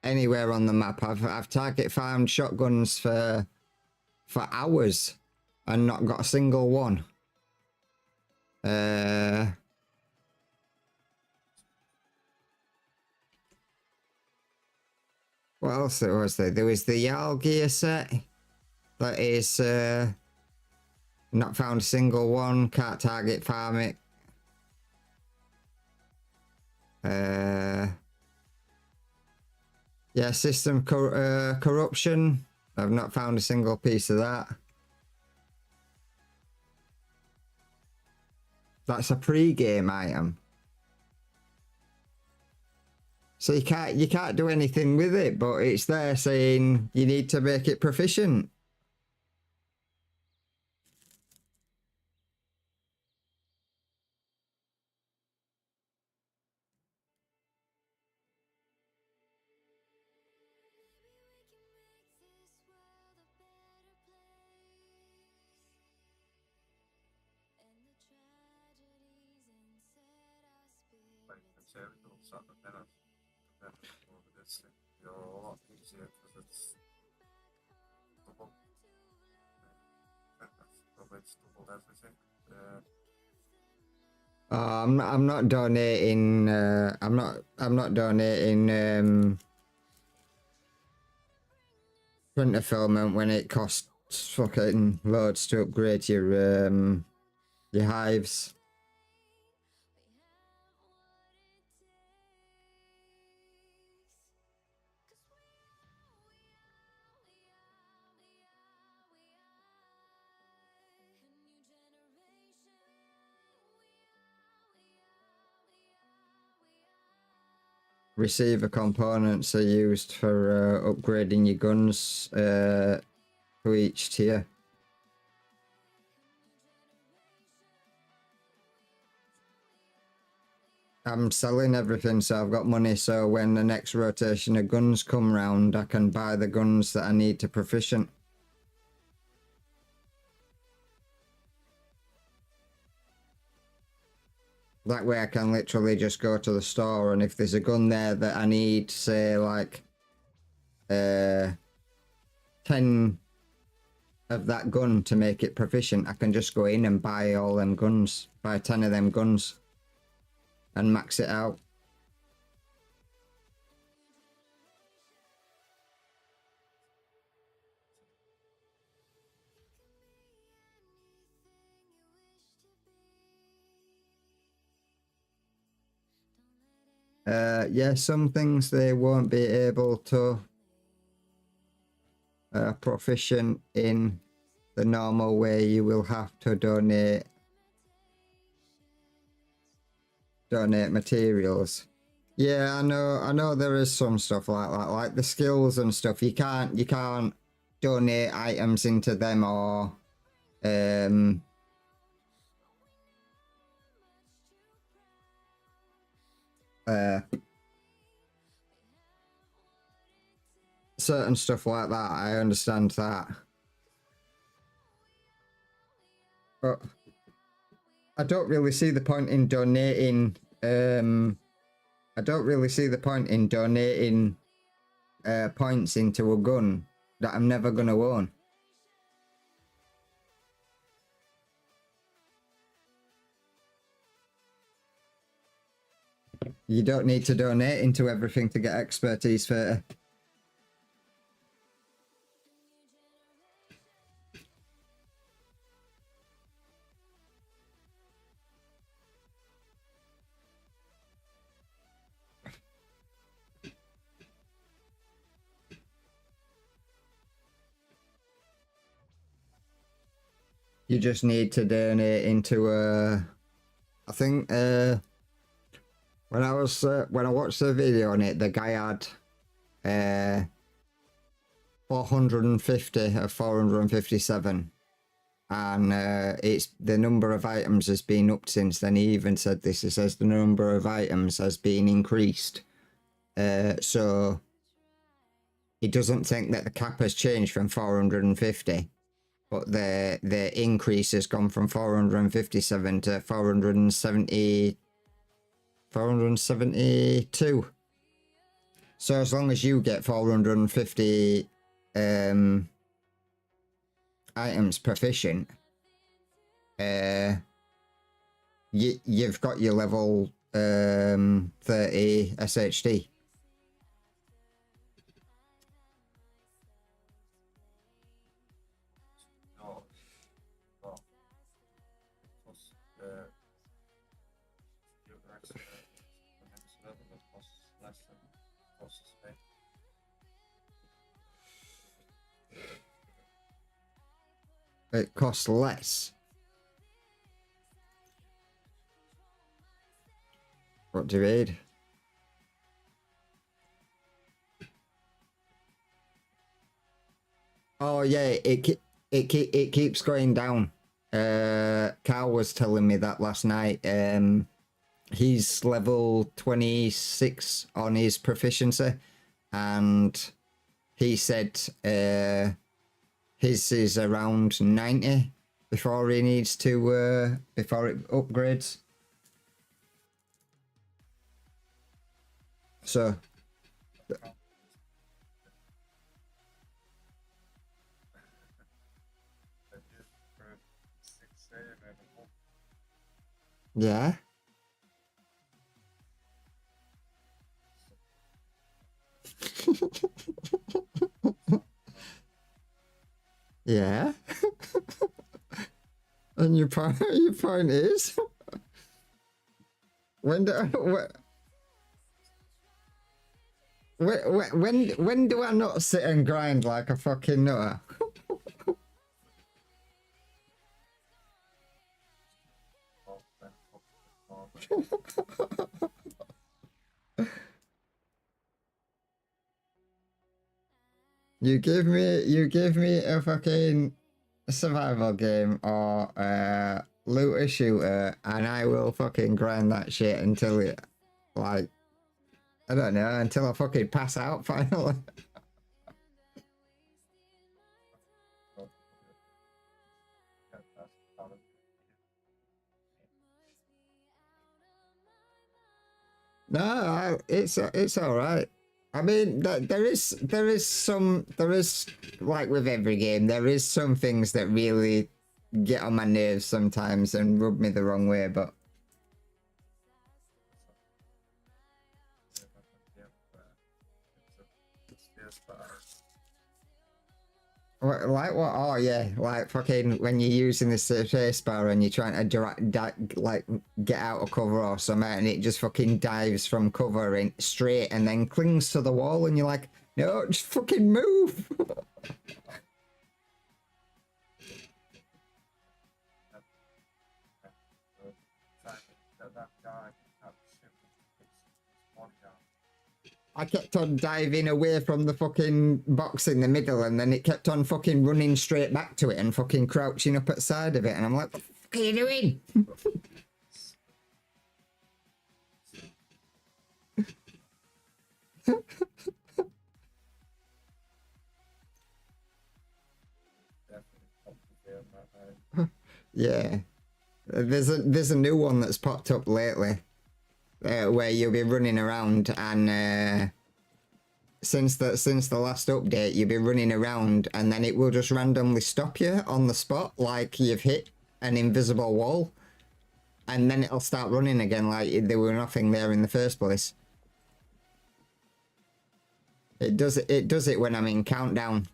anywhere on the map. I've target farmed shotguns for hours and not got a single one. What else was there? There was the Jarl gear set. That is not found a single one. Can't target farm it. Yeah, system corruption. I've not found a single piece of that. That's a pre-game item. So you can't do anything with it, but it's there saying you need to make it proficient.
You're a lot easier because it's double. It's doubled everything.
I'm not donating. I'm not donating printer filament when it costs fucking loads to upgrade your hives. Receiver components are used for upgrading your guns to each tier. I'm selling everything, so I've got money, so when the next rotation of guns come round, I can buy the guns that I need to proficient. That way I can literally just go to the store, and if there's a gun there that I need, say like 10 of that gun to make it proficient, I can just go in and buy all them guns, buy 10 of them guns and max it out. Yeah, some things they won't be able to proficient in the normal way. You will have to donate materials. Yeah, I know there is some stuff like that, like the skills and stuff. You can't donate items into them or certain stuff like that. I understand that. But I don't really see the point in donating. I don't really see the point in donating points into a gun that I'm never gonna own. You don't need to donate into everything to get expertise for. You just need to donate into a. I think when I watched the video on it, the guy had 450 of 457, and it's the number of items has been upped since then. He even said this. He says the number of items has been increased, so he doesn't think that the cap has changed from 450. But the increase has gone from 457 to 472. So as long as you get 450 items proficient, you've got your level 30 SHD. It costs less. What do you read? Oh yeah, it keeps going down. Carl was telling me that last night. He's level 26 on his proficiency, and he said his is around 90 before he needs to before it upgrades. So yeah. Yeah. And your point is when do I not sit and grind like a fucking nutter? You give me a fucking survival game or a looter shooter, and I will fucking grind that shit until it, like, I don't know, until I fucking pass out finally. No, it's all right. I mean, there is like with every game, there is some things that really get on my nerves sometimes and rub me the wrong way, but like what? Oh yeah, like fucking when you're using the space bar and you're trying to like get out of cover or something, and it just fucking dives from cover in straight and then clings to the wall, and you're like, no, just fucking move. I kept on diving away from the fucking box in the middle, and then it kept on fucking running straight back to it and fucking crouching up at the side of it, and I'm like, what the fuck are you doing? Yeah. There's a new one that's popped up lately, where you'll be running around and since the last update you'll be running around and then it will just randomly stop you on the spot like you've hit an invisible wall, and then it'll start running again like there were nothing there in the first place. It does it when I'm in countdown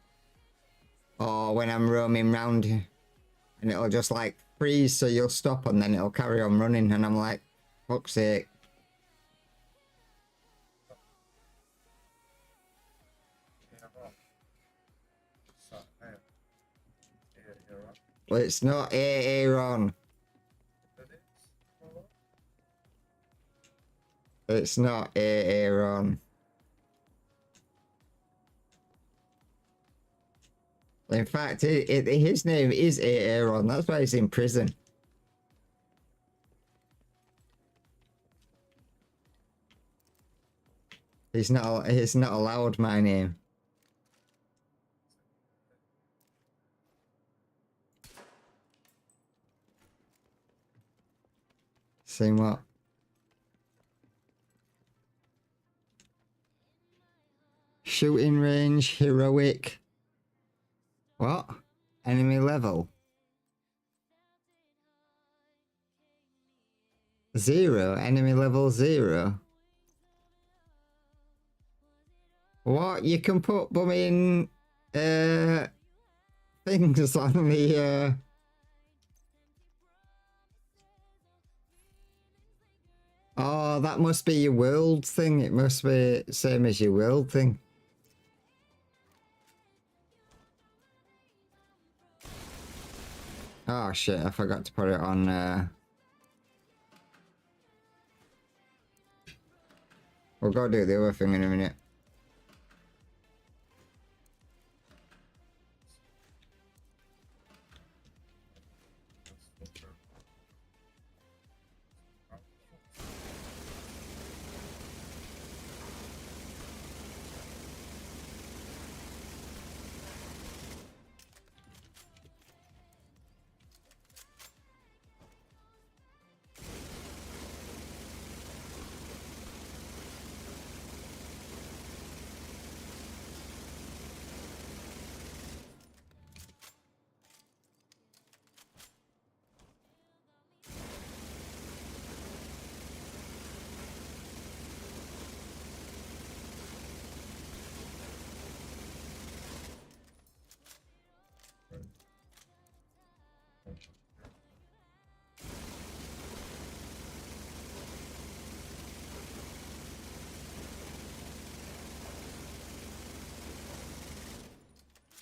or when I'm roaming round, and it'll just like freeze, so you'll stop and then it'll carry on running, and I'm like, fuck's sake. Well, it's not Aaron. It's not Aaron. In fact, his name is Aaron. That's why he's in prison. He's not allowed my name. Same what? Shooting range, heroic. What? Enemy level? 0. Enemy level 0. What? You can put bumming things on the Oh, that must be your world thing. It must be same as your world thing. Oh shit, I forgot to put it on we'll go do the other thing in a minute.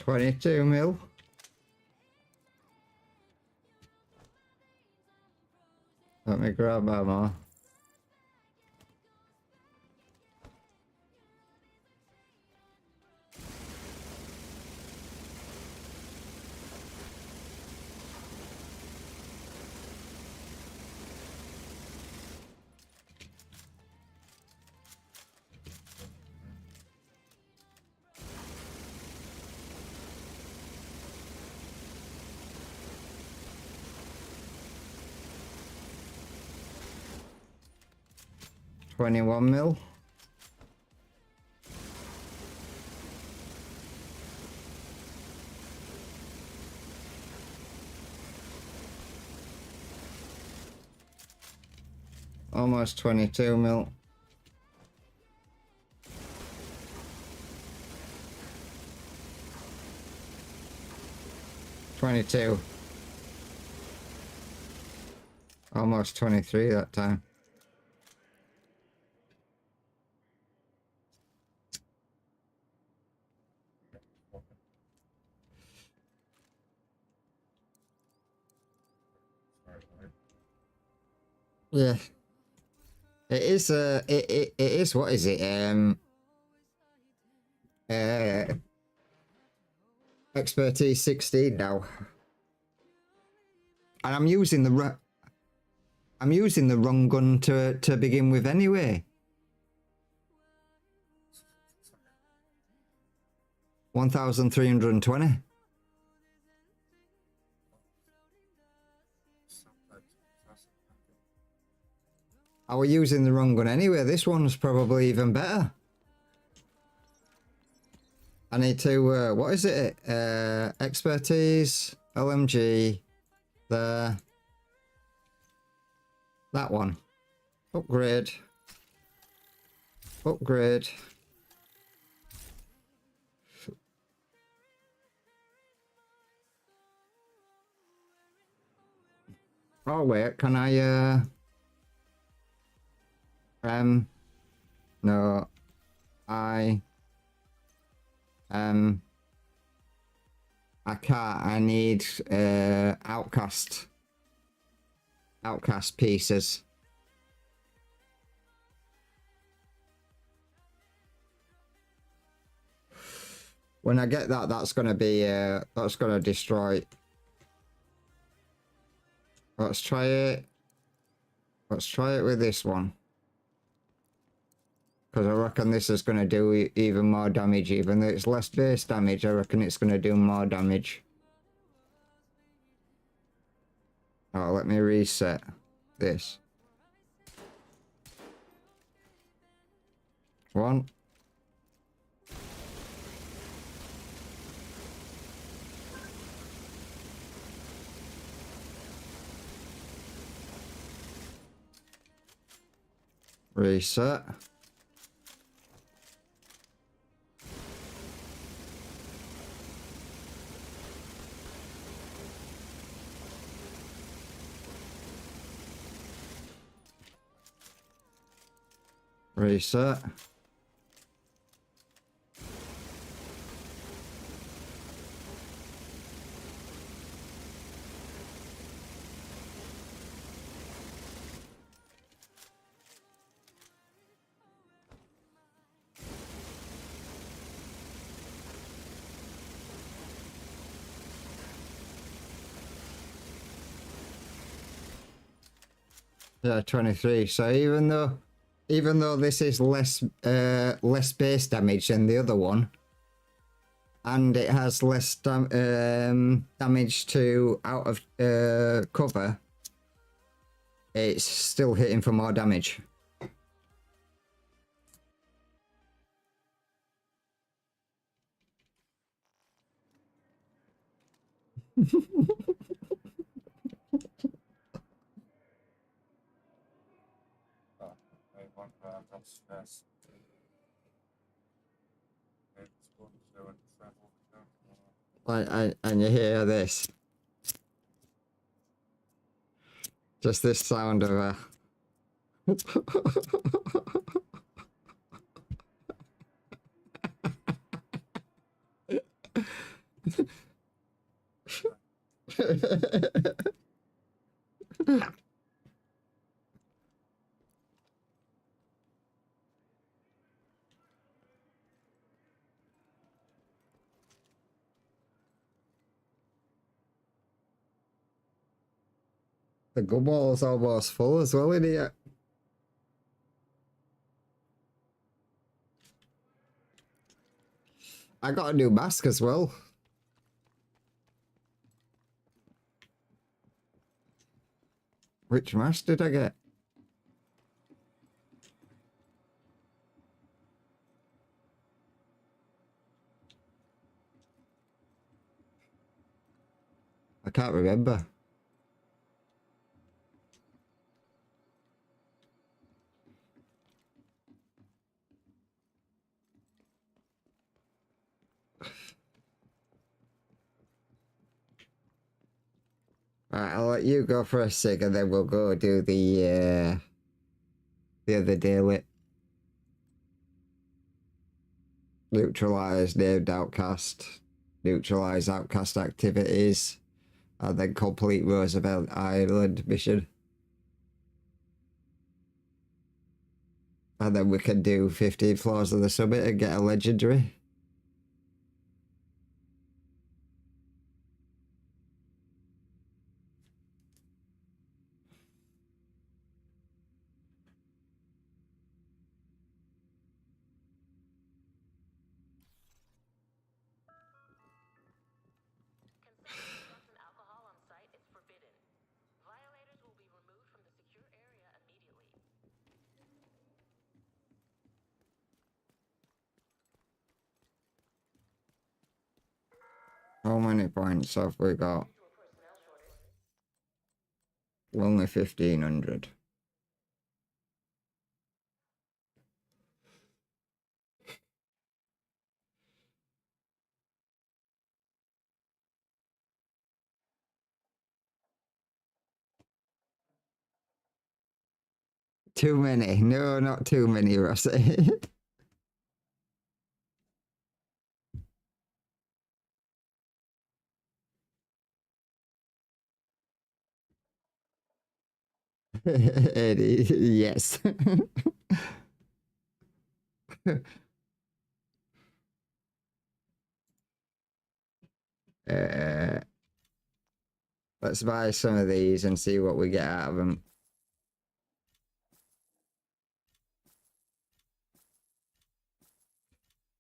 $22 mil. Let me grab ammo. $21 mil. Almost 22 mil. $22. Almost 23 that time. Yeah. It is it is, what is it? Expertise 16 now. And I'm using the wrong gun to begin with anyway. 1,320. I was using the wrong gun anyway. This one's probably even better. I need to, what is it? Expertise, LMG, there. That one. Upgrade. Upgrade. Oh wait, can I, no. I can't. I need outcast pieces. When I get that, that's gonna be that's gonna destroy it. Let's try it. Let's try it with this one. Because I reckon this is going to do even more damage. Even though it's less base damage, I reckon it's going to do more damage. Oh, let me reset this. One. Reset. Reset. Yeah, 23. So even though this is less base damage than the other one, and it has less damage to out of cover, it's still hitting for more damage. And you hear this. Just this sound of a... The gun ball is almost full as well in here. I got a new mask as well. Which mask did I get? I can't remember. Right, I'll let you go for a cig and then we'll go do the other daily. Neutralize named outcast. Neutralize outcast activities. And then complete Roosevelt Island mission. And then we can do 15 floors of the summit and get a legendary.
Consumption of drugs and alcohol on site is forbidden. Violators will be removed from the secure area immediately.
How many points have we got? Only 1,500. Too many. No, not too many, Rossi. Eddie, yes. uh, let's buy some of these and see what we get out of them.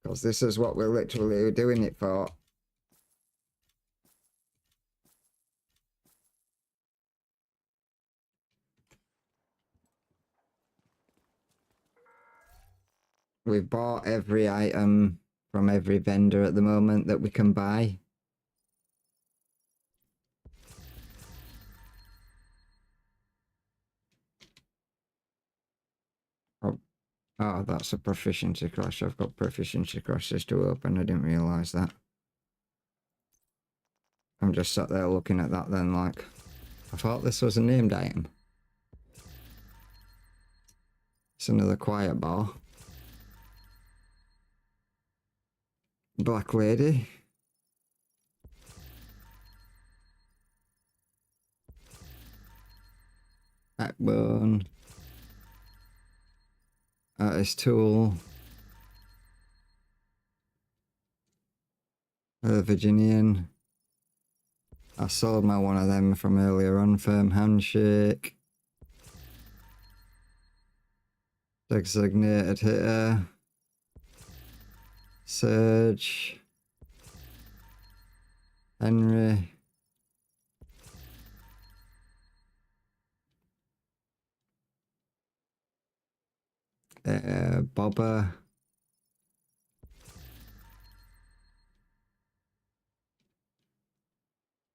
Because this is what we're literally doing it for. We've bought every item from every vendor at the moment that we can buy. Oh, that's a proficiency cross. I've got proficiency crosses to open. I didn't realise that. I'm just sat there looking at that then like, I thought this was a named item. It's another quiet bar. Black lady. Backbone. Artist tool. Virginian. I sold my one of them from earlier on. Firm handshake. Designated hitter. Surge. Henry. Bobber.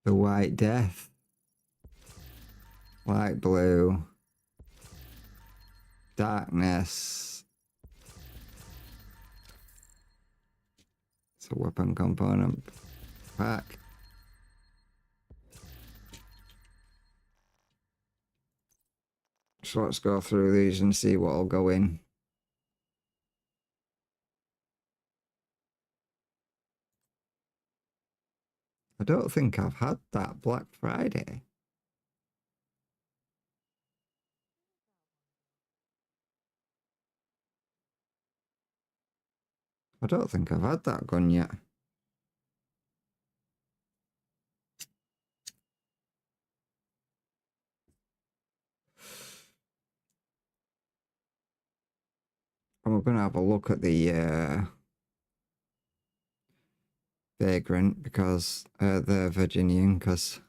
The White Death. Light blue. Darkness. It's a weapon component pack. So let's go through these and see what'll go in. I don't think I've had that Black Friday. I don't think I've had that gun yet. And we're going to have a look at the Vagrant because the Virginian, because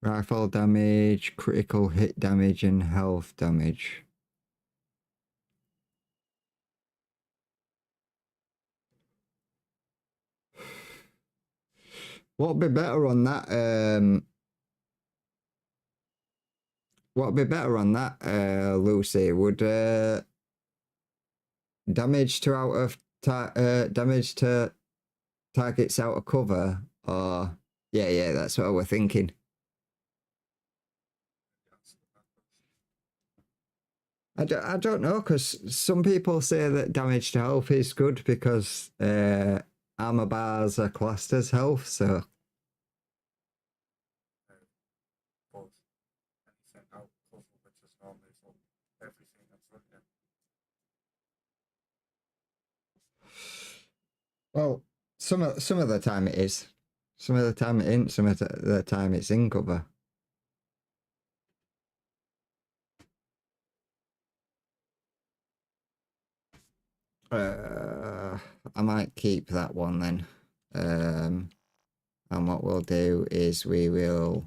rifle damage, critical hit damage, and health damage. What'd be better on that? What'd be better on that, Lucy? Would damage to out of damage to targets out of cover, or yeah, that's what we're thinking. I don't know, because some people say that damage to health is good because armor bars are classed as health, so.
Both. Anything out cover, which is normally for everything in front of you.
Well, some of the time it is. Some of the time it isn't. Some of the time it's in cover. I might keep that one then. And what we'll do is we will,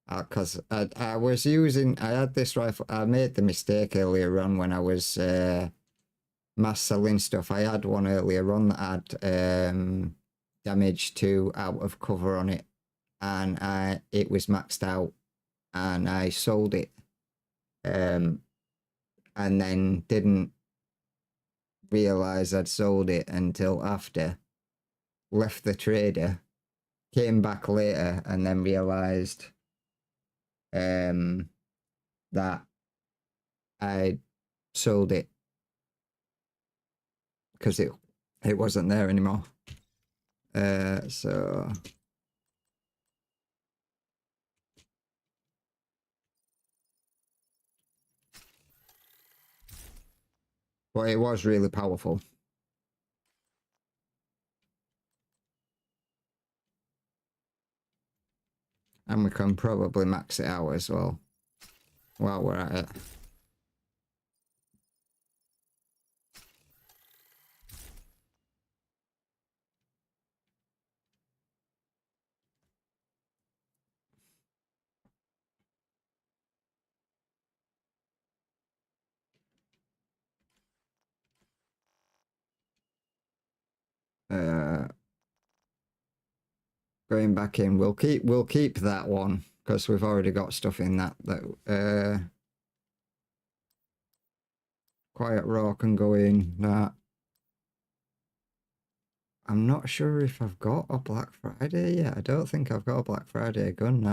because I was using, I had this rifle, I made the mistake earlier on when I was mass selling stuff. I had one earlier on that had damage to out of cover on it, and it was maxed out, and I sold it, and then didn't realize I'd sold it until after, left the trader, came back later, and then realized that I sold it because it wasn't there anymore. So but it was really powerful. And we can probably max it out as well while we're at it. Going back in, we'll keep that one because we've already got stuff in that Quiet Raw can go in that. I'm not sure if I've got a Black Friday yet. I don't think I've got a Black Friday gun.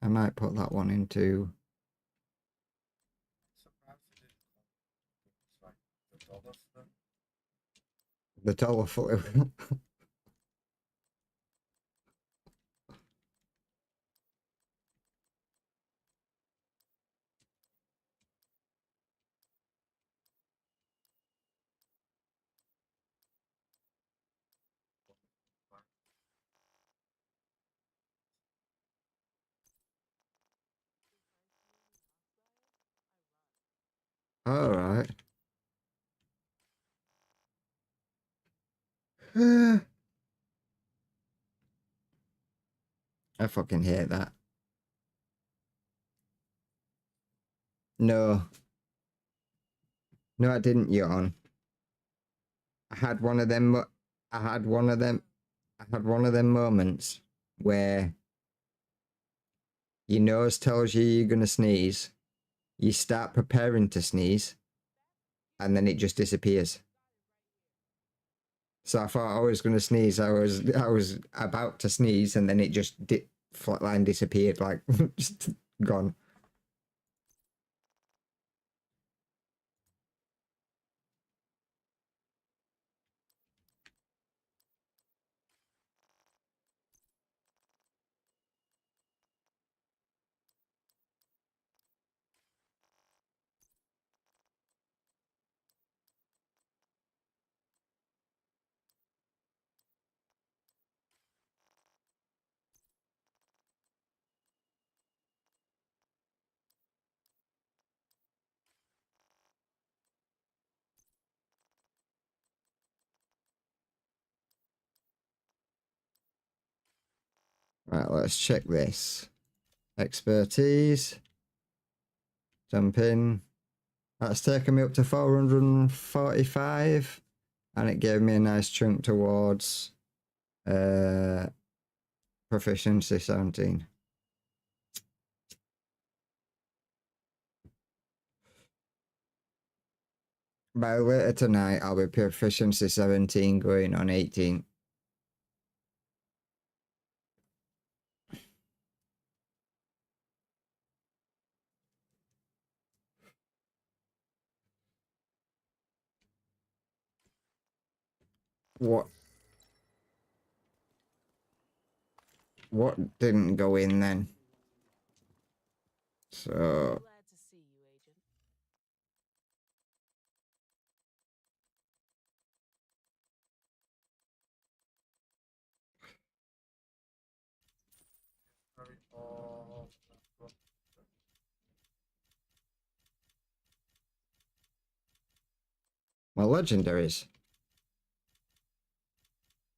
I might put that one into the dollar flu. All right. I fucking hate that. No. No, I didn't yawn. I had one of them moments where your nose tells you you're gonna sneeze, you start preparing to sneeze, and then it just disappears. So I thought I was gonna sneeze. I was about to sneeze, and then it just flatline disappeared, like just gone. Right, let's check this. Expertise. Jump in. That's taken me up to 445, and it gave me a nice chunk towards Proficiency 17. By later tonight, I'll be Proficiency 17 going on 18. What didn't go in then? So
Glad to see you, Agent.
my legendaries.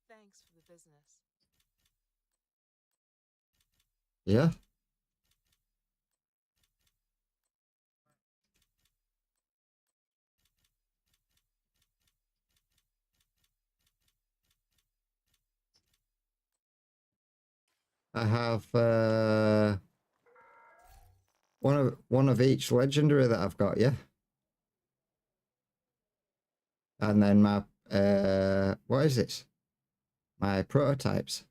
Thanks for the business.
Yeah. I have one of each legendary that I've got, yeah. And then my what is this? My prototypes.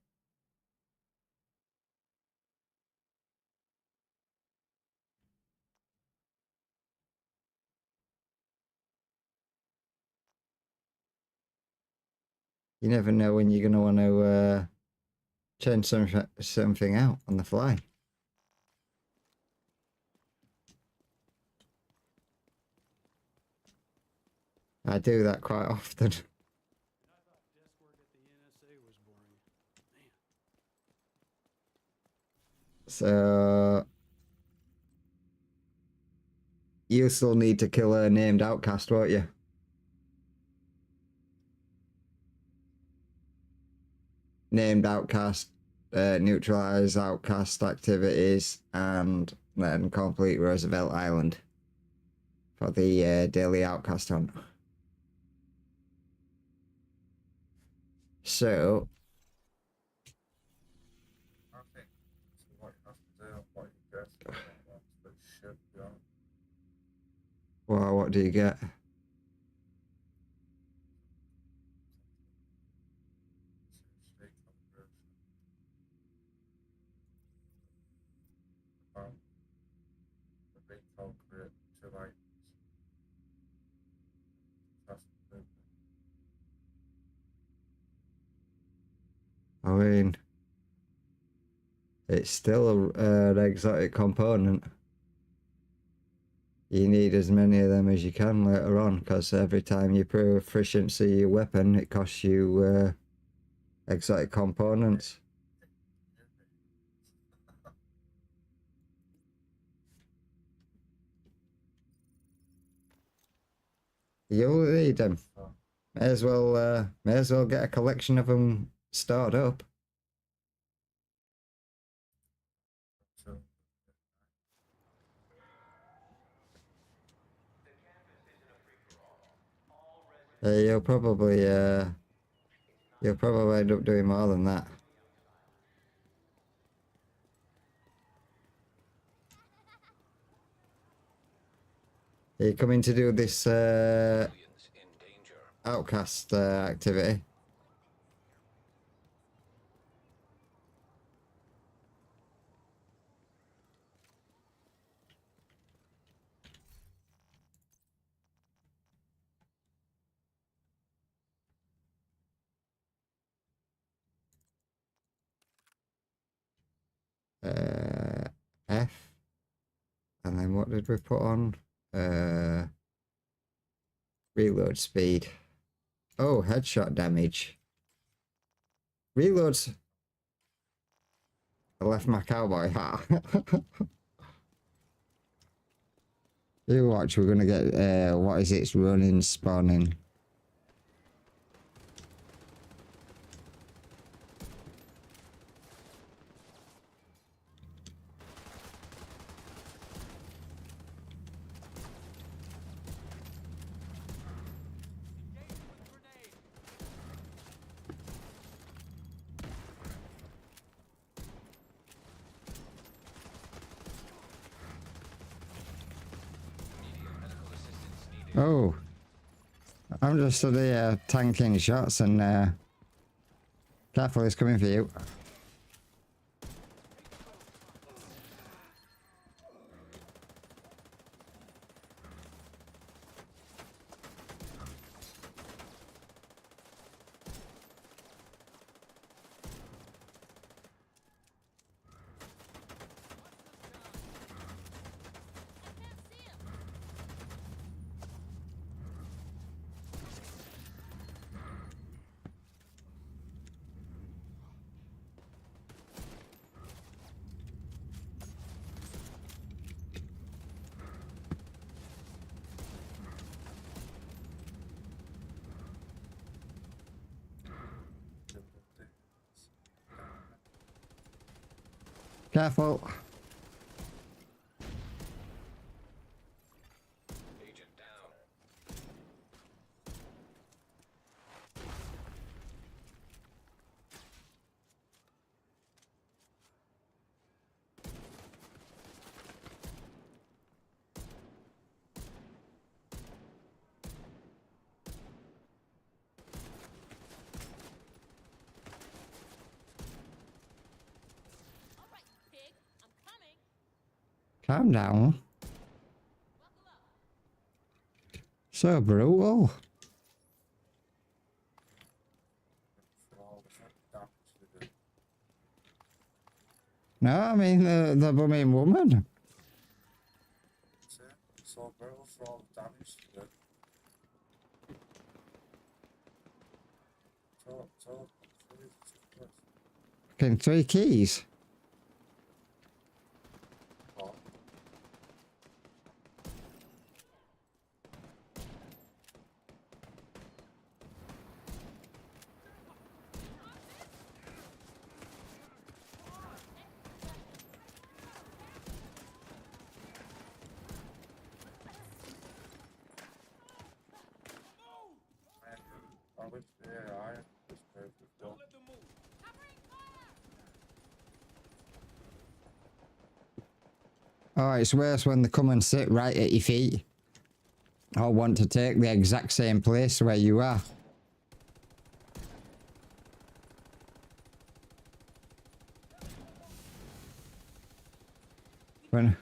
You never know when you're gonna want to change something out on the fly. I do that quite often. So you still need to kill a named outcast, won't you? Named outcast, neutralize outcast activities, and then complete Roosevelt Island for the daily outcast hunt. So
I think so what you have to do and what you get but shit, yeah.
well, what do you get?
State conversion. The big calculate 2 items. That's the
I mean, it's still an exotic component. You need as many of them as you can later on, because every time you proficiency your weapon, it costs you exotic components. You'll need them. May as well get a collection of them stored up.
so
You'll probably end up doing more than that. Are you coming to do this outcast activity? F. And then what did we put on? Reload speed. Oh, headshot damage. Reloads. I left my cowboy hat. You watch, we're gonna get what is it? It's running, spawning. Oh, I'm just stood here tanking shots and careful, he's coming for you. Careful.
Agent down.
Calm down. So brutal.
For all the damage they did.
No, I mean the blooming woman.
So brutal for all the damage they did. So,
Fucking 3 keys.
oh, I went to the AI and this bird was done.
Oh, it's worse when they come and sit right at your feet. Or want to take the exact same place where you are. When...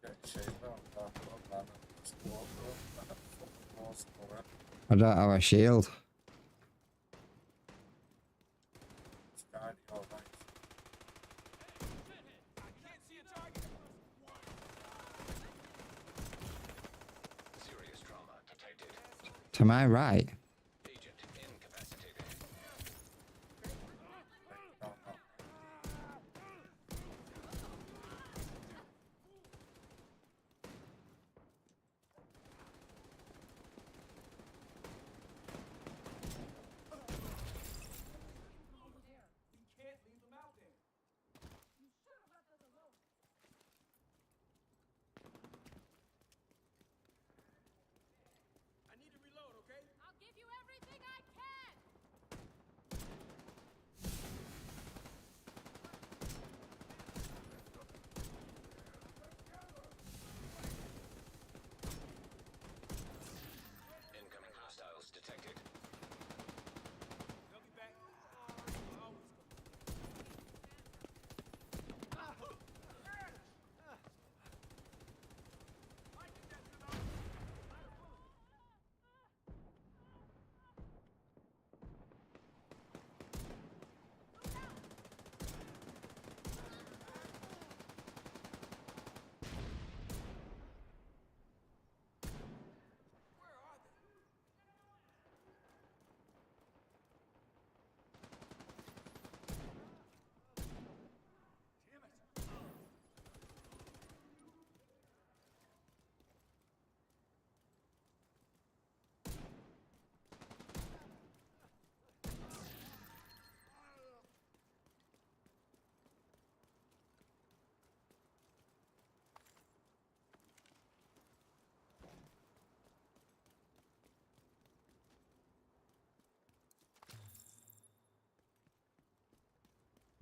Getting shaved out of that one, man, and just walk up and then fucking walls for it.
I don't have a shield.
It's guiding all night.
Serious trauma detected.
To my right.
Agent incapacitated.
No.
I'll give you everything I can!
Incoming hostiles detected.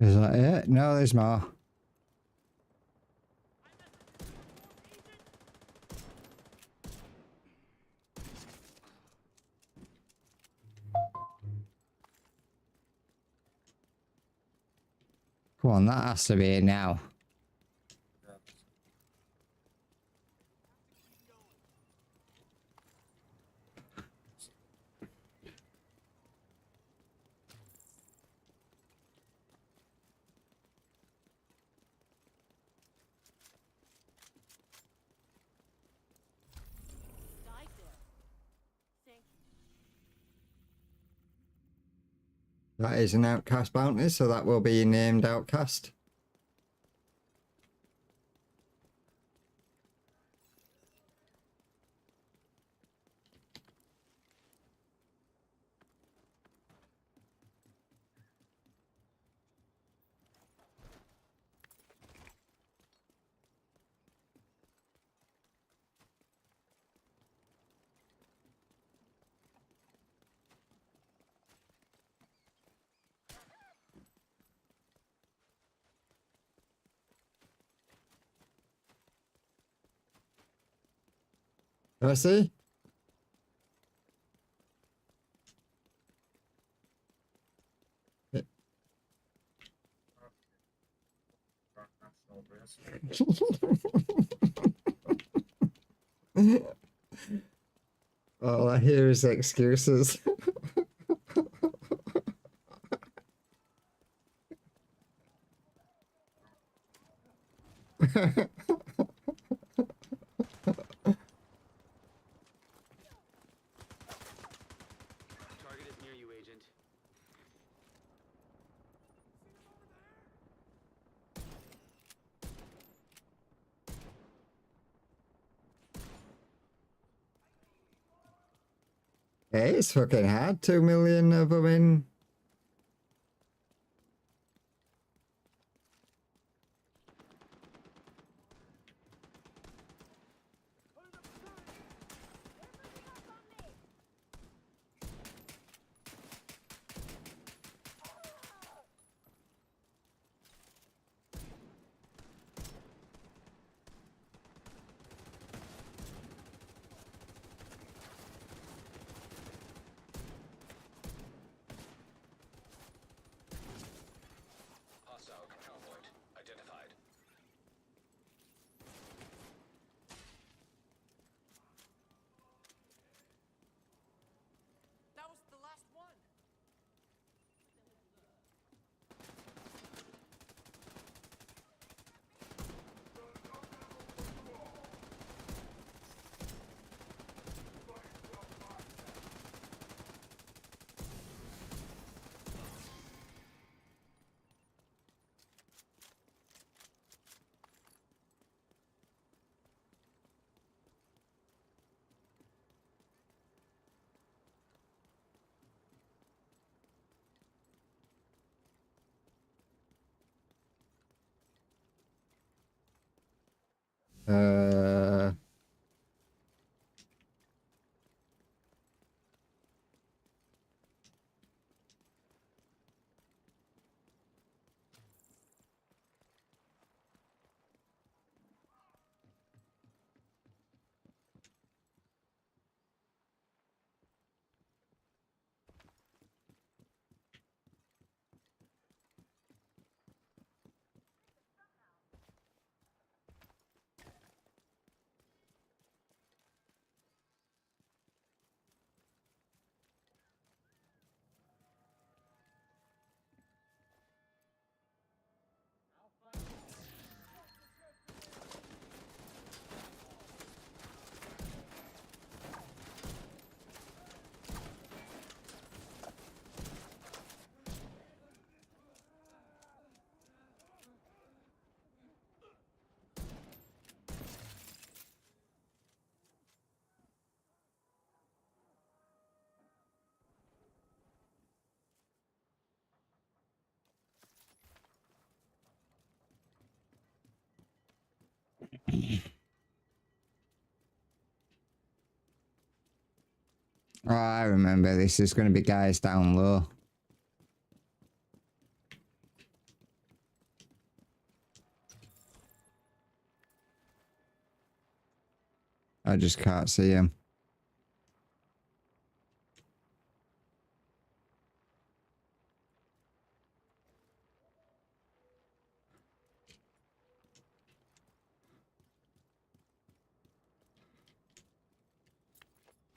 Is that it? No, there's more. Come on, that has to be it now.
Yeah.
Died there. Thank you.
That is an outcast bounty, so that will be named outcast. I see. All I hear is excuses.
Target is near you, Agent.
Hey, it's fucking hard. 2 million of them in.
Hostile control point identified.
That was the last one.
Uh. Oh, I remember. This is going to be guys down low. I just can't see him.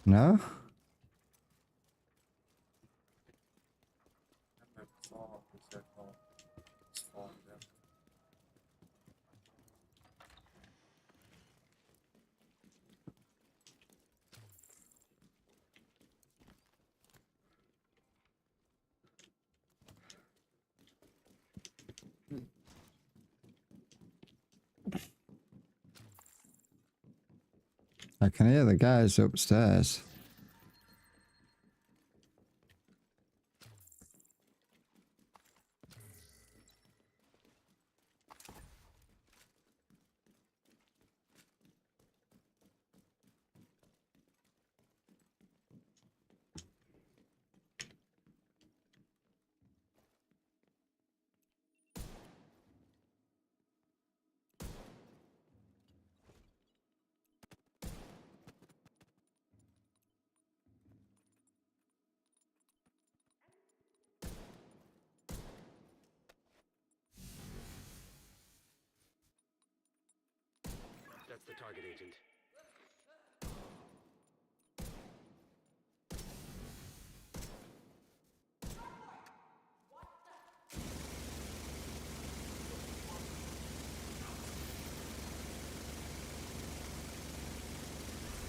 No? I can hear the guys upstairs.
target, Agent.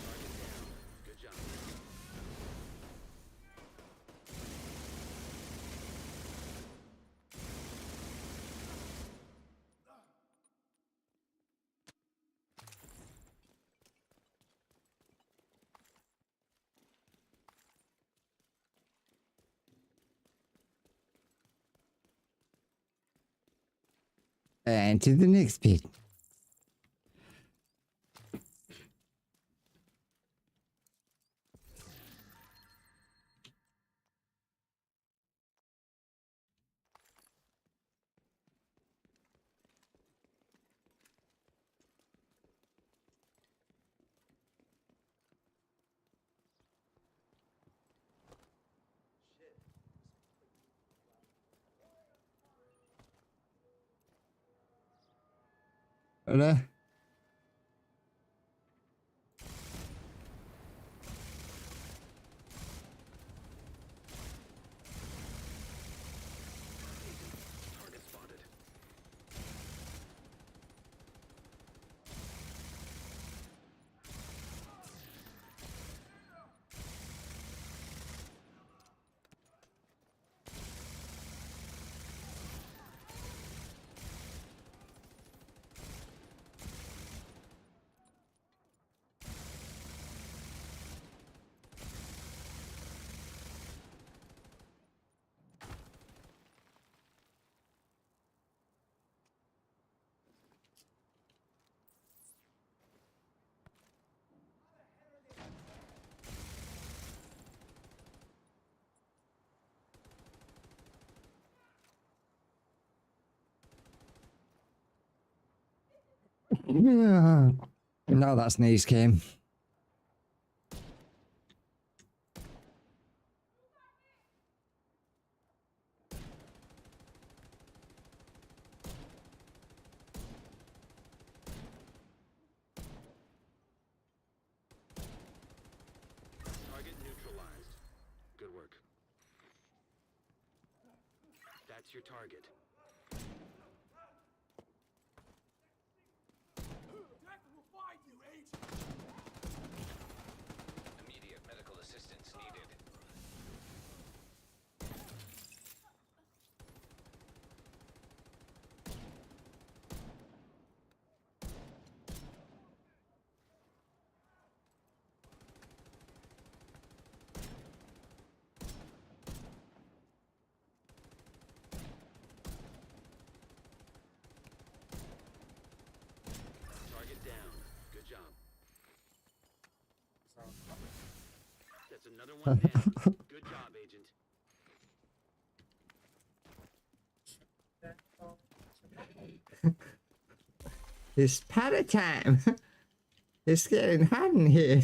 Target down. Good job.
And to the next bit. Hello?
Target spotted.
Now that sneeze came.
Target neutralized. Good work. That's your target.
Immediate medical assistance needed.
Target down. Good job. That's another one down. Good job, Agent.
It's party time. It's getting hot in here.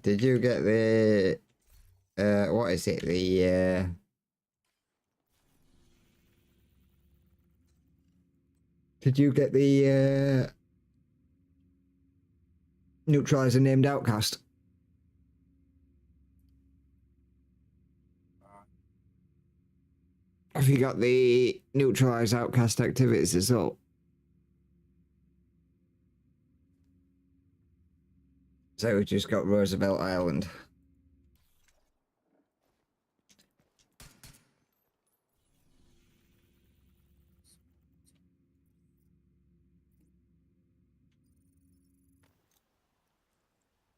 Did you get the what is it? Did you get the neutralizer named Outcast? Have you got the neutralize Outcast activities as well? So we just got Roosevelt Island.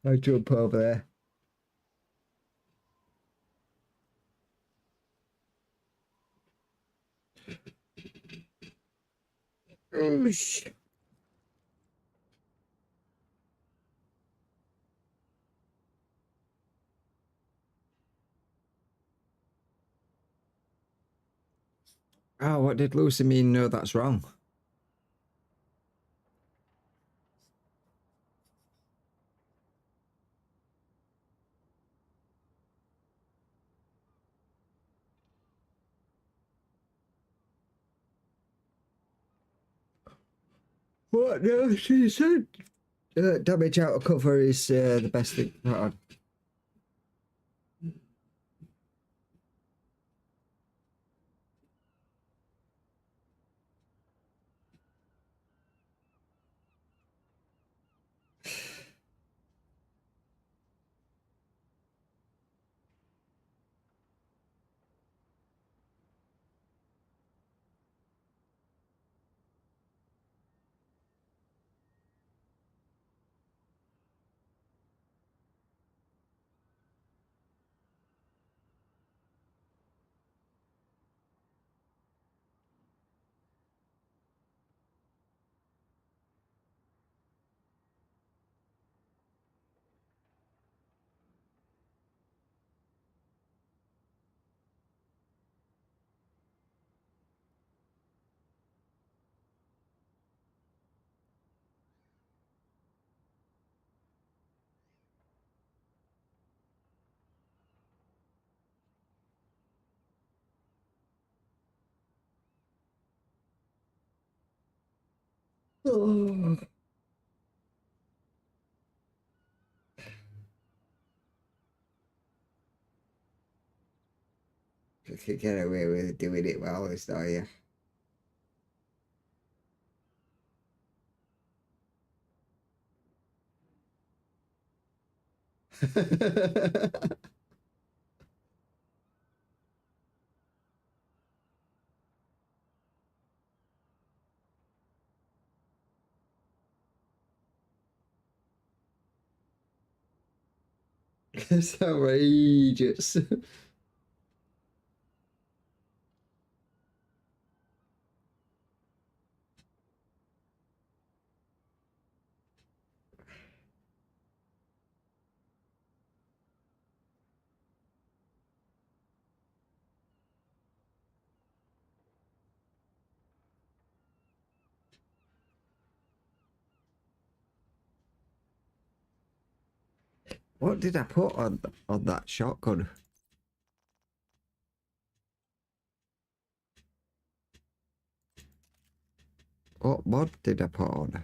I jump over there. Oosh. Oh, what did Lucy mean? No, that's wrong. What? No, she said damage out of cover is the best thing to put on. Oh. You could get away with doing it well, is not you? It's outrageous. What did I put on that shotgun? What mod did I put on?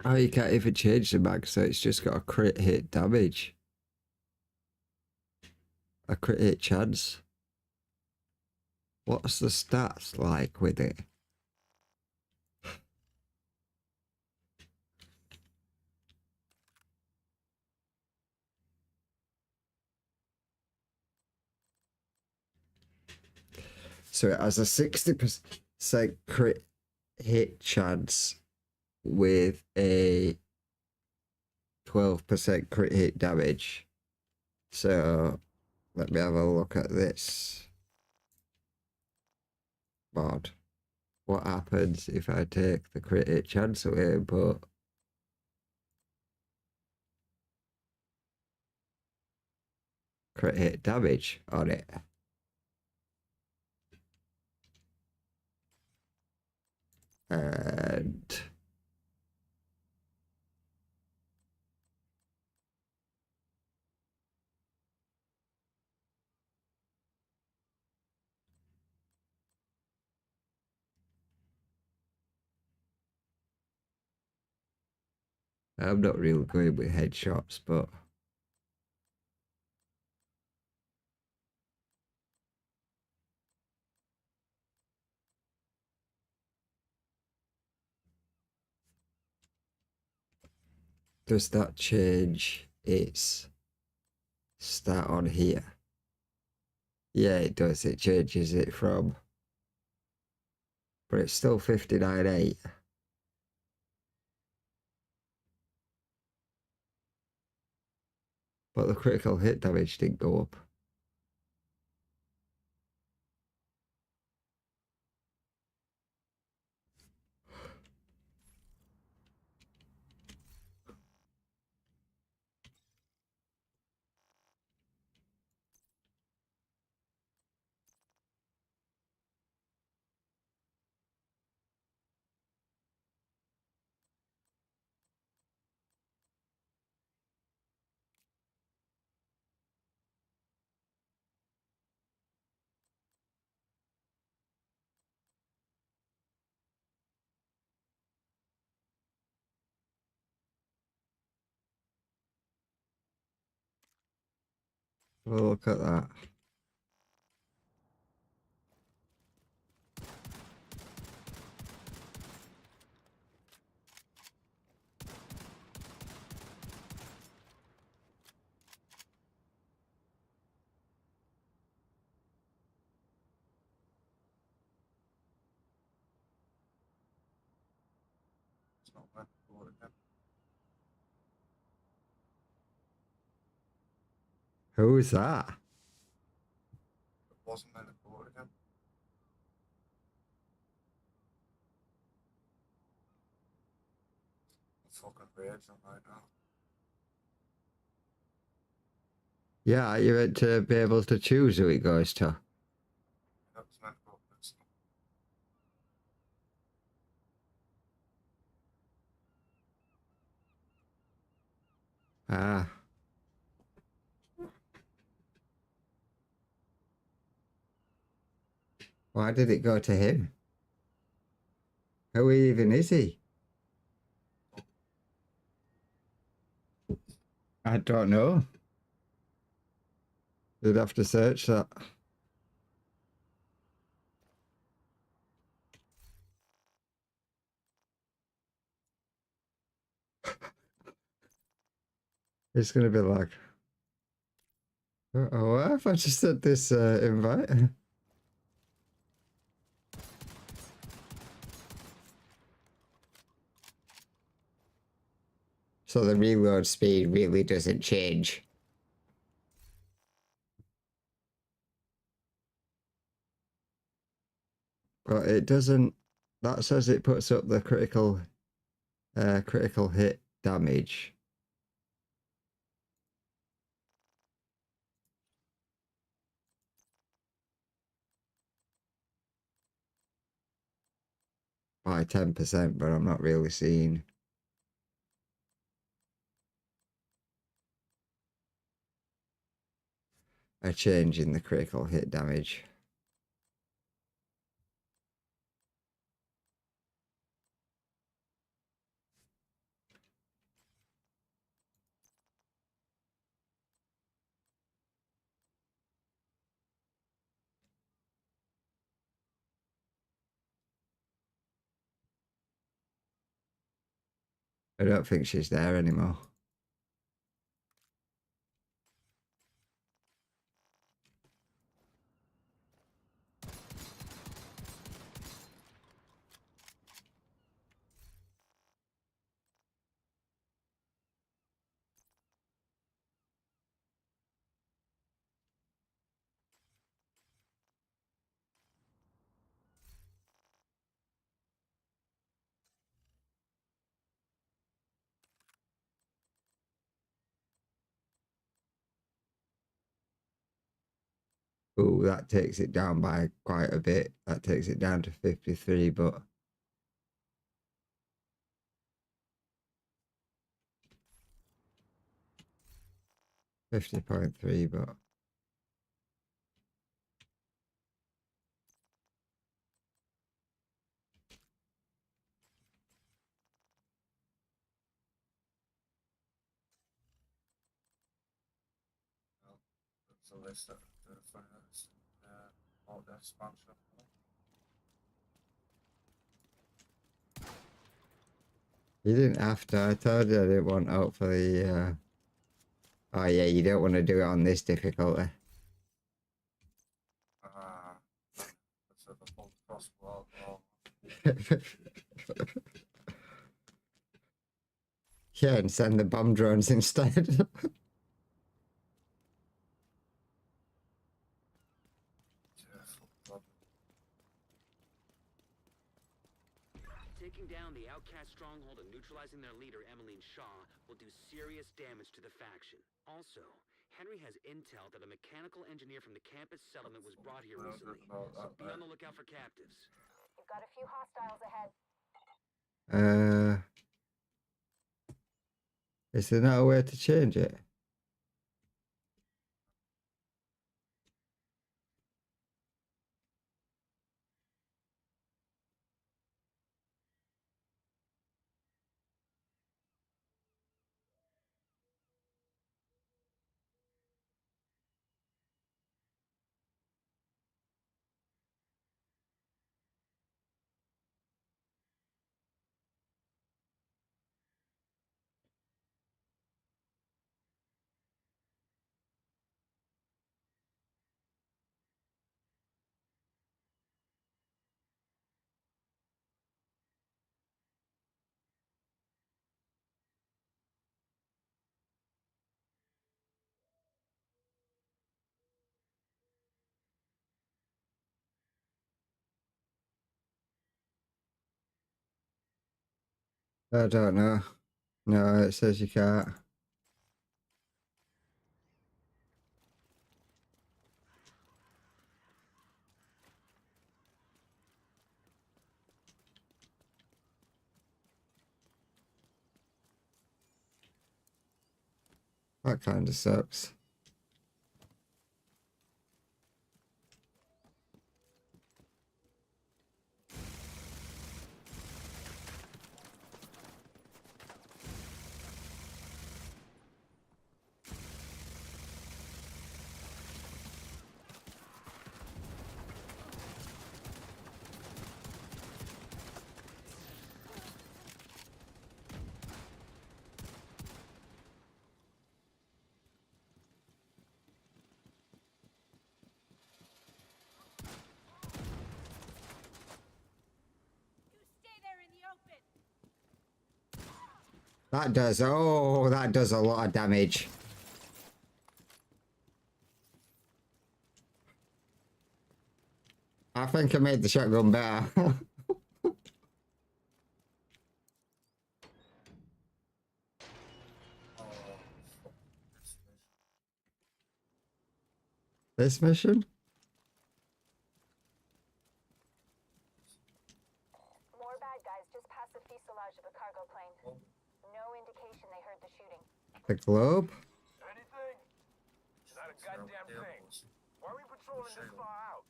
Oh, you can't even change the mag, so it's just got a crit hit damage. A crit hit chance. What's the stats like with it? So it has a 60% crit hit chance with a 12% crit hit damage. So let me have a look at this mod. What happens if I take the crit hit chance away and put crit hit damage on it? And I'm not really going with headshots, but does that change its stat on here? Yeah, it does. It changes it from, but it's still 59.8. But the critical hit damage didn't go up. Look at that.
It's not meant for it again.
Who's that?
It wasn't meant for it again. I'm fucking raging right now.
Yeah, you meant to be able to choose who it goes to.
That was meant for it.
Ah. Why did it go to him? Who even is he? I don't know. You'd have to search that. It's going to be like, oh, what if I just said this invite? So the reload speed really doesn't change. But it doesn't, that says it puts up the critical hit damage. By 10%, but I'm not really seeing a change in the critical hit damage. I don't think she's there anymore. Ooh, that takes it down by quite a bit. That takes it down to 53, but 50.3, but
So they started to finance all the expansion.
you didn't have to. I told you I didn't want out for the oh yeah, you don't want to do it on this difficulty.
It's a full crossbow.
Yeah, and send the bomb drones instead.
Taking down the outcast stronghold and neutralizing their leader, Emmeline Shaw, will do serious damage to the faction. Also, Henry has intel that a mechanical engineer from the campus settlement was brought here recently, so be on the lookout for captives.
You've got a few hostiles ahead.
Is there not a way to change it? I don't know. No, it says you can't. That kind of sucks. That does, oh, that does a lot of damage. I think I made the shotgun better. This mission?
More bad guys just past the fuselage of a cargo plane. No indication they heard the shooting.
The globe?
Anything? Not a goddamn thing. Why are we patrolling this far out?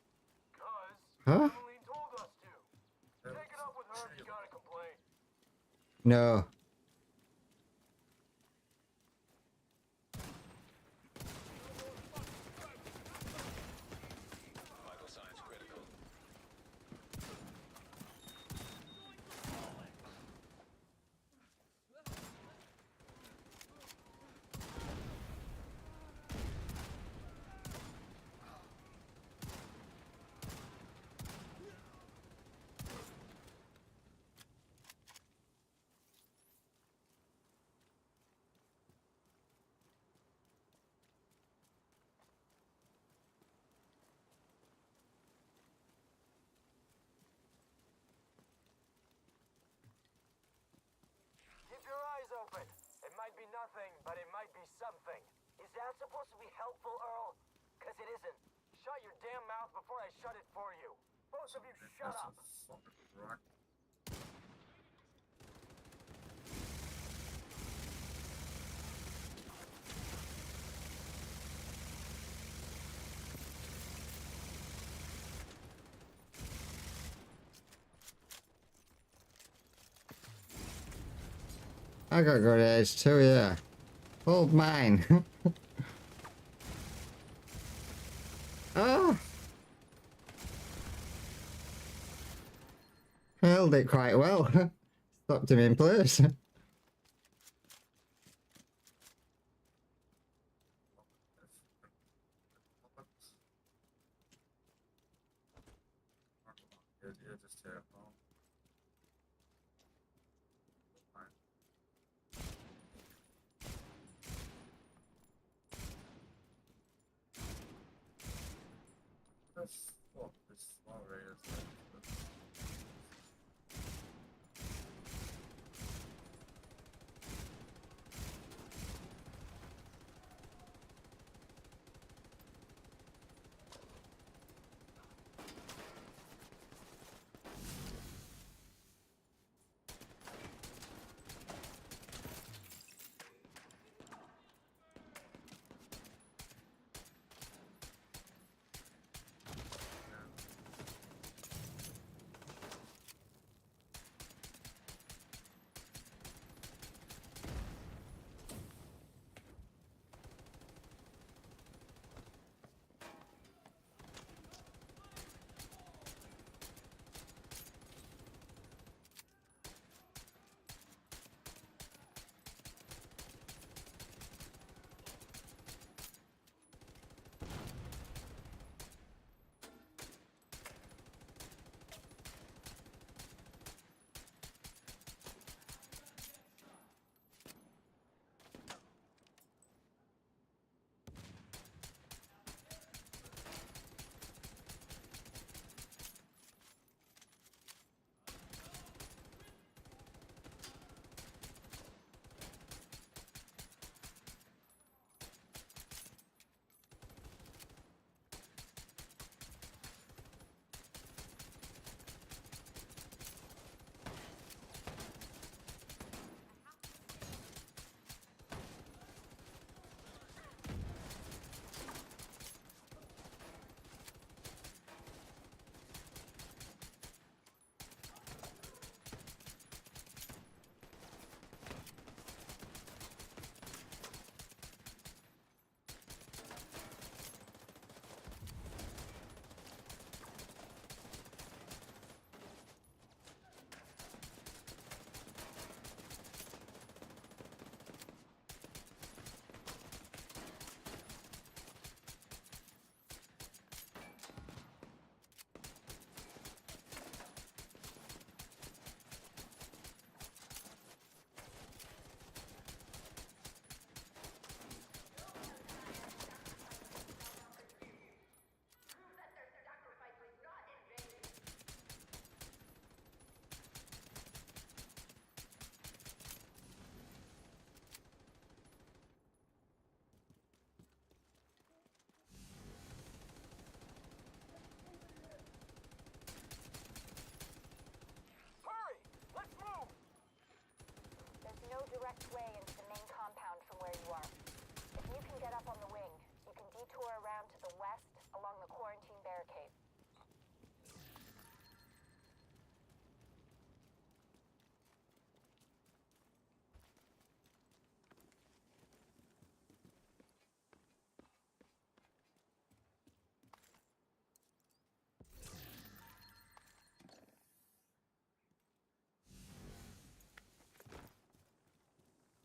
Cause
Huh?
Emmeline told us to. Take it up with her if you gotta complain.
No.
Vital signs critical.
Keep your eyes open. It might be nothing, but it might be something. Is that supposed to be helpful, Earl? Cause it isn't. Shut your damn mouth before I shut it for you. Both of you shut up.
I got good edge too, yeah. Hold mine. Oh! Held it quite well. Stopped him in place.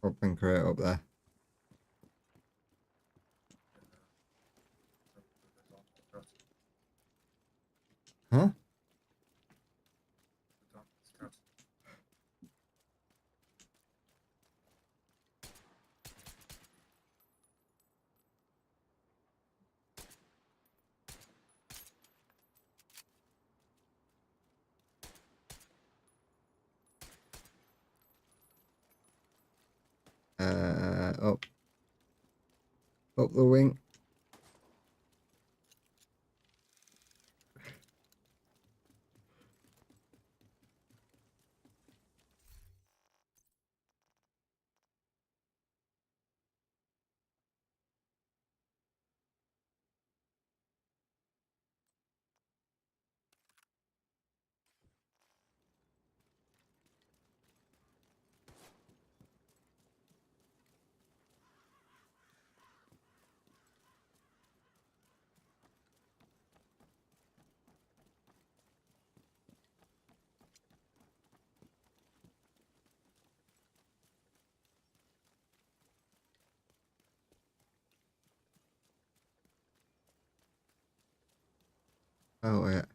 Open crate up there. Huh? Up. Up the wing. Oh, yeah.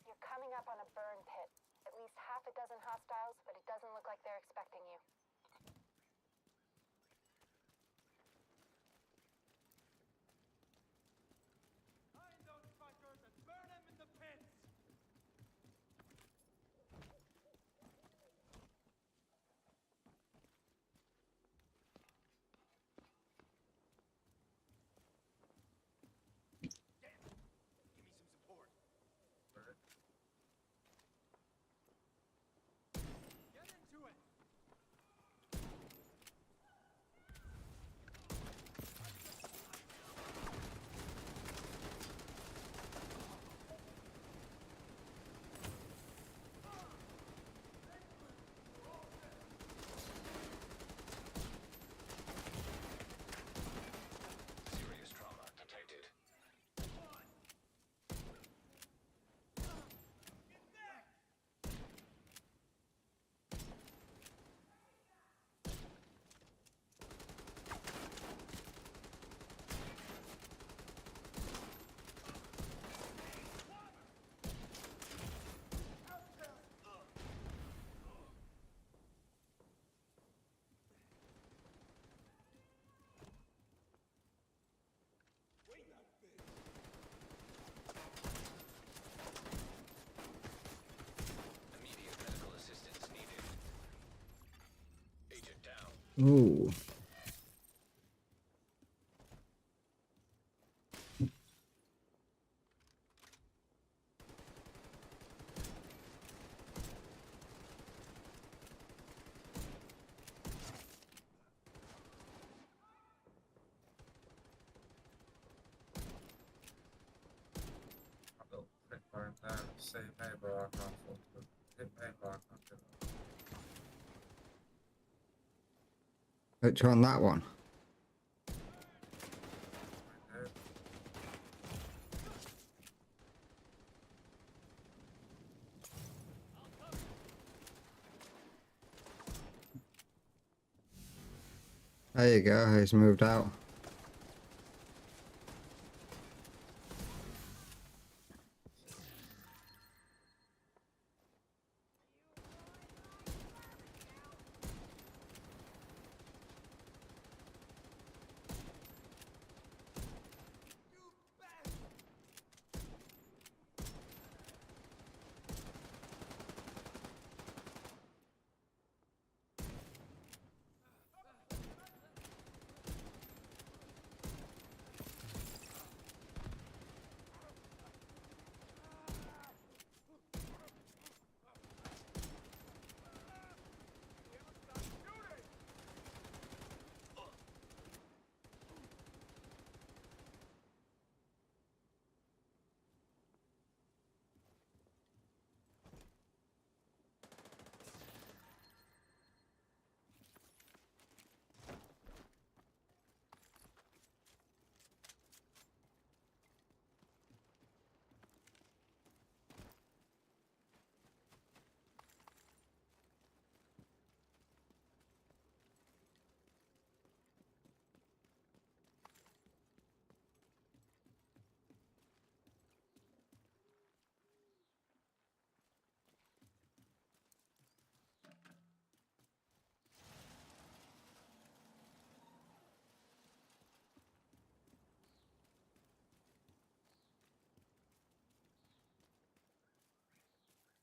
You're coming up on a burn pit. At least half a dozen hostiles, but it doesn't look like they're expecting you.
Find those fuckers and burn them in the pits! Give me some support. Get into it!
Serious trauma detected. Immediate medical assistance needed. Agent down.
Ooh.
Say neighbor, I can't afford to hit neighbor, I can't do that.
Which one? That one? There you go. He's moved out.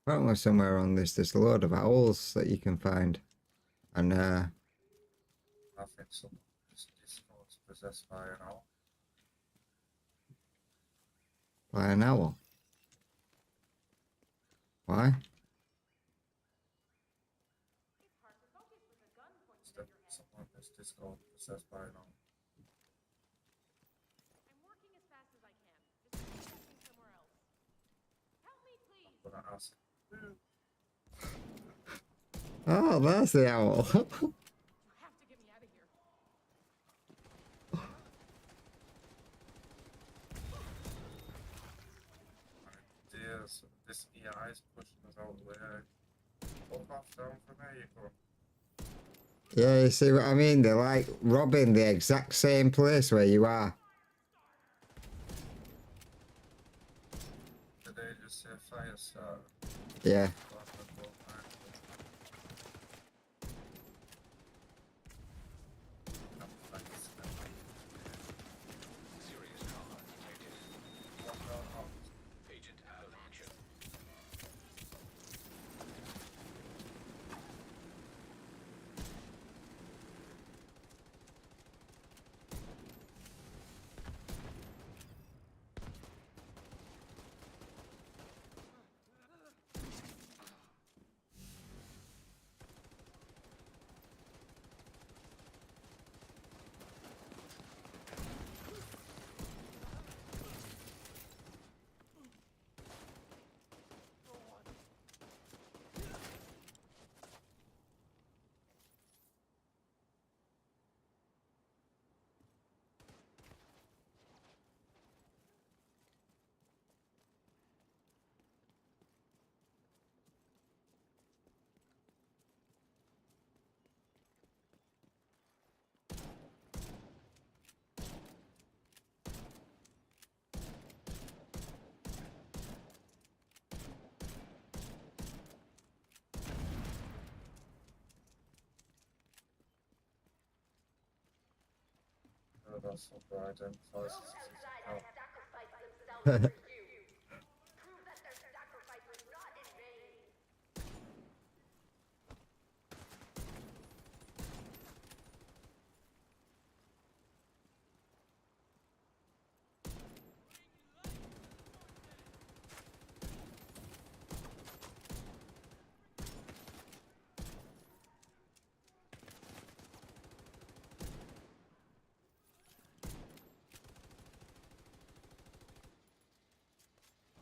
Apparently somewhere on this there's a load of owls that you can find. And
I think someone just Discord's possessed by an owl.
by an owl. Why?
Someone is Discord possessed by an owl.
I'm working as fast as I can. Just checking somewhere else. Help me, please.
I'm gonna ask.
Oh, that's the owl.
You have to get me out of here.
Dear, so this EI is pushing us out of the way. Fuck off down from there, you go.
Yeah, you see what I mean? They're like robbing the exact same place where you are.
Did they just say fire start?
Yeah.
Serious trauma detected. Agent out of action.
That's not where I identify as oh.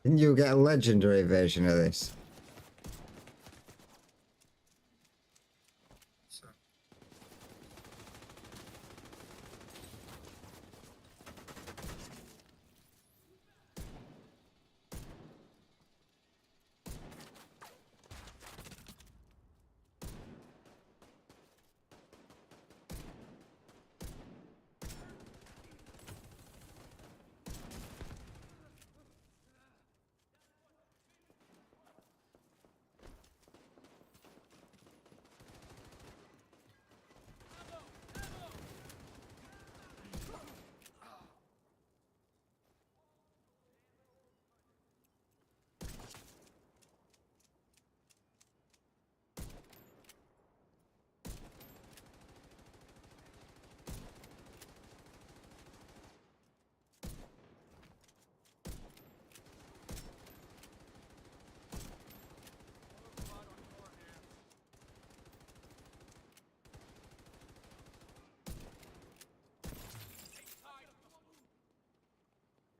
Didn't you get a legendary version of this?
So,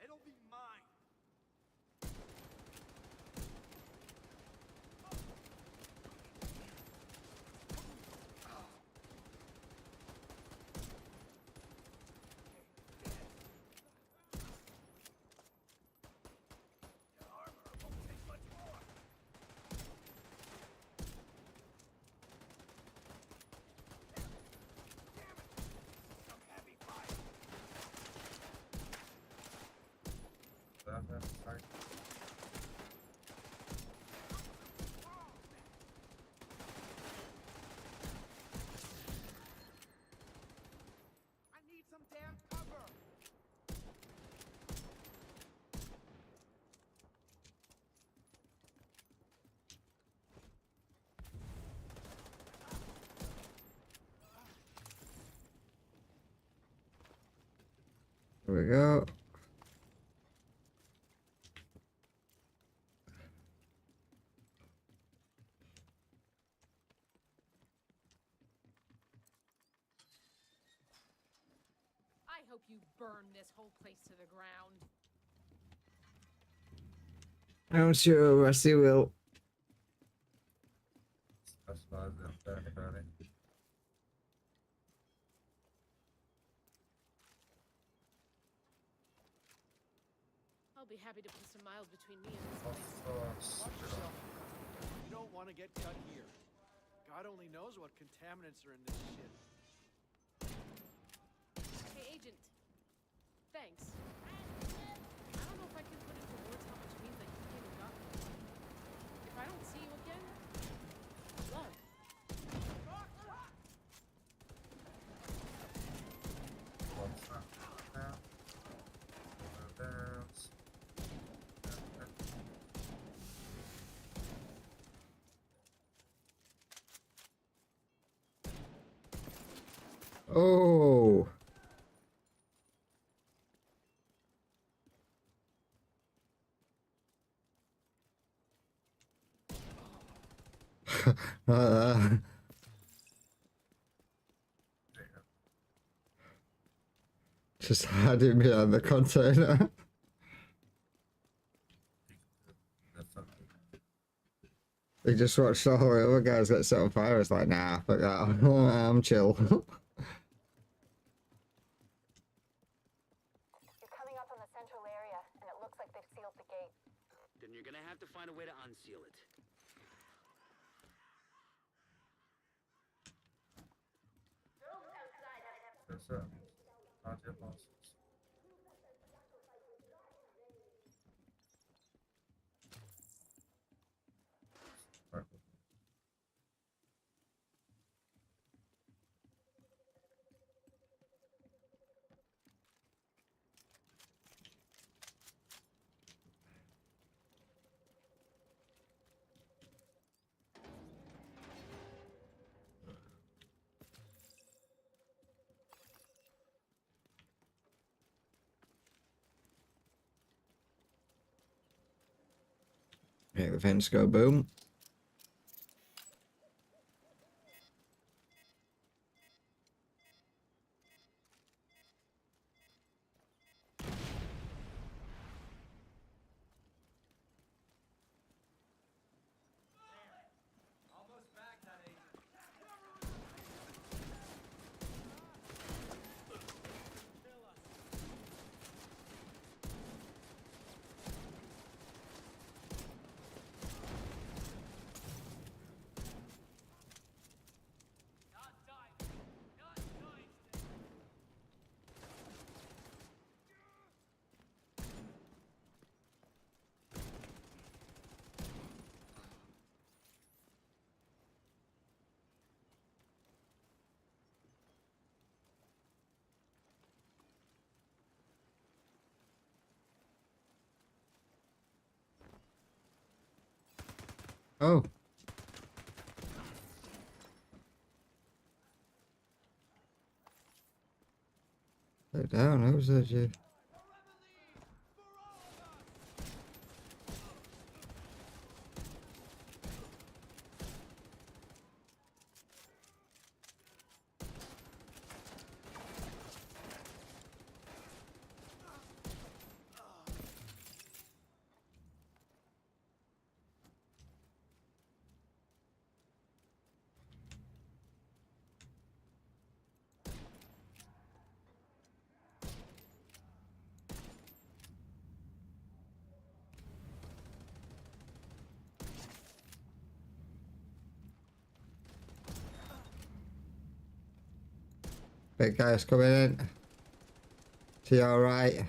It'll be mine.
that fight.
I need some damn cover.
There we go.
I hope you burn this whole place to the ground.
I'm sure Rusty will.
Specialize in burning.
I'll be happy to put some miles between me and this
Of
place.
course.
Watch yourself. You don't want to get cut here. God only knows what contaminants are in this shit.
Hey, Agent. Thanks. I don't know if I can put into words how much means that you came and got me. If I don't see you again, love.
What's that now? There's...
Oh. uh, just hiding behind the container. He just watched all the other guys get set on fire. It's like, nah, fuck that. I'm chill.
You're coming up on the central area, and it looks like they've sealed the gate.
Then you're gonna have to find a way to unseal it.
There's a... Audio bosses.
Make the fence go boom. Oh. Lay down, who's that you? Big guy's coming in. To your right.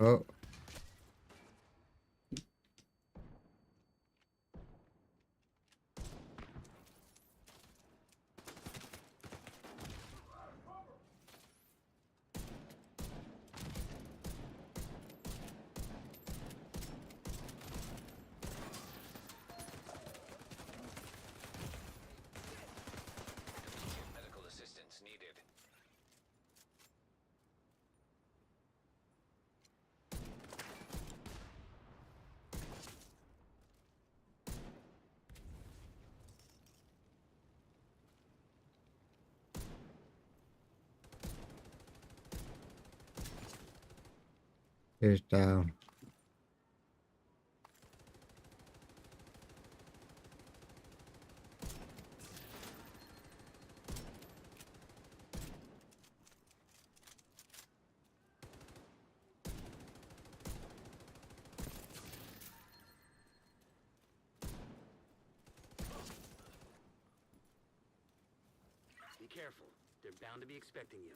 Oh.
Immediate medical assistance needed.
Here's down.
Be careful. They're bound to be expecting you.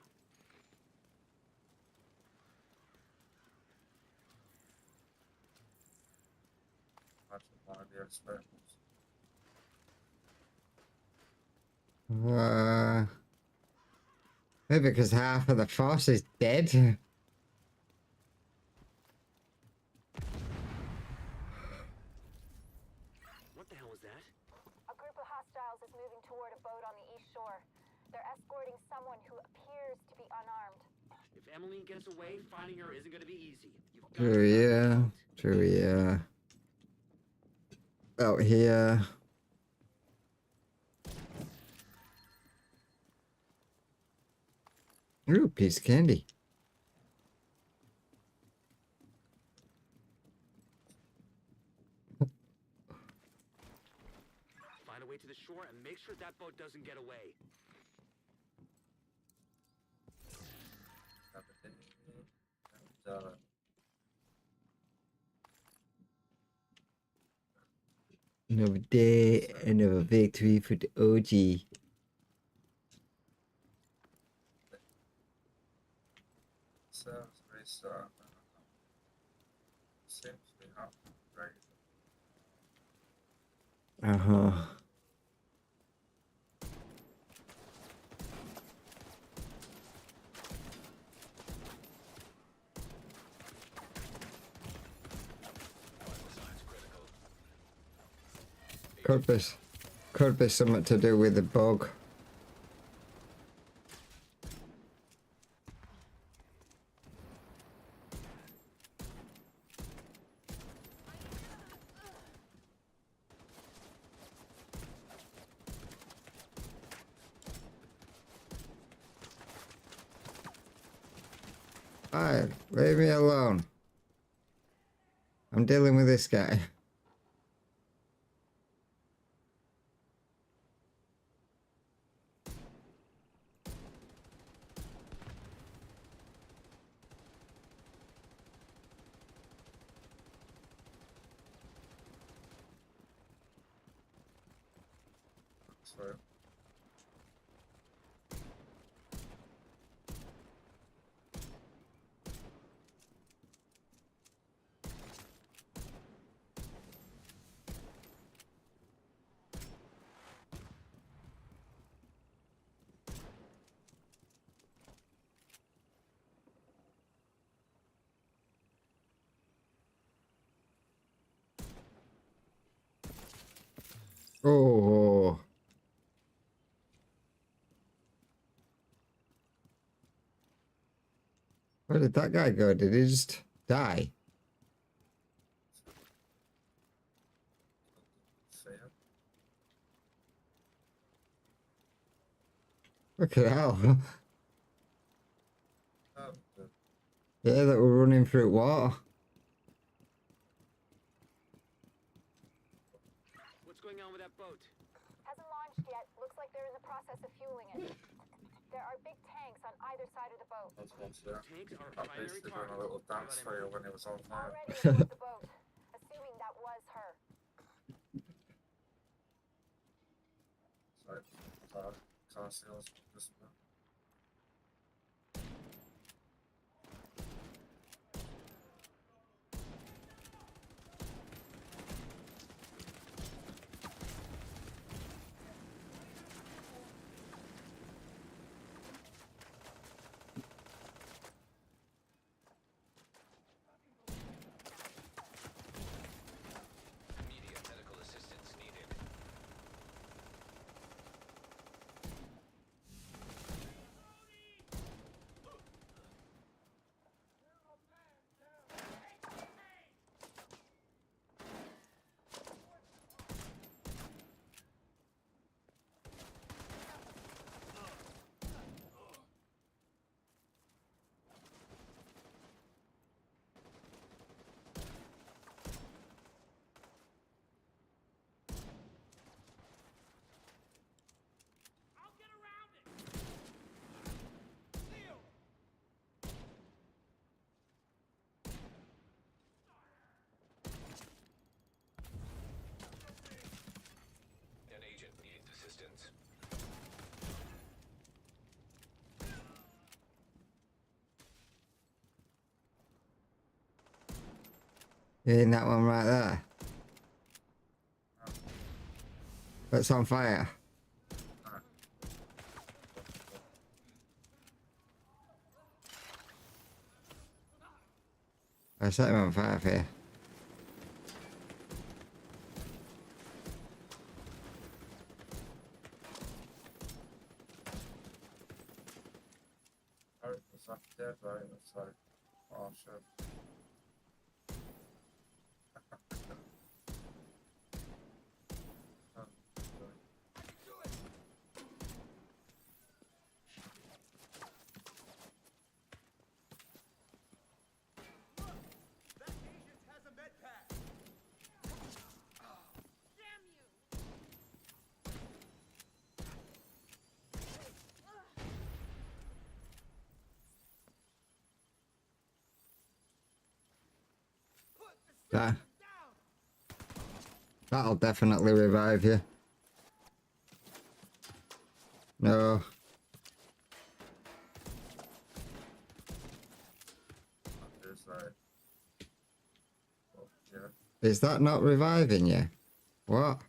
That's one of the experiments.
Maybe because half of the force is dead.
What the hell was that?
A group of hostiles is moving toward a boat on the east shore. They're escorting someone who appears to be unarmed.
If Emily gets away, finding her isn't gonna be easy. You've got to
True,
stop
yeah.
the boat.
True, yeah. Out here. Ooh, piece of candy.
Find a way to the shore and make sure that boat doesn't get away.
And,
Another day, another victory for the OG.
serves restart. Seems to be happening regularly.
Uh-huh. Could be something to do with the bug. Alright, leave me alone. I'm dealing with this guy.
So,
Oh. Where did that guy go? Did he just die?
fair.
Look at hell.
Good.
Yeah, that we're running through water.
What's going on with that boat?
Hasn't launched yet. Looks like they're in the process of fueling it. There are big tanks on either side of the boat.
That's what's there.
Tanks are a
At
primary
least they're doing
target.
a little
What
dance
about
for you
Emily?
when it was on fire.
Already aboard the boat. Assuming that was her.
Sorry, car sales just now.
You in that one right there? That's on fire. I set him on fire for you.
Alright, it's not dead, right? It's like, oh shit.
That, that'll definitely revive you. No.
It's like, oh, yeah.
Is that not reviving you? What?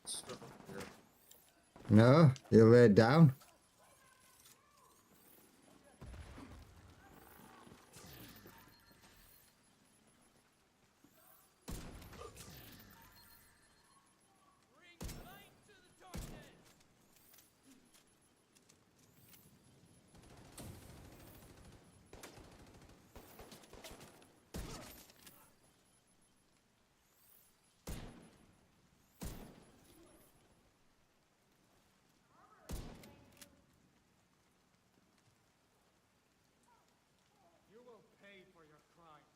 Stood up here.
No, you laid down.
You will pay for your crimes.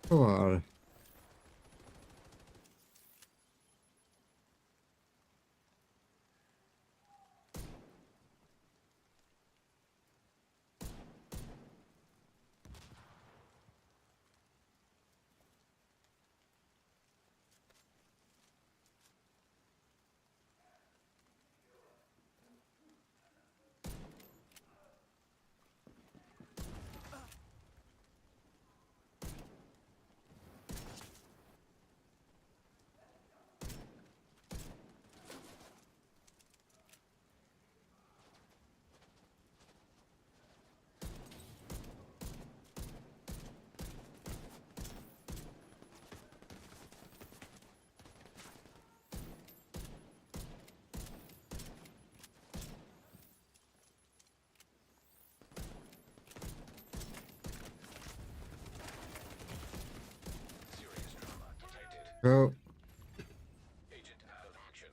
Come on.
Serious trauma detected.
Go.
Agent out of action.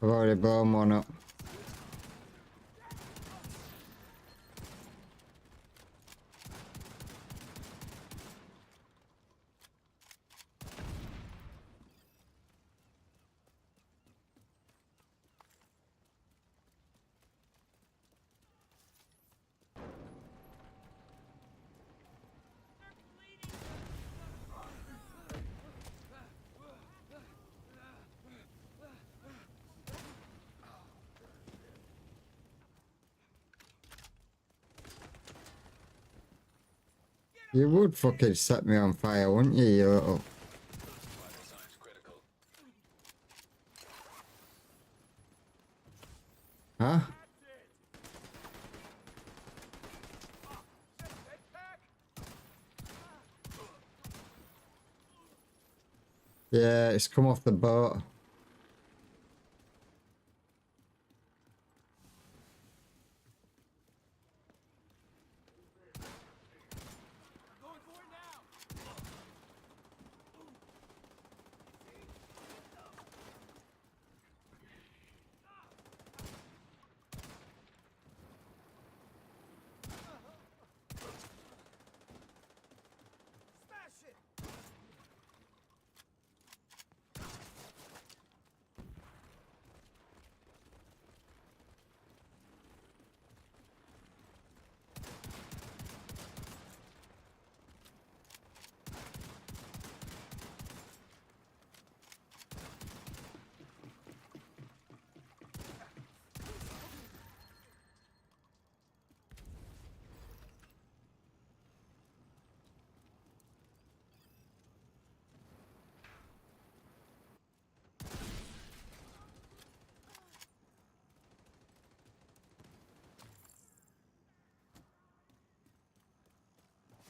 I've already blown one up. You would fucking set me on fire, wouldn't you, you little...
Vital signs critical.
Huh? Yeah, it's come off the boat.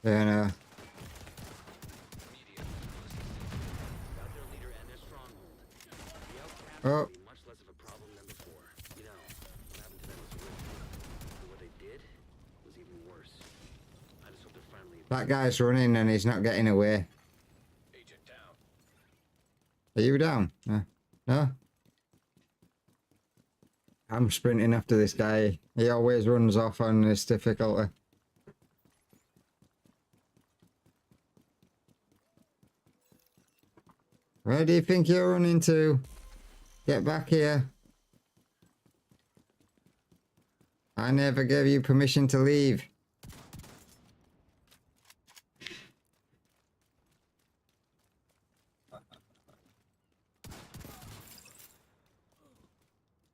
Yeah, no.
Immediate.
Got their leader and their stronghold. The outcasts
Oh.
will be much less of a problem than before. You know, what happened to them was horrific. But what they did was even worse. I just hope they're finally...
That guy's running and he's not getting away.
Agent down.
Are you down? No. No? I'm sprinting after this guy. He always runs off on this difficulty. Where do you think you're running to? Get back here. I never gave you permission to leave.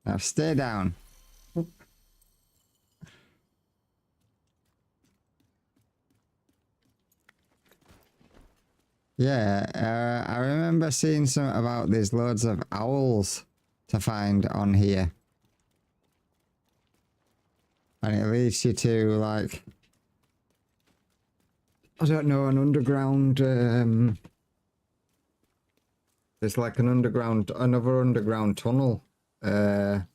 Now stay down. Yeah, I remember seeing something about there's loads of owls to find on here. And it leads you to, like, I don't know, an underground, there's like another underground tunnel. And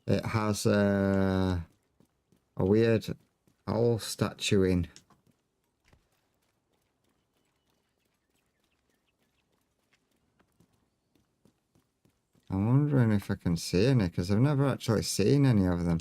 it has a weird owl statue in. I'm wondering if I can see any, because I've never actually seen any of them.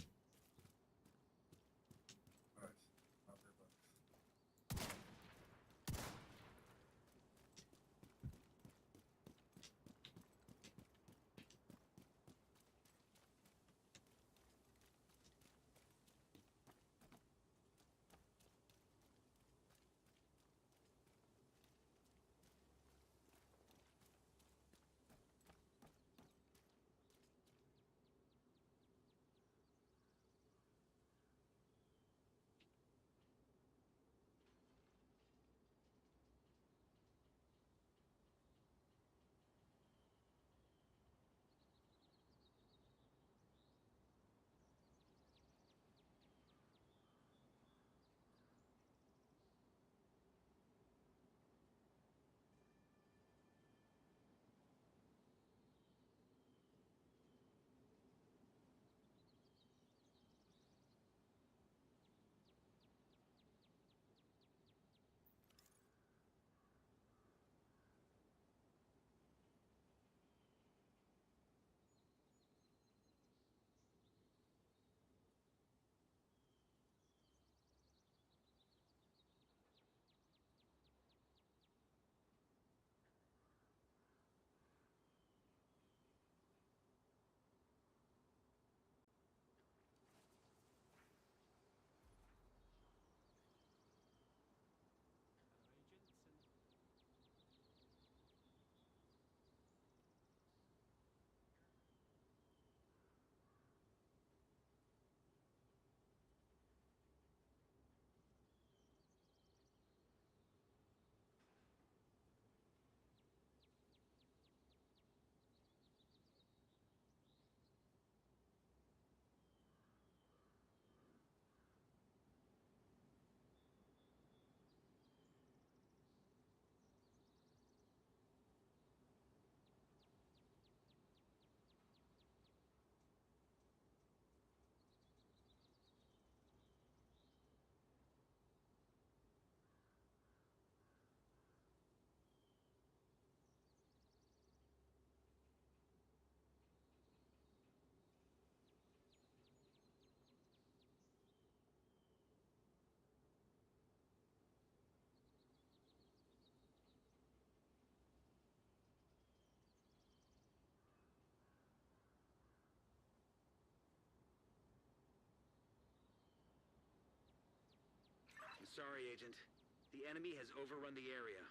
Sorry, Agent. The enemy has overrun the area.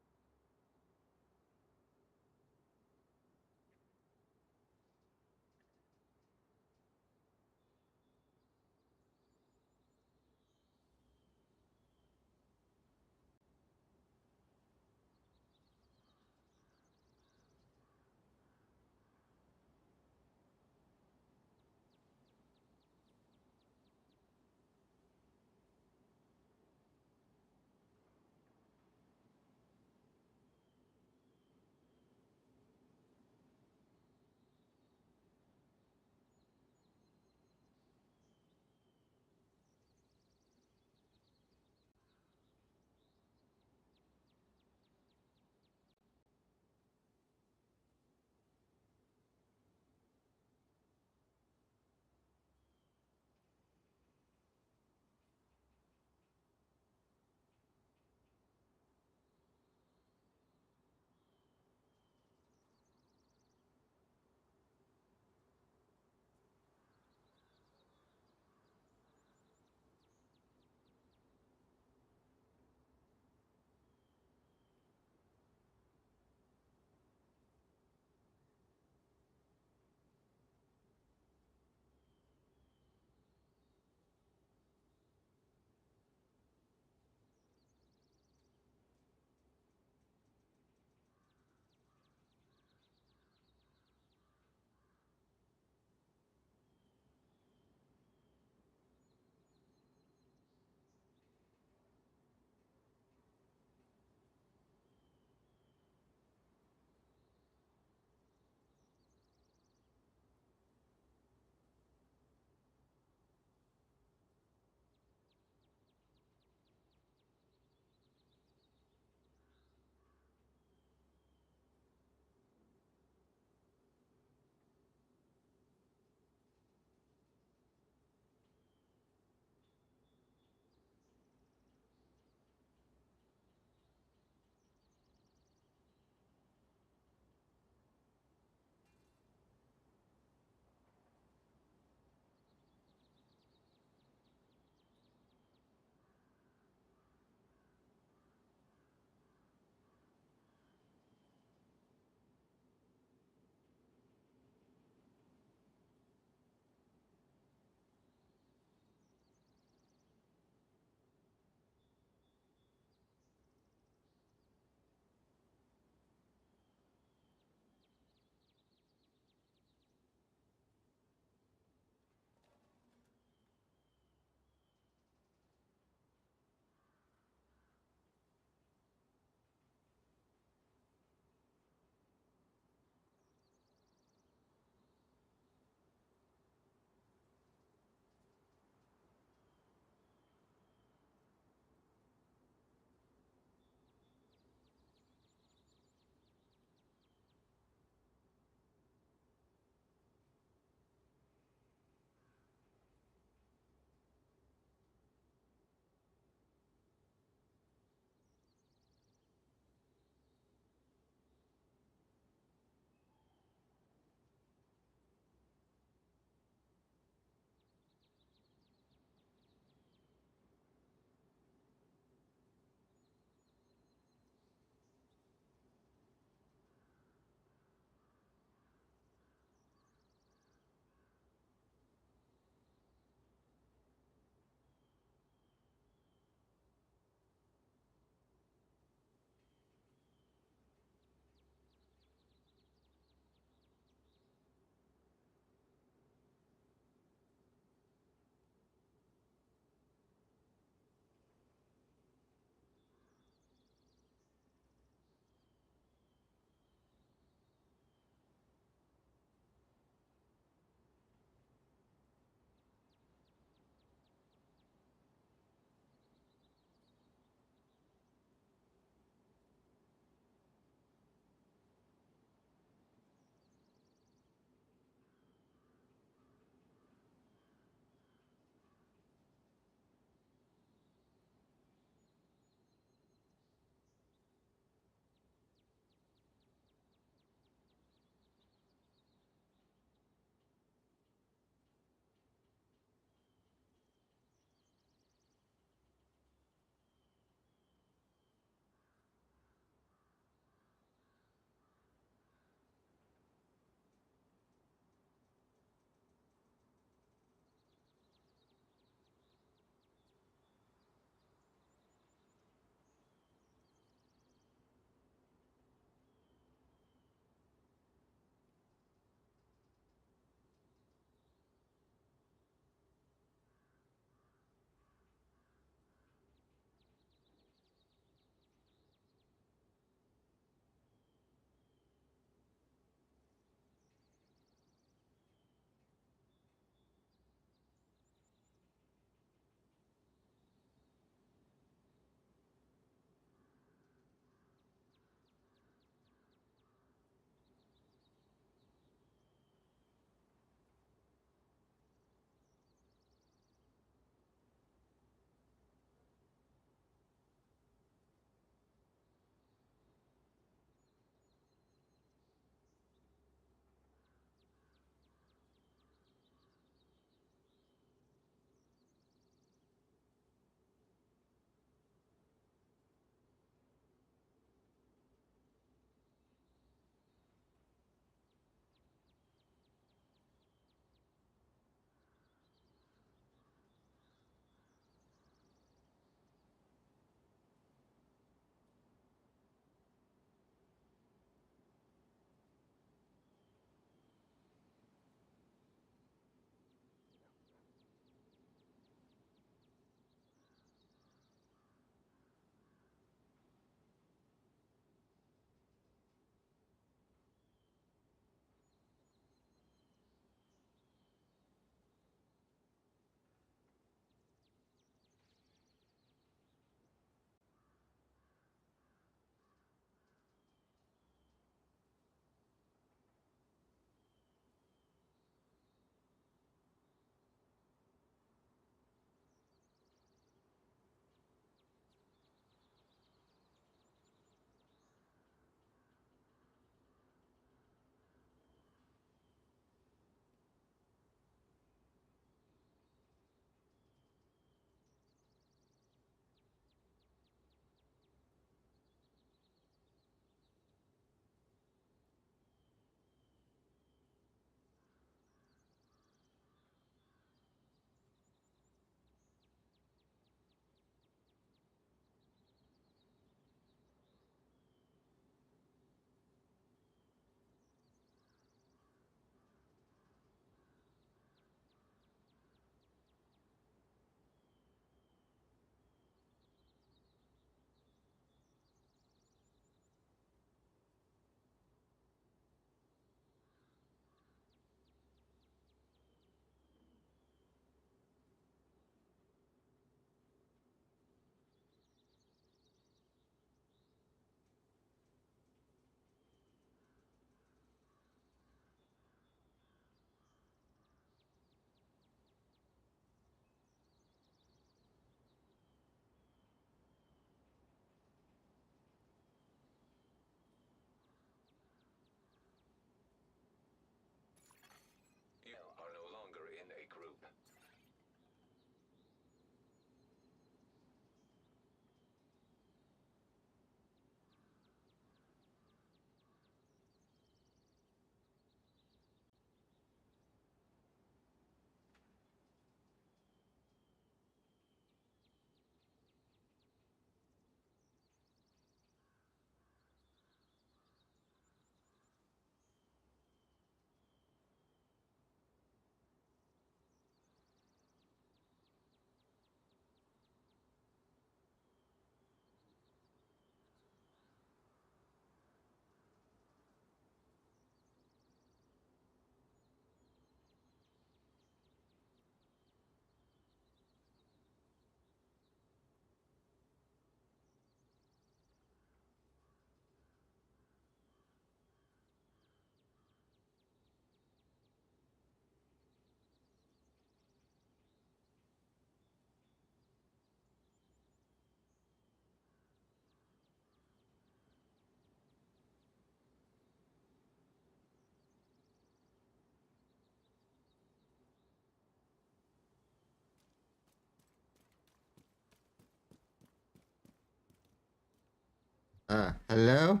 Hello?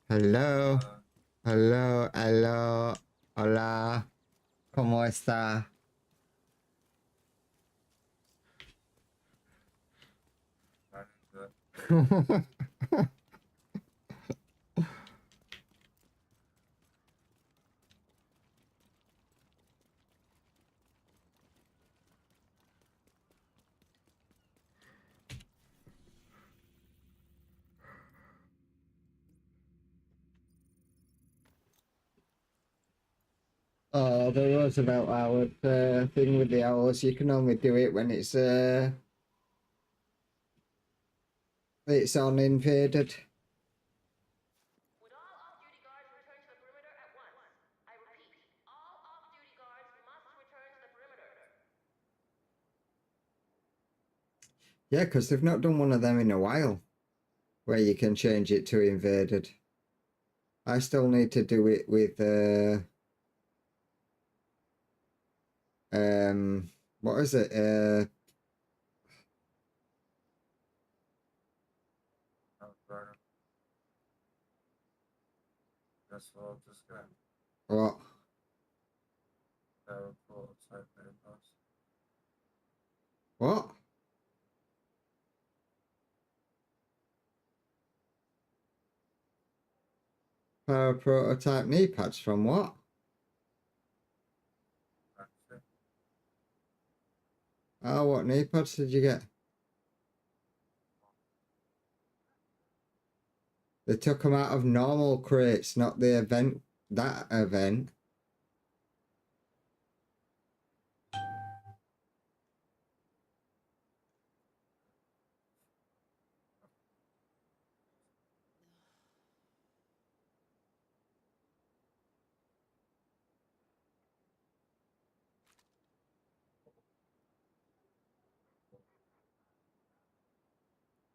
Hello? Hello, hello, hola, ¿cómo está? Oh, the Roosevelt Hour thing with the owls. You can only do it when it's on invaded.
Would all off-duty guards return to the perimeter at once? I repeat, all off-duty guards must return to the perimeter.
Yeah, because they've not done one of them in a while, where you can change it to invaded. I still need to do it with what is it?
That's all just got
What?
prototype papers.
What? Power prototype knee pads from what? Oh, what knee pads did you get? They took them out of normal crates, not the event. That event.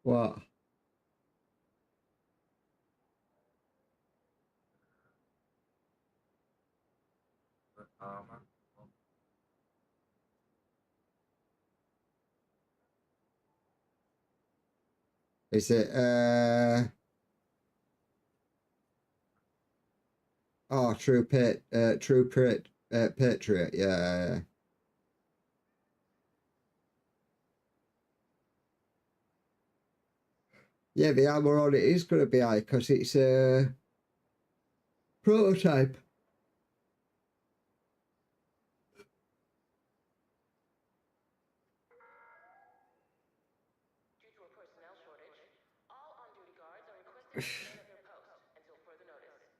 What?
The armor.
Is it oh, Patriot, yeah. Yeah, the armor on it is gonna be high because it's a prototype.
Due to a personnel shortage, all on-duty guards are requested to remain at their post until further notice.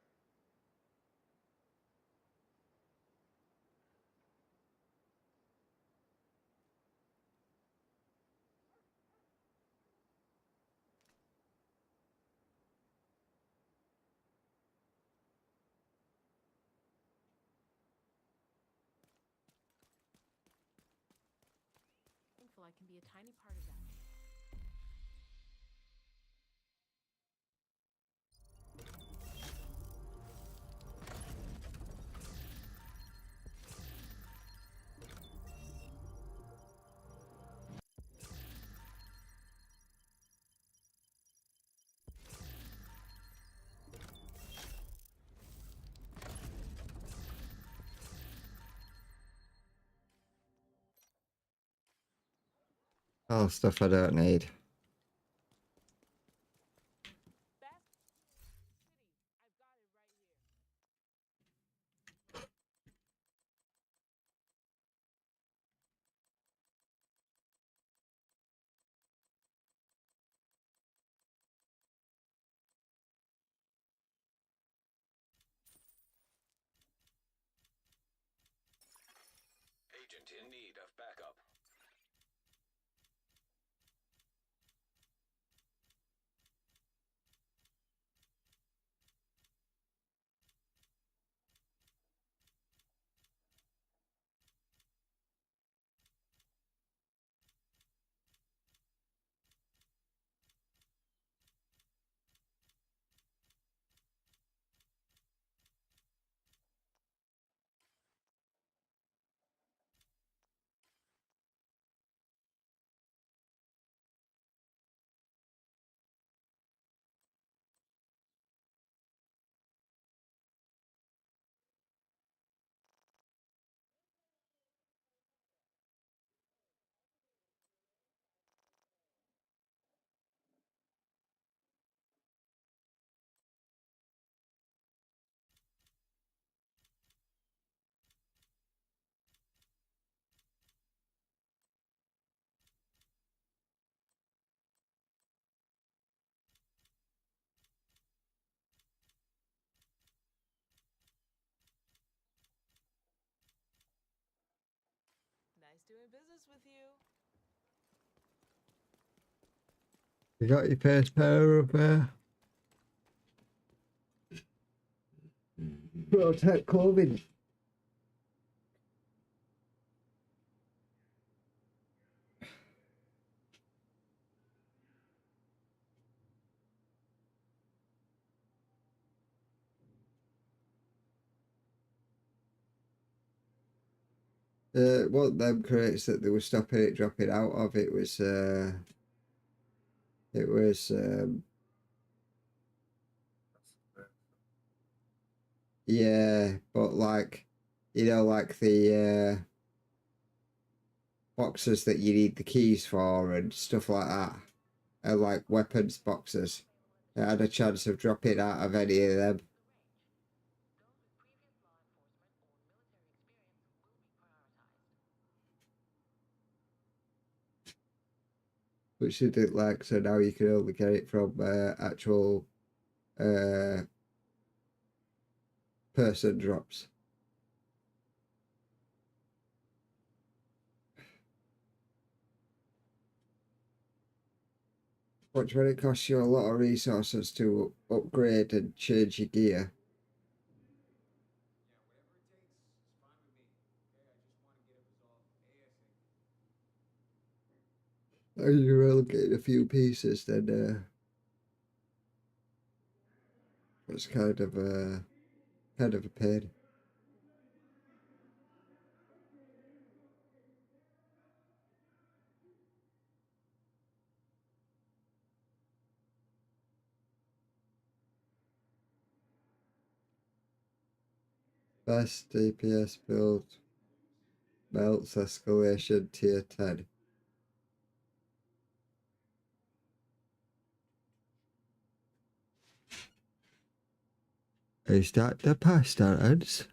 Thankful I can be a tiny part of that.
Oh, stuff I don't need.
Agent in need of backup.
doing business with you.
You got your first pair of protect clothing. What them crates that they were stopping it dropping out of, it was yeah, but like, you know, like the boxes that you need the keys for and stuff like that, and like weapons boxes. It had a chance of dropping out of any of them. Which you didn't like, so now you can only get it from actual person drops. Which when it costs you a lot of resources to upgrade and change your gear. And you're relocating a few pieces, then it's kind of a pain. Best DPS build, melts escalation tier 10. Is that the pasta ads?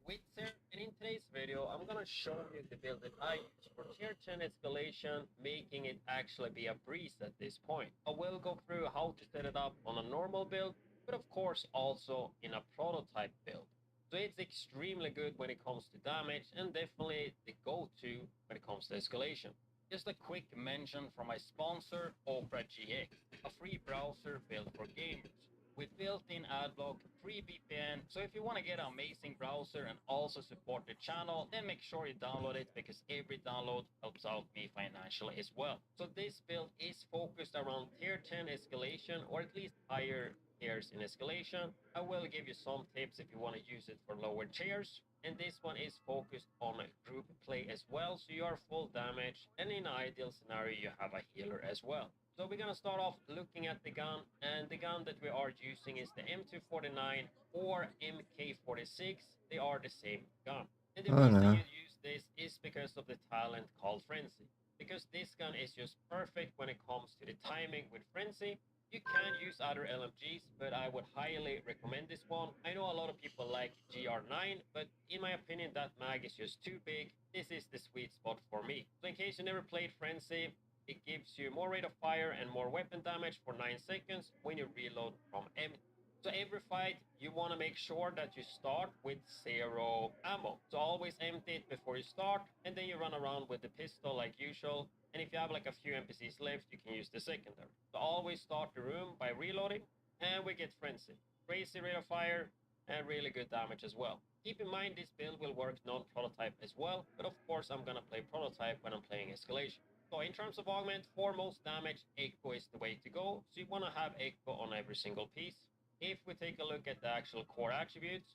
Wait, sir, and in today's video, I'm gonna show you the build that I use for tier 10 escalation, making it actually be a breeze at this point. I will go through how to set it up on a normal build, but of course also in a prototype build. So it's extremely good when it comes to damage and definitely the go-to when it comes to escalation. Just a quick mention from my sponsor, Opera GX, a free browser built for gamers with built-in adblock, free VPN. So if you want to get an amazing browser and also support the channel, then make sure you download it because every download helps out me financially as well. So this build is focused around tier 10 escalation, or at least higher tiers in escalation. I will give you some tips if you want to use it for lower tiers. And this one is focused on group play as well, so you are full damage, and in an ideal scenario you have a healer as well. So we're gonna start off looking at the gun, and the gun that we are using is the M249 or MK46. They are the same gun. And the reason you use this is because of the talent called Frenzy. Because this gun is just perfect when it comes to the timing with Frenzy. You can use other LMGs, but I would highly recommend this one. I know a lot of people like GR9, but in my opinion, that mag is just too big. This is the sweet spot for me. So in case you never played Frenzy, it gives you more rate of fire and more weapon damage for 9 seconds when you reload from empty. So every fight, you want to make sure that you start with 0 ammo. So always empty it before you start, and then you run around with the pistol like usual. And if you have like a few NPCs left, you can use the secondary. So always start the room by reloading, and we get Frenzy. Crazy rate of fire, and really good damage as well. Keep in mind this build will work non-prototype as well, but of course I'm gonna play prototype when I'm playing escalation. So in terms of augment, for most damage, Echo is the way to go. So you want to have Echo on every single piece. If we take a look at the actual core attributes,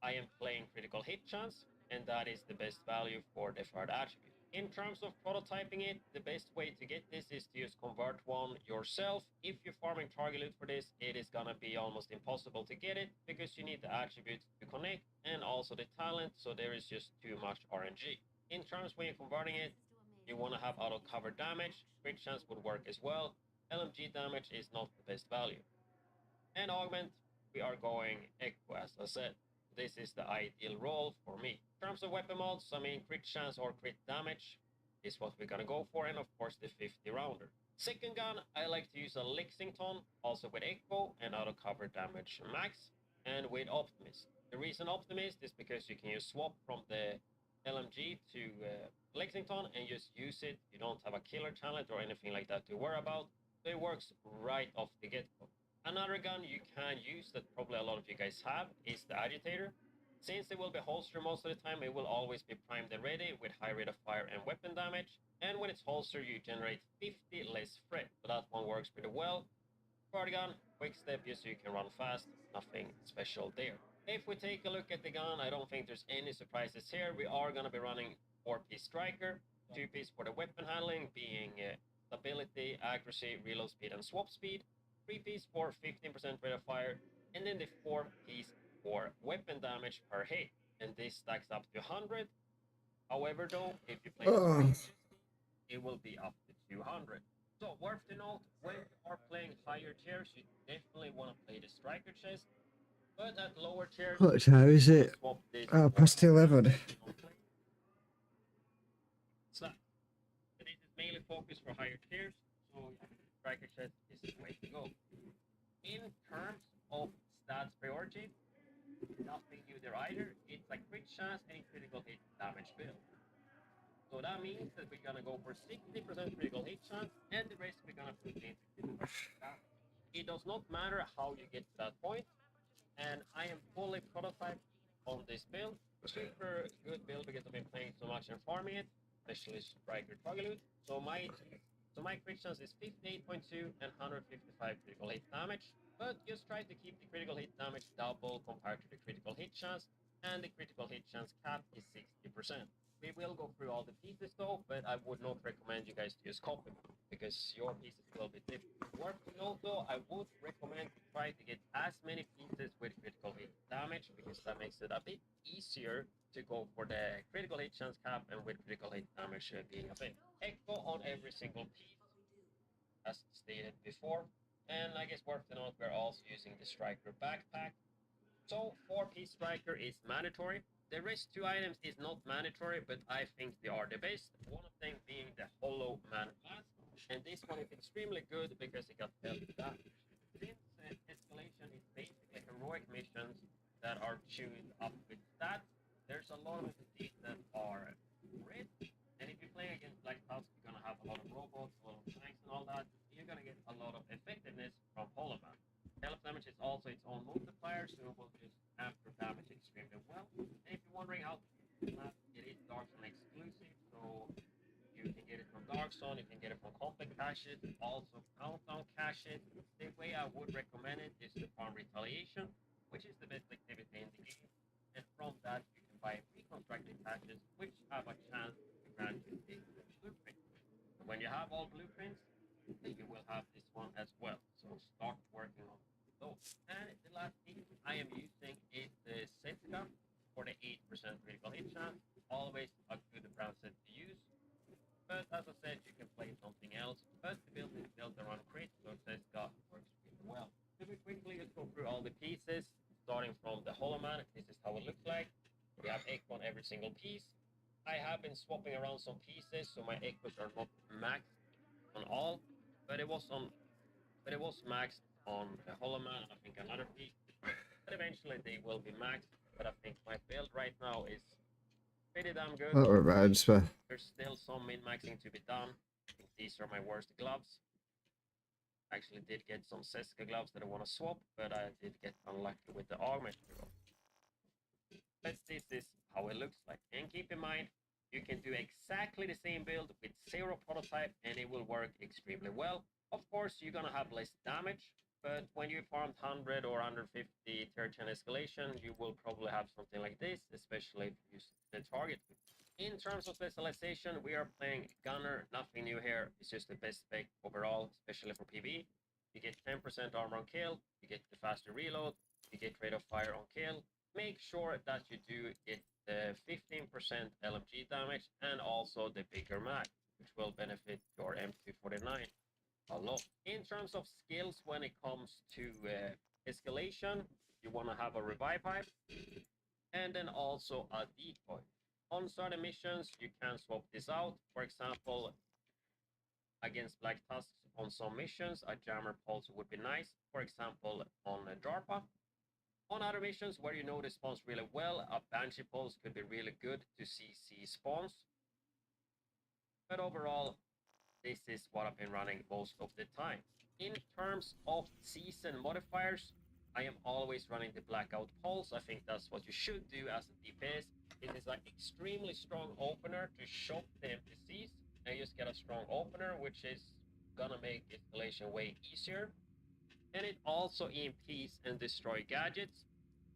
I am playing critical hit chance, and that is the best value for the third attribute. In terms of prototyping it, the best way to get this is to just convert one yourself. If you're farming target loot for this, it is gonna be almost impossible to get it because you need the attributes to connect and also the talent, so there is just too much RNG. In terms when you're converting it, you want to have auto cover damage, crit chance would work as well. LMG damage is not the best value. And augment, we are going Echo as I said. This is the ideal role for me. In terms of weapon mods, I mean crit chance or crit damage is what we're gonna go for, and of course the 50 rounder. Second gun, I like to use a Lexington, also with Echo and auto cover damage max, and with Optimist. The reason optimist is because you can use swap from the LMG to Lexington and just use it. You don't have a killer talent or anything like that to worry about. So it works right off the get-go. Another gun you can use that probably a lot of you guys have is the Agitator. Since it will be holstered most of the time, it will always be primed and ready with high rate of fire and weapon damage. And when it's holstered, you generate 50 less threat. So that one works pretty well. Party gun, quick step just so you can run fast. Nothing special there. If we take a look at the gun, I don't think there's any surprises here. We are going to be running 4-piece striker, 2-piece for the weapon handling, being stability, accuracy, reload speed, and swap speed, 3-piece for 15% rate of fire, and then the 4-piece for weapon damage per hit. And this stacks up to 100. However, though, if you play it will be up to 200. So, worth to note, when you are playing higher tiers, you definitely want to play the striker chest. But at lower tiers,
What time is it? Oh, past 11.
So this is mainly focused for higher tiers, so striker chest is the way to go. In terms of stats priority, nothing new there either. It's a crit chance and a critical hit damage build. So that means that we're gonna go for 60% critical hit chance, and the rest we're gonna put into critical damage. It does not matter how you get to that point, and I am fully prototyped on this build. Super good build because I've been playing so much and farming it, especially Striker Trogloot. So my crit chance is 58.2 and 155 critical hit damage. But just try to keep the critical hit damage double compared to the critical hit chance, and the critical hit chance cap is 60%. We will go through all the pieces though, but I would not recommend you guys to use copy because your pieces will be different. Worth to note though, I would recommend to try to get as many pieces with critical hit damage because that makes it a bit easier to go for the critical hit chance cap and with critical hit damage being a thing. Echo on every single piece, as stated before. And I guess worth to note, we're also using the striker backpack. So 4-piece striker is mandatory. The rest 2 items is not mandatory, but I think they are the best. One of them being the hollow man mask, and this one is extremely good because it got health damage. Since escalation is basically heroic missions that are tuned up with stats, there's a lot of entities that are red, and if you play against Black Tusk, you're gonna have a lot of robots, a lot of tanks, and all that. You're gonna get a lot of effectiveness from hollow man. Health damage is also its own multiplier, so it will just after damage extremely well. And if you're wondering how to use that, it is Dark Zone exclusive, so you can get it from Dark Zone, you can get it from Conflict caches, also Countdown caches. The way I would recommend it is to farm Retaliation, which is the best activity in the game. And from that, you can buy reconstructed caches, which have a chance to grant you a blueprint. And when you have all blueprints, then you will have this one as well. So start working on those. And the last piece I am using is the Setka for the 8% critical hit chance. Always a good brand set to use. But as I said, you can play something else. But the build is built around crit, so Setka works really well. So we quickly just go through all the pieces, starting from the Hollow Man. This is how it looks like. We have echo on every single piece. I have been swapping around some pieces, so my echoes are not maxed on all, but it was maxed on the Hollow Man and I think another piece. But eventually they will be maxed. But I think my build right now is pretty damn good.
Not bad, but
there's still some min-maxing to be done. I think these are my worst gloves. I actually did get some Seska gloves that I want to swap, but I did get unlucky with the armor. But this is how it looks like. And keep in mind, you can do exactly the same build with 0 prototype and it will work extremely well. Of course, you're gonna have less damage, but when you farmed 100 or 150 tier 10 escalation, you will probably have something like this, especially if you use the target. In terms of specialization, we are playing Gunner, nothing new here. It's just the best spec overall, especially for PvE. You get 10% armor on kill, you get the faster reload, you get rate of fire on kill. Make sure that you do get the 15% LMG damage and also the bigger mag, which will benefit your M249 a lot. In terms of skills, when it comes to escalation, you want to have a revive pipe and then also a decoy. On certain missions, you can swap this out. For example, against Black Tusks on some missions, a jammer pulse would be nice. For example, on DARPA, On other missions where you know the spawns really well, a Banshee Pulse could be really good to CC spawns. But overall, this is what I've been running most of the time. In terms of season modifiers, I am always running the Blackout Pulse. I think that's what you should do as a DPS. It is an extremely strong opener to shock the NPCs, and you just get a strong opener, which is gonna make escalation way easier. And it also EMPs and destroy gadgets.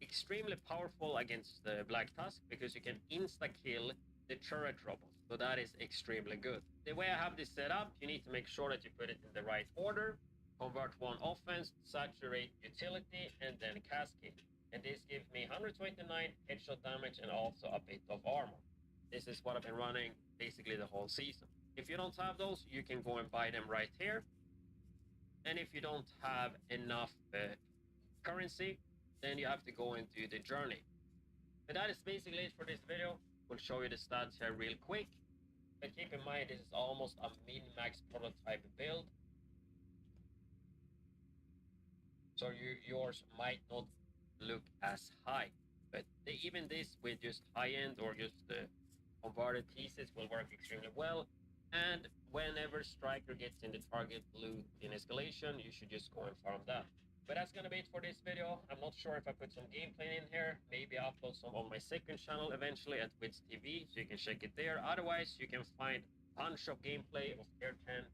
Extremely powerful against the Black Tusk because you can insta-kill the turret robots. So that is extremely good. The way I have this set up, you need to make sure that you put it in the right order. Convert one offense, saturate utility, and then cascade. And this gives me 129 headshot damage and also a bit of armor. This is what I've been running basically the whole season. If you don't have those, you can go and buy them right here. And if you don't have enough currency, then you have to go into the journey. But that is basically it for this video. We'll show you the stats here real quick. But keep in mind, this is almost a min-max prototype build. So yours might not look as high. But even this with just high-end or just converted pieces will work extremely well. And whenever Striker gets in the target loot in escalation, you should just go and farm that. But that's gonna be it for this video. I'm not sure if I put some gameplay in here. Maybe I'll upload some on my second channel eventually at Wits TV, so you can check it there. Otherwise, you can find a bunch of gameplay of Tier 10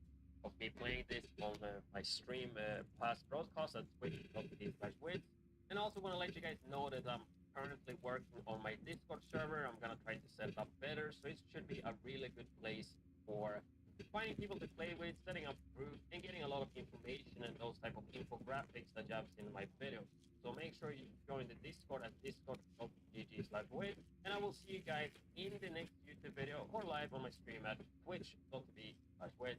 of me playing this on my stream past broadcast at twitch.tv/wits. And I also want to let you guys know that I'm currently working on my Discord server. I'm gonna try to set it up better, so it should be a really good place for finding people to play with, setting up groups, and getting a lot of information and those type of infographics that you have seen in my videos. So make sure you join the Discord at discord.gg/wit, and I will see you guys in the next YouTube video or live on my stream at twitch.tv/wit.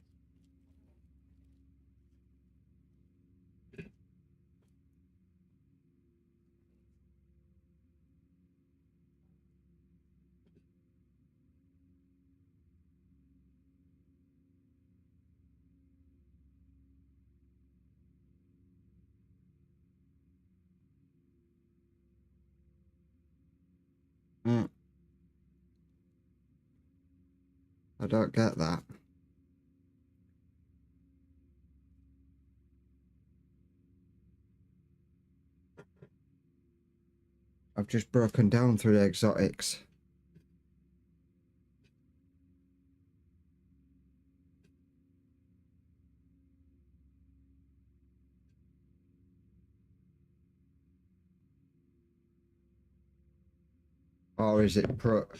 I don't get that. I've just broken down through the exotics. Or is it proto?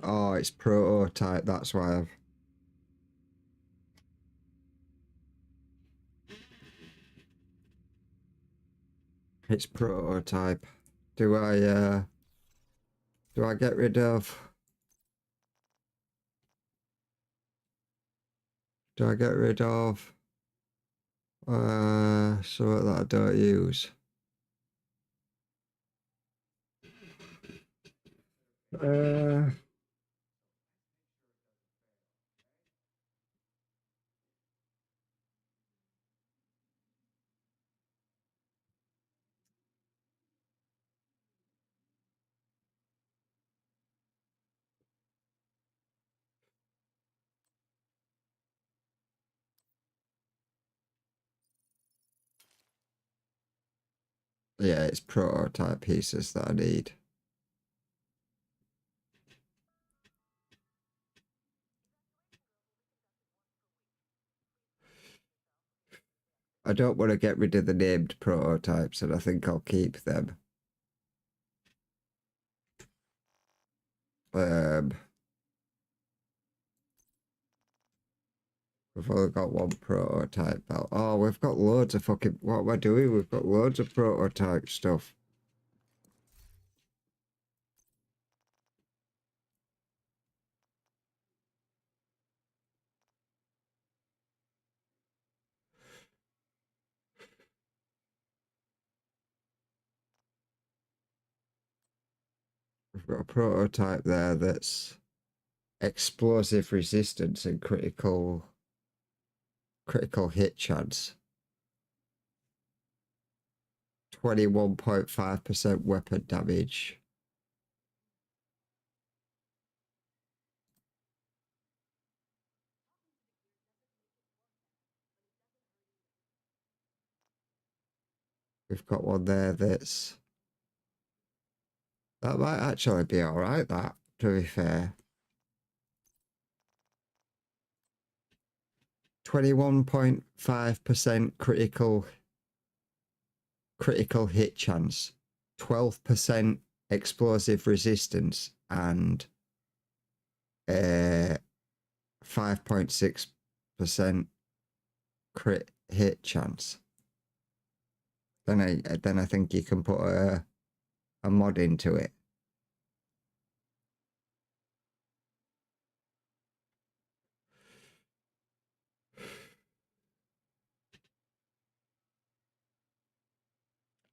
Oh, it's prototype. That's why I've. It's prototype. Do I get rid of? Do I get rid of? So that I don't use. Yeah, it's prototype pieces that I need. I don't want to get rid of the named prototypes, and I think I'll keep them. We've only got one prototype belt. Oh, we've got loads of fucking... What am I doing? We've got loads of prototype stuff. We've got a prototype there that's explosive resistance and critical hit chance. 21.5% weapon damage. We've got one there that's... That might actually be alright, that, to be fair. 21.5% critical hit chance, 12% explosive resistance, and 5.6% crit hit chance. Then I think you can put a mod into it.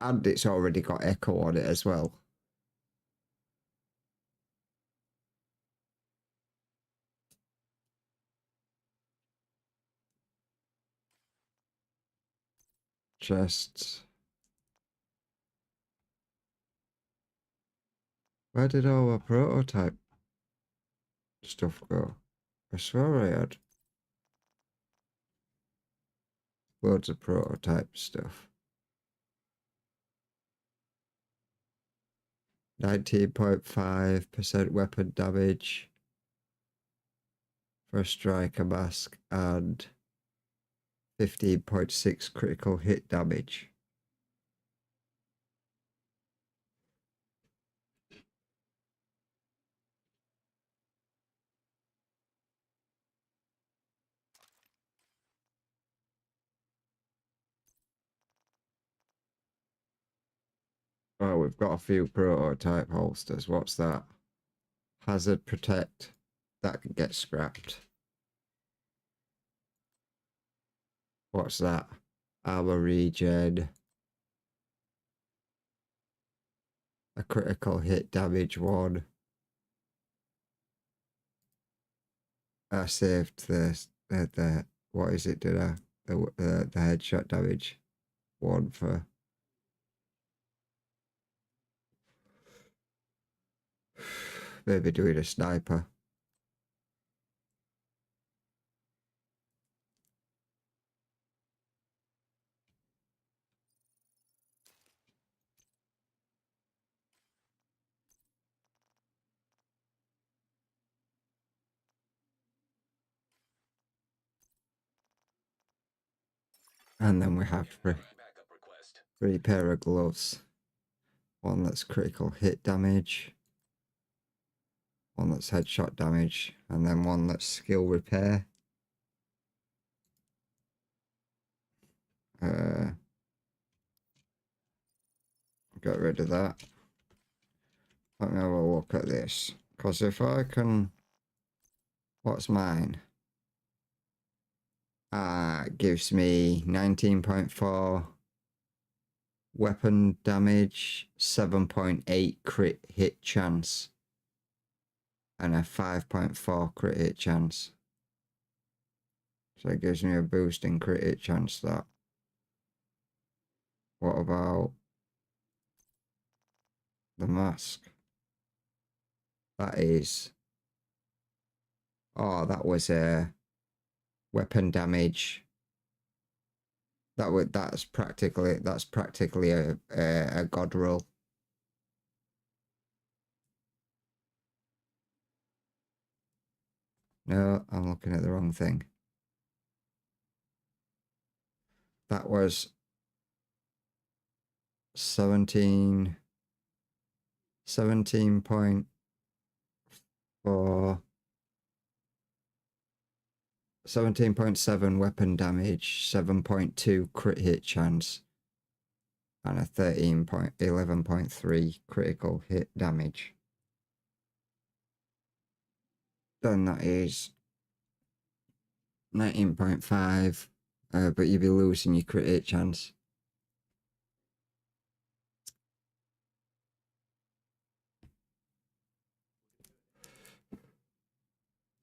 And it's already got echo on it as well. Just... Where did all our prototype stuff go? I swear I had loads of prototype stuff. 19.5% weapon damage for a striker mask and 15.6 critical hit damage. Oh, we've got a few prototype holsters. What's that? Hazard protect. That can get scrapped. What's that? Armor regen. A critical hit damage one. I saved the what is it? Did I the headshot damage one for? Maybe doing a sniper. And then we have three pair of gloves. One that's critical hit damage. One that's headshot damage. And then one that's skill repair. Get rid of that. Let me have a look at this. Because if I can... What's mine? Gives me 19.4 weapon damage, 7.8 crit hit chance, and a 5.4 crit hit chance. So it gives me a boost in crit hit chance, that. What about the mask? That is... Oh, that was a weapon damage. That's practically a god roll. No, I'm looking at the wrong thing. That was 17.4 17.7 weapon damage, 7.2 crit hit chance, and a 11.3 critical hit damage. Then that is 19.5, but you'll be losing your crit hit chance.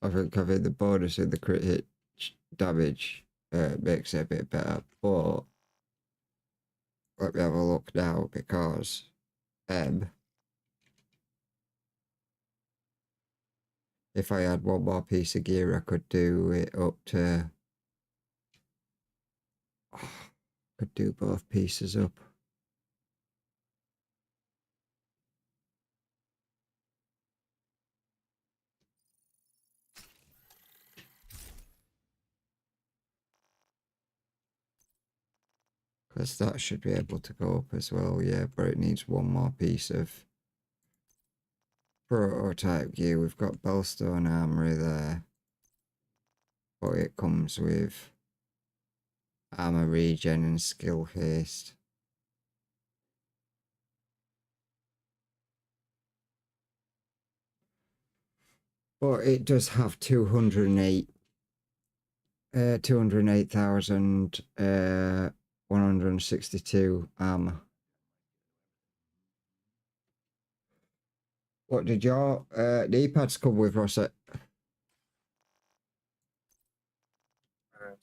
I think having the bonus in the crit hit damage makes it a bit better, but let me have a look now, because if I had one more piece of gear, I could do it up to... could do both pieces up. Because that should be able to go up as well, yeah, but it needs one more piece of prototype gear. We've got Bellstone Armory there, but it comes with armor regen and skill haste. But it does have 208,162 armor. What did your D-pads come with, Rosset?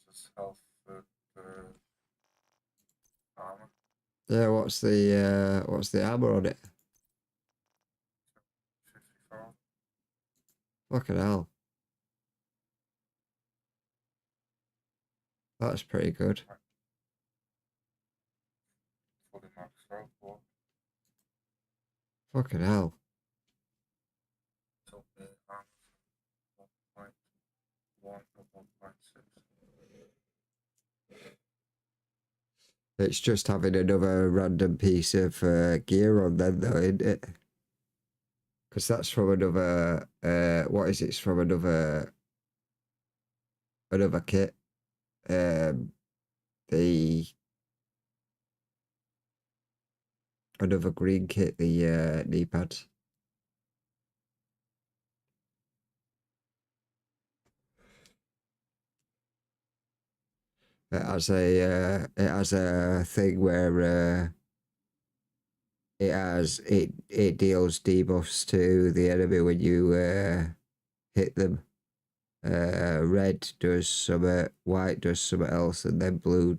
Just health food, armor.
Yeah, what's the armor on it?
54.
Fucking hell. That's pretty good.
Fully maxed out, what?
Fucking hell.
So the armor 1.1 to 1.6.
It's just having another random piece of gear on then, though, isn't it? Because that's from another, what is it? It's from another kit. Another green kit, the knee pads. It has a thing where it deals debuffs to the enemy when you hit them. Red does something, white does something else, and then blue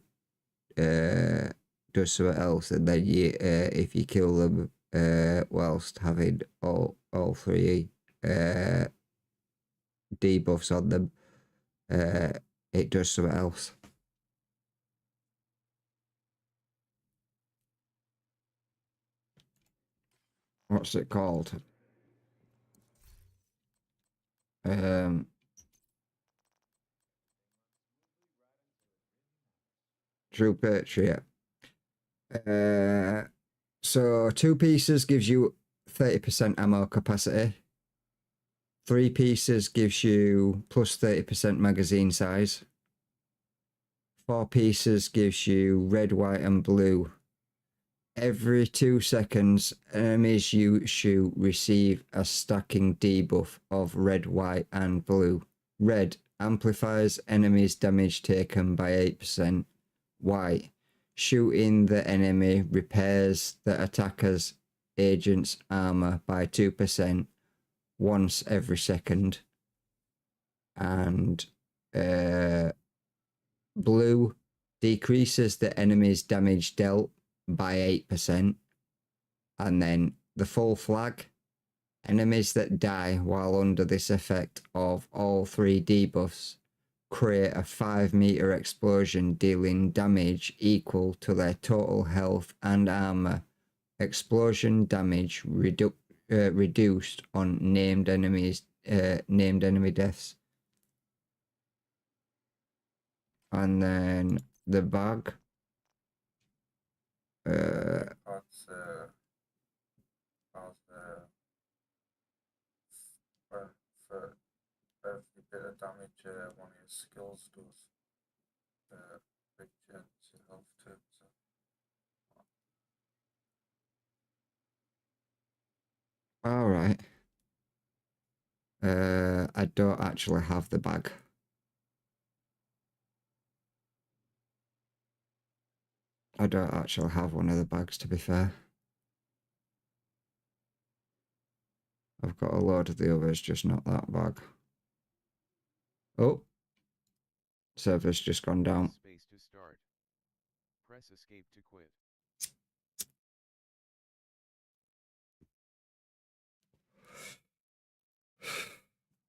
does something else, and then you if you kill them whilst having all three debuffs on them, it does something else. What's it called? True Patriot. So 2 pieces gives you 30% ammo capacity. 3 pieces gives you plus 30% magazine size. 4 pieces gives you red, white, and blue. Every 2 seconds, enemies you shoot receive a stacking debuff of red, white, and blue. Red amplifies enemies' damage taken by 8%. White, shooting the enemy repairs the attacker's agent's armor by 2% once every second. And blue decreases the enemy's damage dealt by 8%. And then the full flag, enemies that die while under this effect of all 3 debuffs create a 5-meter explosion dealing damage equal to their total health and armor. Explosion damage reduced on named enemy deaths. And then the bag.
For every bit of damage one of your skills does, big chance of health too. So.
All right. I don't actually have the bag. I don't actually have one of the bags, to be fair. I've got a load of the others, just not that bag. Oh. Server's just gone down.
Space to start. Press escape to quit.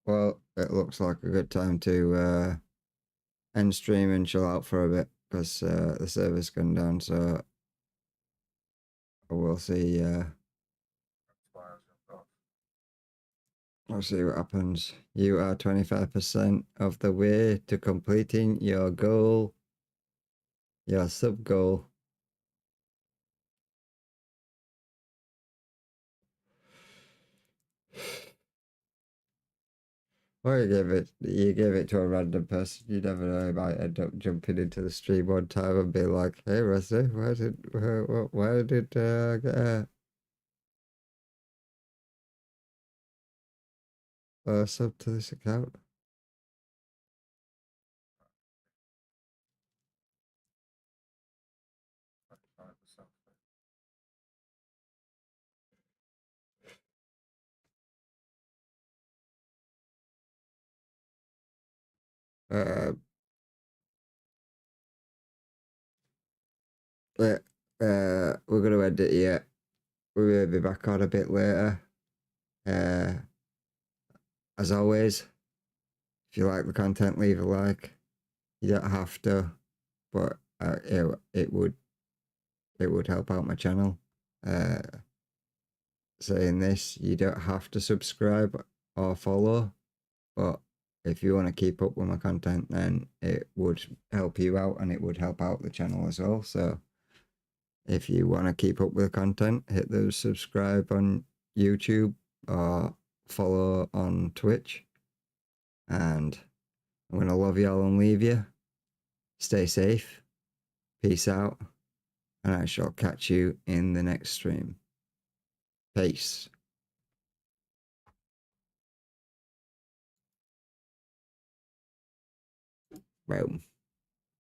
Well, it looks like a good time to end stream and chill out for a bit because the server's gone down. So we'll see. We'll see what happens. You are 25% of the way to completing your goal, your sub goal. Or you give it to a random person. You never know. You might end up jumping into the stream one time and be like, "Hey, Rusty, where did I get a sub to this account?" Uh, but, we're gonna end it here. We will be back on a bit later. As always, if you like the content, leave a like. You don't have to, but it would help out my channel. Saying this, you don't have to subscribe or follow, but if you want to keep up with my content, then it would help you out and it would help out the channel as well. So if you want to keep up with the content, hit the subscribe on YouTube or follow on Twitch. And I'm going to love y'all and leave you. Stay safe. Peace out. And I shall catch you in the next stream. Peace. Boom.